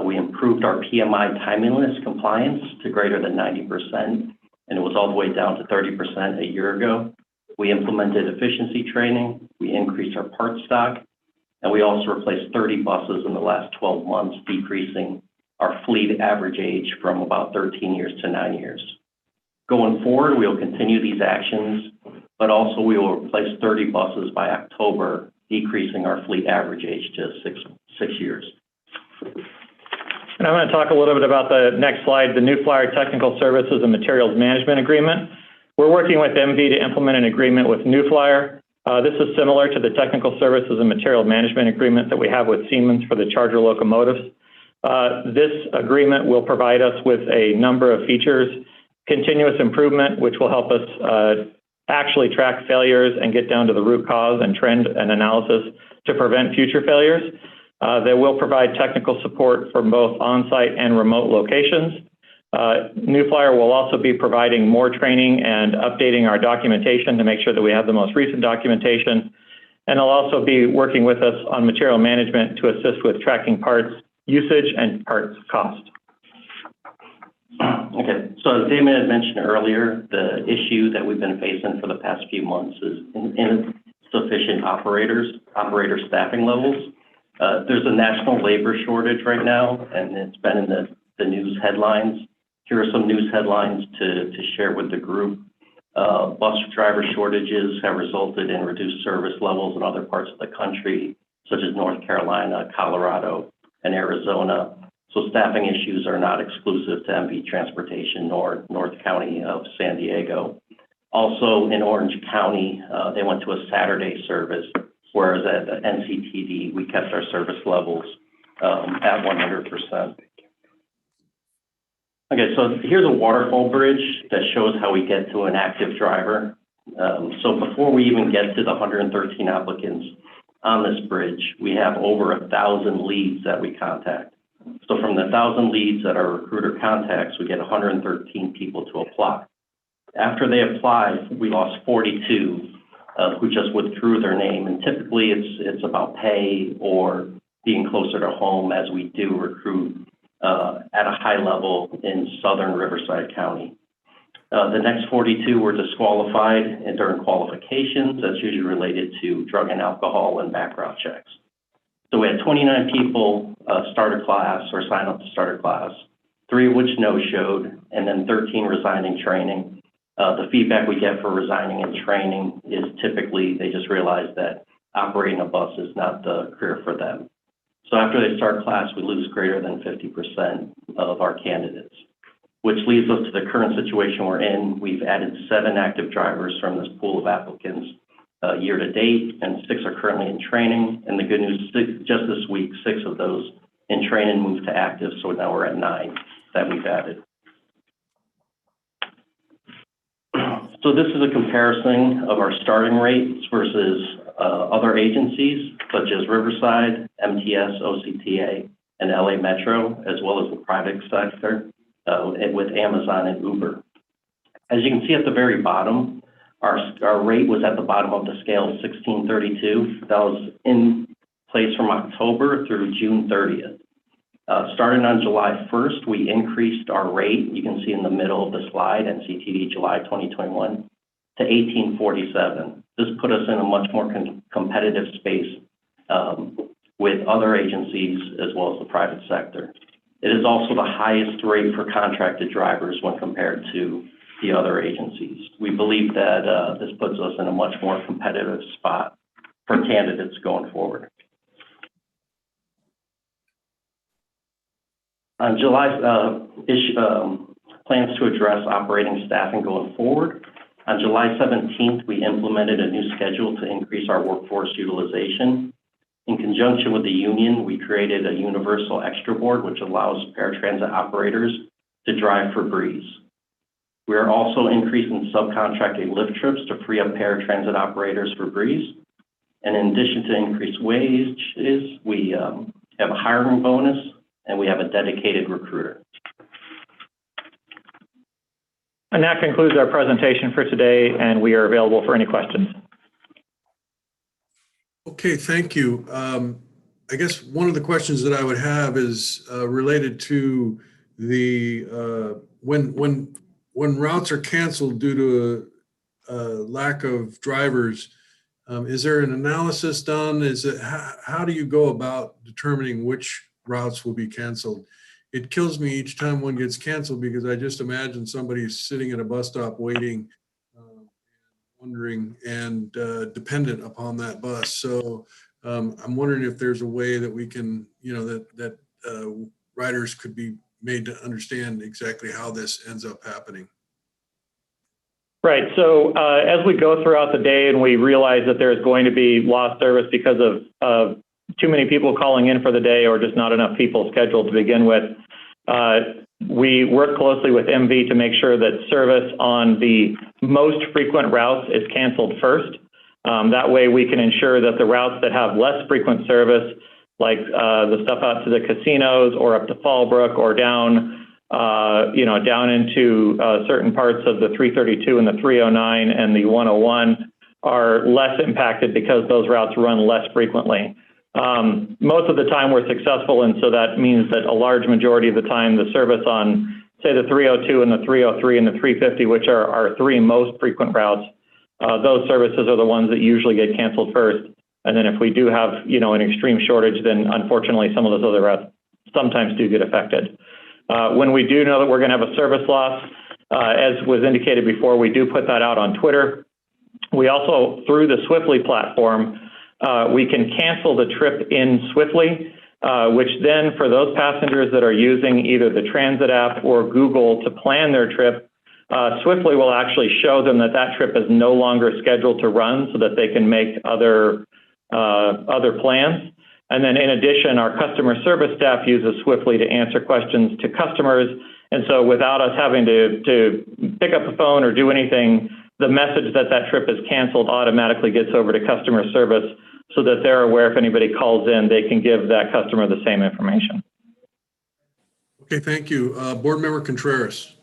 We improved our PMI timeliness compliance to greater than 90%, and it was all the way down to 30% a year ago. We implemented efficiency training. We increased our parts stock, and we also replaced 30 buses in the last 12 months, decreasing our fleet average age from about 13 years to 9 years. Going forward, we will continue these actions, but also we will replace 30 buses by October, decreasing our fleet average age to six years.
And I'm going to talk a little bit about the next slide, the New Flyer Technical Services and Materials Management Agreement. We're working with MV to implement an agreement with New Flyer. This is similar to the Technical Services and Material Management Agreement that we have with Siemens for the Charger locomotives. This agreement will provide us with a number of features, continuous improvement, which will help us actually track failures and get down to the root cause and trend and analysis to prevent future failures. They will provide technical support for both on-site and remote locations. New Flyer will also be providing more training and updating our documentation to make sure that we have the most recent documentation. And they'll also be working with us on material management to assist with tracking parts usage and parts cost.
Okay, so as Damon had mentioned earlier, the issue that we've been facing for the past few months is insufficient operator staffing levels. There's a national labor shortage right now, and it's been in the news headlines. Here are some news headlines to share with the group. Bus driver shortages have resulted in reduced service levels in other parts of the country, such as North Carolina, Colorado, and Arizona. So staffing issues are not exclusive to MV Transportation nor North County of San Diego. Also in Orange County, they went to a Saturday service, whereas at NCTD, we kept our service levels at 100%. Okay, so here's a waterfall bridge that shows how we get to an active driver. So before we even get to the 113 applicants on this bridge, we have over 1,000 leads that we contact. So from the 1,000 leads that our recruiter contacts, we get 113 people to apply. After they apply, we lost 42 who just withdrew their name. And typically it's about pay or being closer to home, as we do recruit at a high level in southern Riverside County. The next 42 were disqualified and during qualifications. That's usually related to drug and alcohol and background checks. So we had 29 people start a class or sign up to start a class, 3 of which no-showed, and then 13 resigned in training. The feedback we get for resigning in training is typically they just realize that operating a bus is not the career for them. So after they start class, we lose greater than 50% of our candidates, which leads us to the current situation we're in. We've added 7 active drivers from this pool of applicants year to date, and 6 are currently in training. And the good news is just this week, 6 of those in training moved to active, so now we're at 9 that we've added. So this is a comparison of our starting rates versus other agencies such as Riverside, MTS, OCTA, and LA Metro, as well as the private sector with Amazon and Uber. As you can see at the very bottom, our rate was at the bottom of the scale, 1632. That was in place from October through June 30th. Starting on July 1st, we increased our rate. You can see in the middle of the slide, NCTD July 2021, to 1847. This put us in a much more competitive space with other agencies as well as the private sector. It is also the highest rate for contracted drivers when compared to the other agencies. We believe that this puts us in a much more competitive spot for candidates going forward. On July, plans to address operating staffing going forward. On July 17th, we implemented a new schedule to increase our workforce utilization. In conjunction with the union, we created a universal extra board, which allows paratransit operators to drive for Breeze. We are also increasing subcontracted lift trips to free up paratransit operators for Breeze. And in addition to increased wages, we have a hiring bonus and we have a dedicated recruiter.
And that concludes our presentation for today, and we are available for any questions.
Okay, thank you. I guess one of the questions that I would have is related to the when routes are canceled due to a lack of drivers. Is there an analysis done? How do you go about determining which routes will be canceled? It kills me each time one gets canceled because I just imagine somebody sitting at a bus stop waiting, wondering and dependent upon that bus. So I'm wondering if there's a way that we can, that riders could be made to understand exactly how this ends up happening.
Right. So as we go throughout the day and we realize that there's going to be lost service because of too many people calling in for the day or just not enough people scheduled to begin with, we work closely with MV to make sure that service on the most frequent routes is canceled first. That way we can ensure that the routes that have less frequent service, like the stuff out to the casinos or up to Fallbrook or down, down into certain parts of the 332 and the 309 and the 101, are less impacted because those routes run less frequently. Most of the time we're successful, and so that means that a large majority of the time the service on, say, the 302 and the 303 and the 350, which are our 3 most frequent routes, those services are the ones that usually get canceled first. And then if we do have, an extreme shortage, then unfortunately some of those other routes sometimes do get affected. When we do know that we're going to have a service loss, as was indicated before, we do put that out on Twitter. We also, through the Swiftly platform, we can cancel the trip in Swiftly, which then for those passengers that are using either the transit app or Google to plan their trip, Swiftly will actually show them that that trip is no longer scheduled to run so that they can make other plans. And then in addition, our customer service staff uses Swiftly to answer questions to customers. And so without us having to pick up the phone or do anything, the message that that trip is canceled automatically gets over to customer service so that they're aware if anybody calls in, they can give that customer the same information.
Okay, thank you. Board Member Contreras.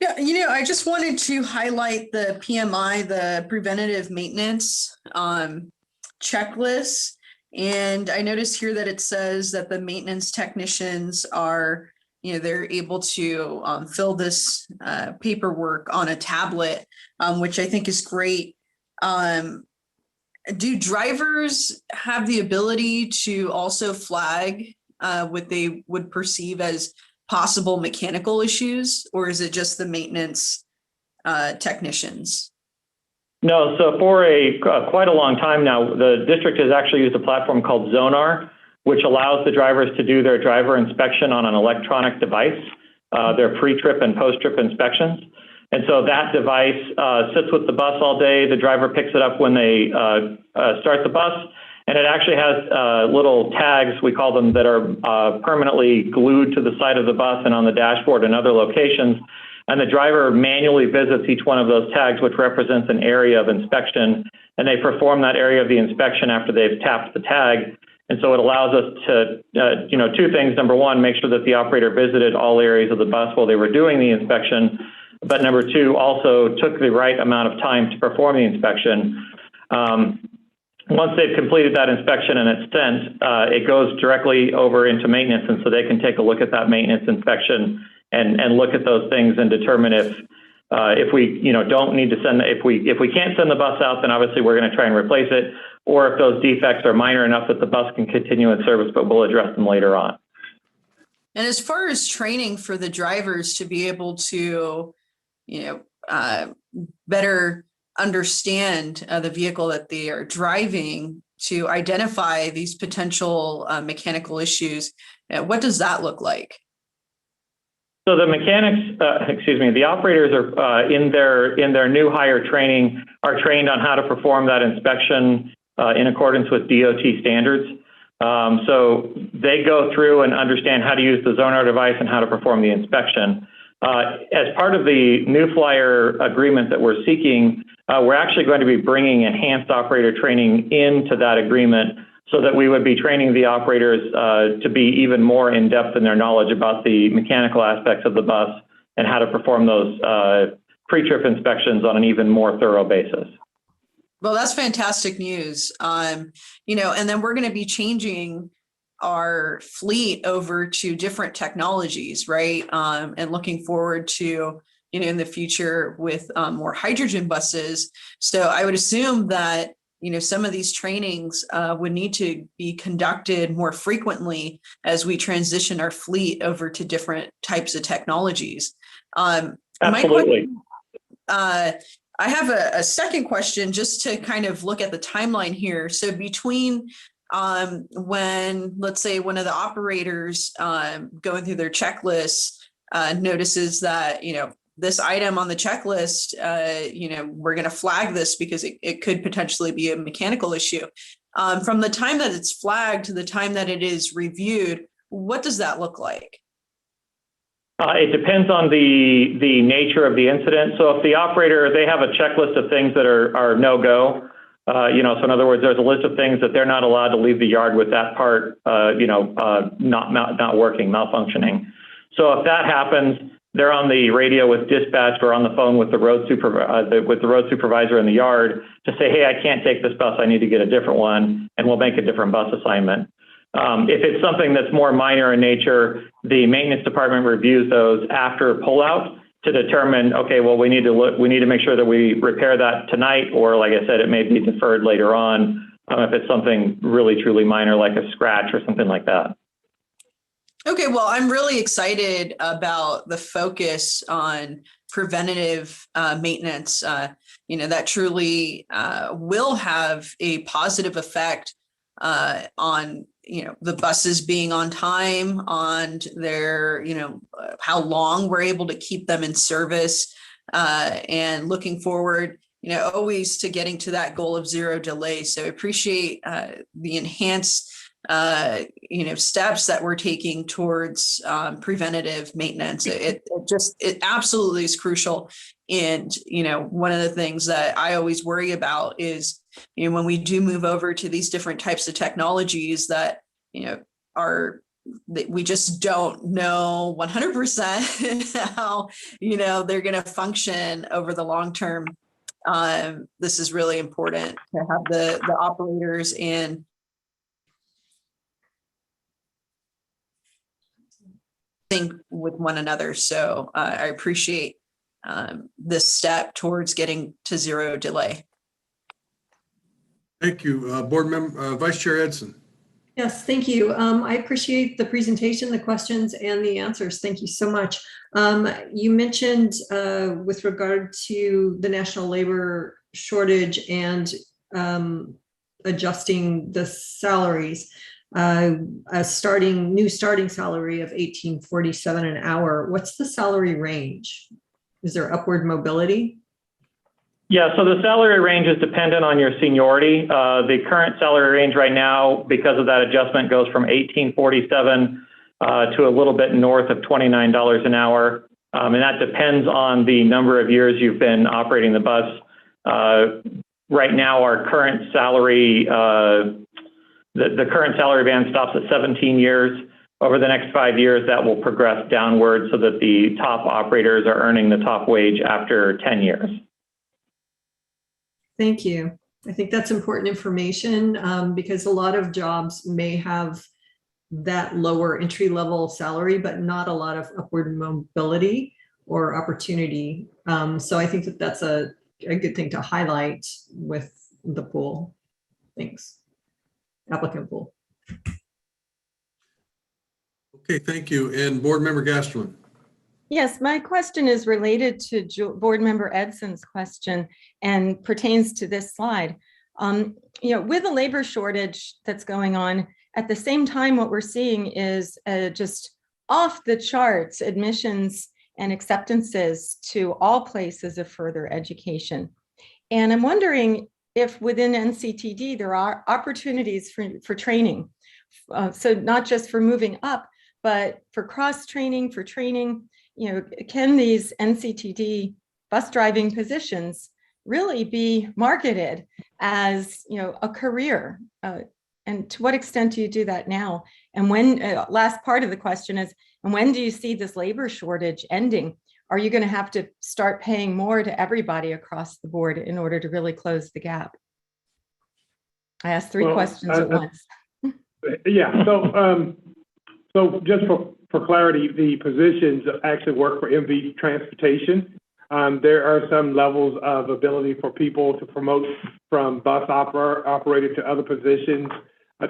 Yeah, I just wanted to highlight the PMI, the preventative maintenance checklist. And I noticed here that it says that the maintenance technicians are, they're able to fill this paperwork on a tablet, which I think is great. Do drivers have the ability to also flag what they would perceive as possible mechanical issues, or is it just the maintenance technicians?
No, so for quite a long time now, the district has actually used a platform called Zonar, which allows the drivers to do their driver inspection on an electronic device, their pre-trip and post-trip inspections. And so that device sits with the bus all day. The driver picks it up when they start the bus, and it actually has little tags, we call them, that are permanently glued to the side of the bus and on the dashboard and other locations. And the driver manually visits each one of those tags, which represents an area of inspection, and they perform that area of the inspection after they've tapped the tag. And so it allows us to, two things. Number one, make sure that the operator visited all areas of the bus while they were doing the inspection. But number two, also took the right amount of time to perform the inspection. Once they've completed that inspection and it's sent, it goes directly over into maintenance. And so they can take a look at that maintenance inspection and look at those things and determine if we don't need to send, if we can't send the bus out, then obviously we're going to try and replace it. Or if those defects are minor enough that the bus can continue in service, but we'll address them later on.
And as far as training for the drivers to be able to, better understand the vehicle that they are driving, to identify these potential mechanical issues, what does that look like?
So the mechanics, the operators are in their new hire training are trained on how to perform that inspection in accordance with DOT standards. So they go through and understand how to use the Zonar device and how to perform the inspection. As part of the New Flyer agreement that we're seeking, we're actually going to be bringing enhanced operator training into that agreement so that we would be training the operators to be even more in-depth in their knowledge about the mechanical aspects of the bus and how to perform those pre-trip inspections on an even more thorough basis.
Well, that's fantastic news. And then we're going to be changing our fleet over to different technologies, right? And looking forward to, in the future with more hydrogen buses. So I would assume that, some of these trainings would need to be conducted more frequently as we transition our fleet over to different types of technologies.
Absolutely.
I have a second question just to kind of look at the timeline here. So between when, let's say, one of the operators going through their checklist notices that, this item on the checklist, we're going to flag this because it could potentially be a mechanical issue. From the time that it's flagged to the time that it is reviewed, what does that look like?
It depends on the nature of the incident. So if the operator, they have a checklist of things that are no-go, so in other words, there's a list of things that they're not allowed to leave the yard with that part, not working, malfunctioning. So if that happens, they're on the radio with dispatch or on the phone with the road supervisor in the yard to say, hey, I can't take this bus. I need to get a different one, and we'll make a different bus assignment. If it's something that's more minor in nature, the maintenance department reviews those after pullout to determine, okay, well, we need to make sure that we repair that tonight, or like I said, it may be deferred later on if it's something really truly minor like a scratch or something like that.
Okay, well, I'm really excited about the focus on preventative maintenance. That truly will have a positive effect on the buses being on time, on their how long we're able to keep them in service, and looking forward always to getting to that goal of zero delay. So I appreciate the enhanced steps that we're taking towards preventative maintenance. It absolutely is crucial. And, one of the things that I always worry about is, when we do move over to these different types of technologies that, we just don't know 100% how, they're going to function over the long term. This is really important to have the operators and sync with one another. So I appreciate this step towards getting to zero delay.
Thank you. Board Member, Vice Chair Edson.
Yes, thank you. I appreciate the presentation, the questions, and the answers. Thank you so much. You mentioned with regard to the national labor shortage and adjusting the salaries, a new starting salary of $18.47 an hour. What's the salary range? Is there upward mobility?
Yeah, so the salary range is dependent on your seniority. The current salary range right now, because of that adjustment, goes from $18.47 to a little bit north of $29 an hour. And that depends on the number of years you've been operating the bus. Right now, our current salary, the current salary band stops at 17 years. Over the next 5 years, that will progress downward so that the top operators are earning the top wage after 10 years.
Thank you. I think that's important information because a lot of jobs may have that lower entry level salary, but not a lot of upward mobility or opportunity. So I think that that's a good thing to highlight with the pool. Thanks. Applicant pool.
Okay, thank you. And Board Member Gasterlin.
Yes, my question is related to Board Member Edson's question and pertains to this slide. With the labor shortage that's going on, at the same time, what we're seeing is just off the charts admissions and acceptances to all places of further education. And I'm wondering if within NCTD there are opportunities for training. So not just for moving up, but for cross training, for training. Can these NCTD bus driving positions really be marketed as, a career? And to what extent do you do that now? And when, last part of the question is, and when do you see this labor shortage ending? Are you going to have to start paying more to everybody across the board in order to really close the gap? I asked three questions at once.
Yeah, so just for clarity, the positions actually work for MV Transportation. There are some levels of ability for people to promote from bus operator to other positions,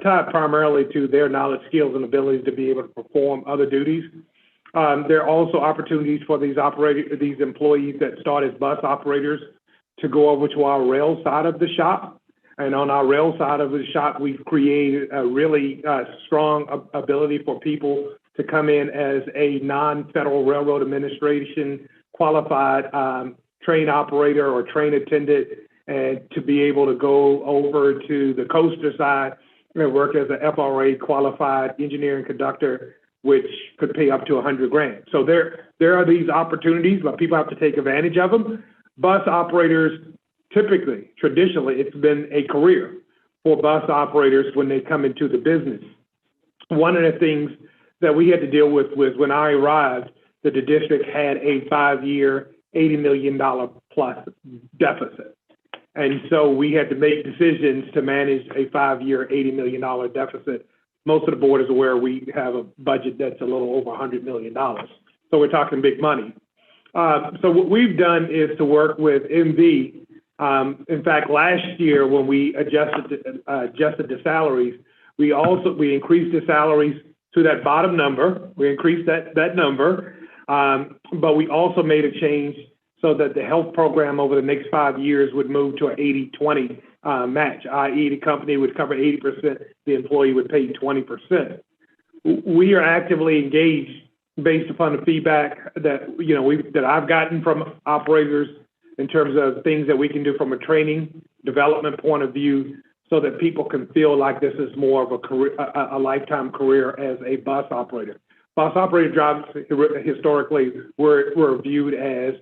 tied primarily to their knowledge, skills, and abilities to be able to perform other duties. There are also opportunities for these employees that start as bus operators to go over to our rail side of the shop. And on our rail side of the shop, we've created a really strong ability for people to come in as a non-Federal Railroad Administration qualified train operator or train attendant, and to be able to go over to the coaster side and work as an FRA qualified engineer and conductor, which could pay up to $100,000. So there are these opportunities, but people have to take advantage of them. Bus operators, typically, traditionally, it's been a career for bus operators when they come into the business. One of the things that we had to deal with was when I arrived, that the district had a 5-year, $80 million plus deficit. And so we had to make decisions to manage a 5-year, $80 million deficit. Most of the board is aware we have a budget that's a little over $100 million. So we're talking big money. So what we've done is to work with MV. In fact, last year when we adjusted the salaries, we increased the salaries to that bottom number. We increased that number, but we also made a change so that the health program over the next 5 years would move to an 80-20 match, i.e. the company would cover 80%, the employee would pay 20%. We are actively engaged based upon the feedback that I've gotten from operators in terms of things that we can do from a training development point of view, so that people can feel like this is more of a career, a lifetime career as a bus operator. Bus operator jobs historically were viewed as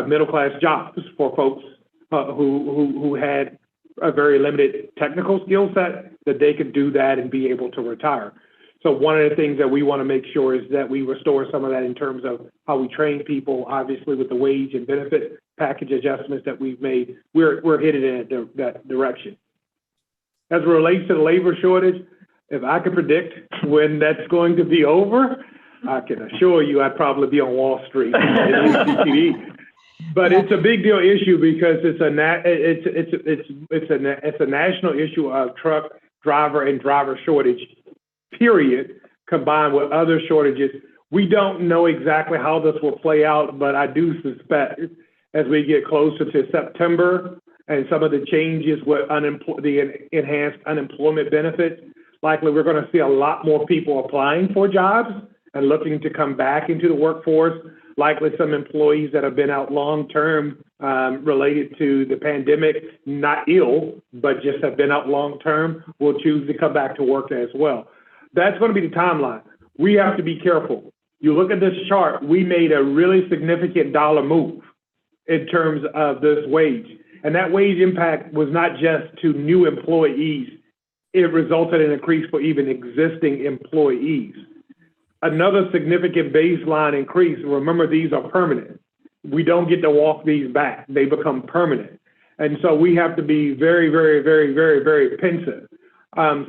middle-class jobs for folks who had a very limited technical skill set, that they could do that and be able to retire. So one of the things that we want to make sure is that we restore some of that in terms of how we train people, obviously with the wage and benefit package adjustments that we've made. We're headed in that direction. As it relates to the labor shortage, if I could predict when that's going to be over, I can assure you I'd probably be on Wall Street. But it's a big deal issue because it's a national issue of truck driver and driver shortage, period, combined with other shortages. We don't know exactly how this will play out, but I do suspect as we get closer to September and some of the changes with the enhanced unemployment benefits, likely we're going to see a lot more people applying for jobs and looking to come back into the workforce. Likely some employees that have been out long-term related to the pandemic, not ill, but just have been out long-term, will choose to come back to work as well. That's going to be the timeline. We have to be careful. You look at this chart, we made a really significant dollar move in terms of this wage. And that wage impact was not just to new employees. It resulted in an increase for even existing employees. Another significant baseline increase, remember these are permanent. We don't get to walk these back. They become permanent. And so we have to be very, very, very, very, very pensive.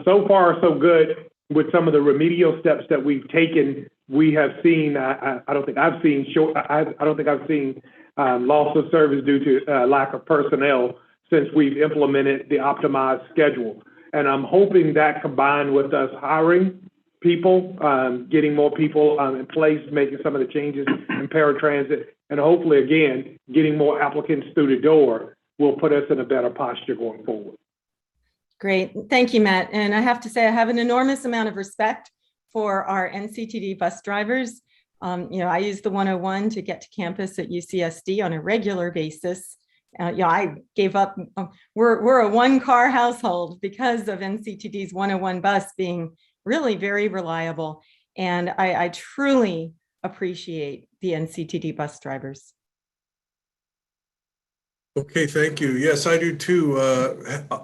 So far, so good with some of the remedial steps that we've taken. We have seen, I don't think I've seen loss of service due to lack of personnel since we've implemented the optimized schedule. And I'm hoping that combined with us hiring people, getting more people in place, making some of the changes in paratransit, and hopefully, again, getting more applicants through the door will put us in a better posture going forward.
Great. Thank you, Matt. And I have to say, I have an enormous amount of respect for our NCTD bus drivers. I use the 101 to get to campus at UCSD on a regular basis. I gave up. We're a one-car household because of NCTD's 101 bus being really very reliable. And I truly appreciate the NCTD bus drivers.
Okay, thank you. Yes, I do too.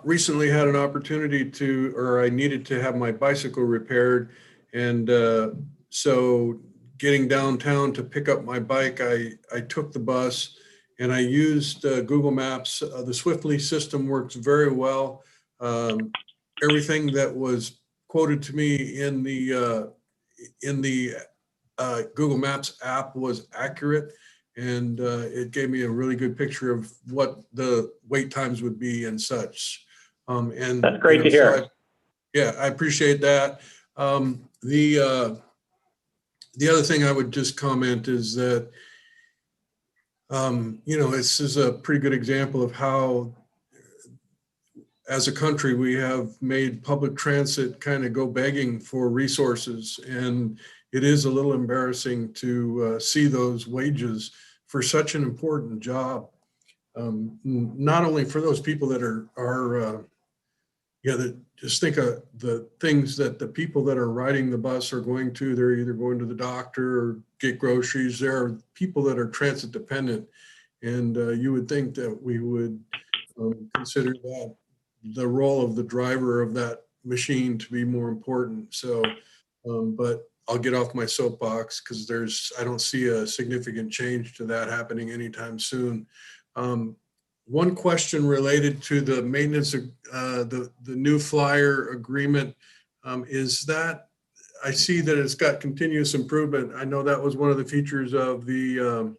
Recently had an opportunity I needed to have my bicycle repaired. And so getting downtown to pick up my bike, I took the bus and I used Google Maps. The Swiftly system works very well. Everything that was quoted to me in the Google Maps app was accurate, and it gave me a really good picture of what the wait times would be and such. And
that's great to hear.
So I appreciate that. The other thing I would just comment is that this is a pretty good example of how, as a country, we have made public transit kind of go begging for resources. And it is a little embarrassing to see those wages for such an important job. Not only for those people that that just think of the things that the people that are riding the bus are going to. They're either going to the doctor or get groceries. There are people that are transit dependent. And you would think that we would consider that the role of the driver of that machine to be more important. So, but I'll get off my soapbox because I don't see a significant change to that happening anytime soon. One question related to the maintenance, the new flyer agreement is that I see that it's got continuous improvement. I know that was one of the features of the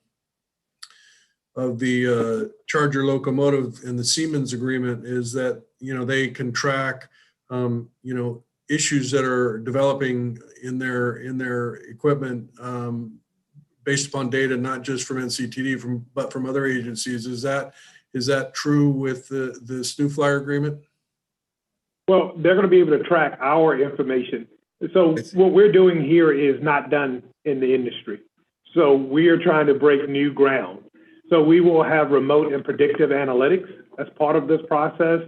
Charger locomotive and the Siemens agreement is that, they can track, issues that are developing in their equipment based upon data, not just from NCTD, but from other agencies. Is that true with this new flyer agreement?
Well, they're going to be able to track our information. So what we're doing here is not done in the industry. So we are trying to break new ground. So we will have remote and predictive analytics as part of this process.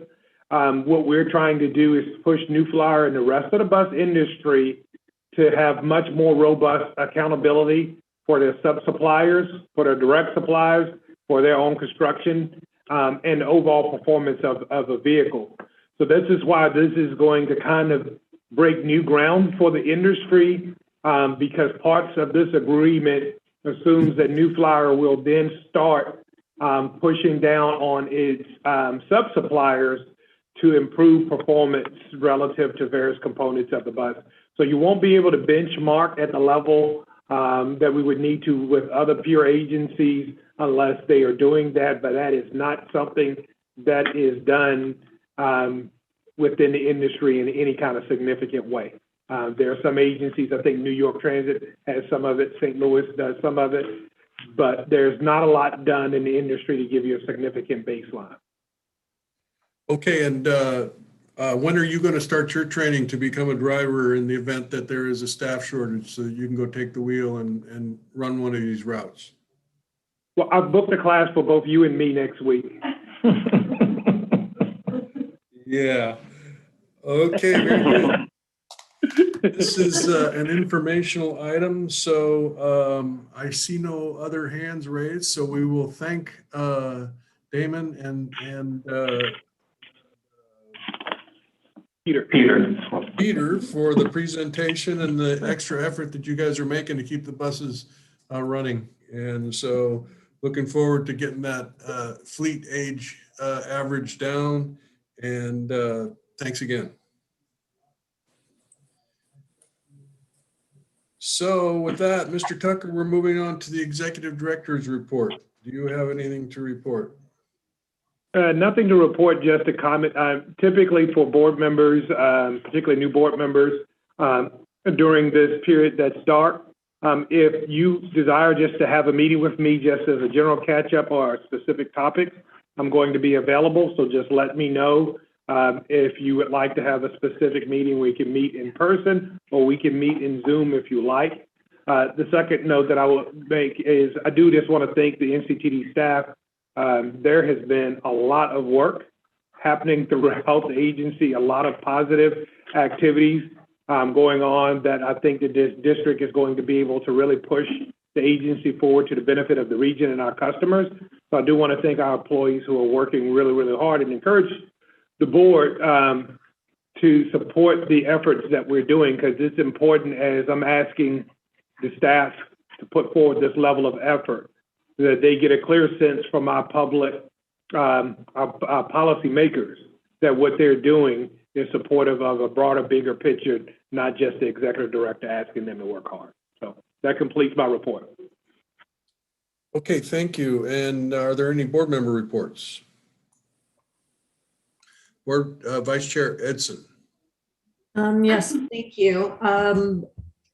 What we're trying to do is push New Flyer and the rest of the bus industry to have much more robust accountability for their sub-suppliers, for their direct suppliers, for their own construction, and overall performance of a vehicle. So this is why this is going to kind of break new ground for the industry, because parts of this agreement assumes that New Flyer will then start pushing down on its sub-suppliers to improve performance relative to various components of the bus. So you won't be able to benchmark at the level that we would need to with other peer agencies unless they are doing that, but that is not something that is done within the industry in any kind of significant way. There are some agencies, I think New York Transit has some of it, St. Louis does some of it, but there's not a lot done in the industry to give you a significant baseline.
Okay, and when are you going to start your training to become a driver in the event that there is a staff shortage so that you can go take the wheel and run one of these routes?
Well, I've booked a class for both you and me next week.
Yeah. Okay, very good. This is an informational item, so I see no other hands raised, so we will thank Damon and Peter for the presentation and the extra effort that you guys are making to keep the buses running. And so looking forward to getting that fleet age average down, and thanks again. So with that, Mr. Tucker, we're moving on to the Executive Director's report. Do you have anything to report?
Nothing to report, just a comment. Typically for board members, particularly new board members, during this period that's dark, if you desire just to have a meeting with me just as a general catch-up or a specific topic, I'm going to be available, so just let me know. If you would like to have a specific meeting, we can meet in person or we can meet in Zoom if you like. The second note that I will make is I do just want to thank the NCTD staff. There has been a lot of work happening throughout the agency, a lot of positive activities going on that I think that this district is going to be able to really push the agency forward to the benefit of the region and our customers. So I do want to thank our employees who are working really, really hard and encourage the board to support the efforts that we're doing, because it's important as I'm asking the staff to put forward this level of effort, that they get a clear sense from our public, our policy makers, that what they're doing is supportive of a broader, bigger picture, not just the executive director asking them to work hard. So that completes my report.
Okay, thank you. And are there any board member reports? Board Vice Chair Edson.
Yes, thank you.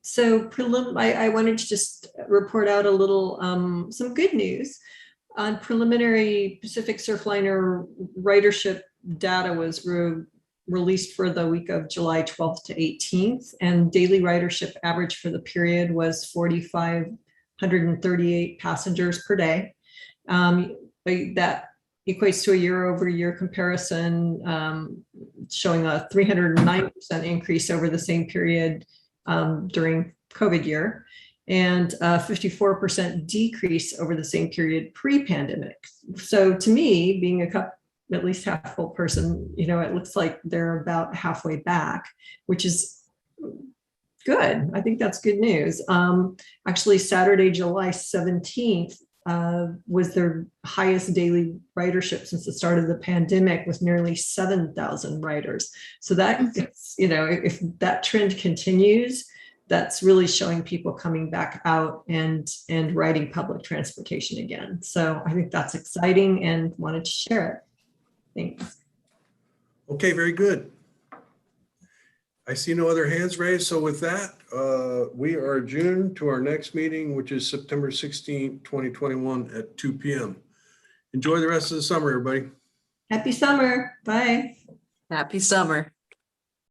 So I wanted to just report out a little, some good news. On preliminary Pacific Surfliner ridership data was released for the week of July 12th to 18th, and daily ridership average for the period was 4,538 passengers per day. That equates to a year-over-year comparison, showing a 309% increase over the same period during COVID year, and a 54% decrease over the same period pre-pandemic. So to me, being at least half full person, it looks like they're about halfway back, which is good. I think that's good news. Actually, Saturday, July 17th, was their highest daily ridership since the start of the pandemic, with nearly 7,000 riders. So that, if that trend continues, that's really showing people coming back out and riding public transportation again. So I think that's exciting and wanted to share it. Thanks.
Okay, very good. I see no other hands raised. So with that, we are adjourned to our next meeting, which is September 16th, 2021 at 2 p.m. Enjoy the rest of the summer, everybody.
Happy summer. Bye.
Happy summer.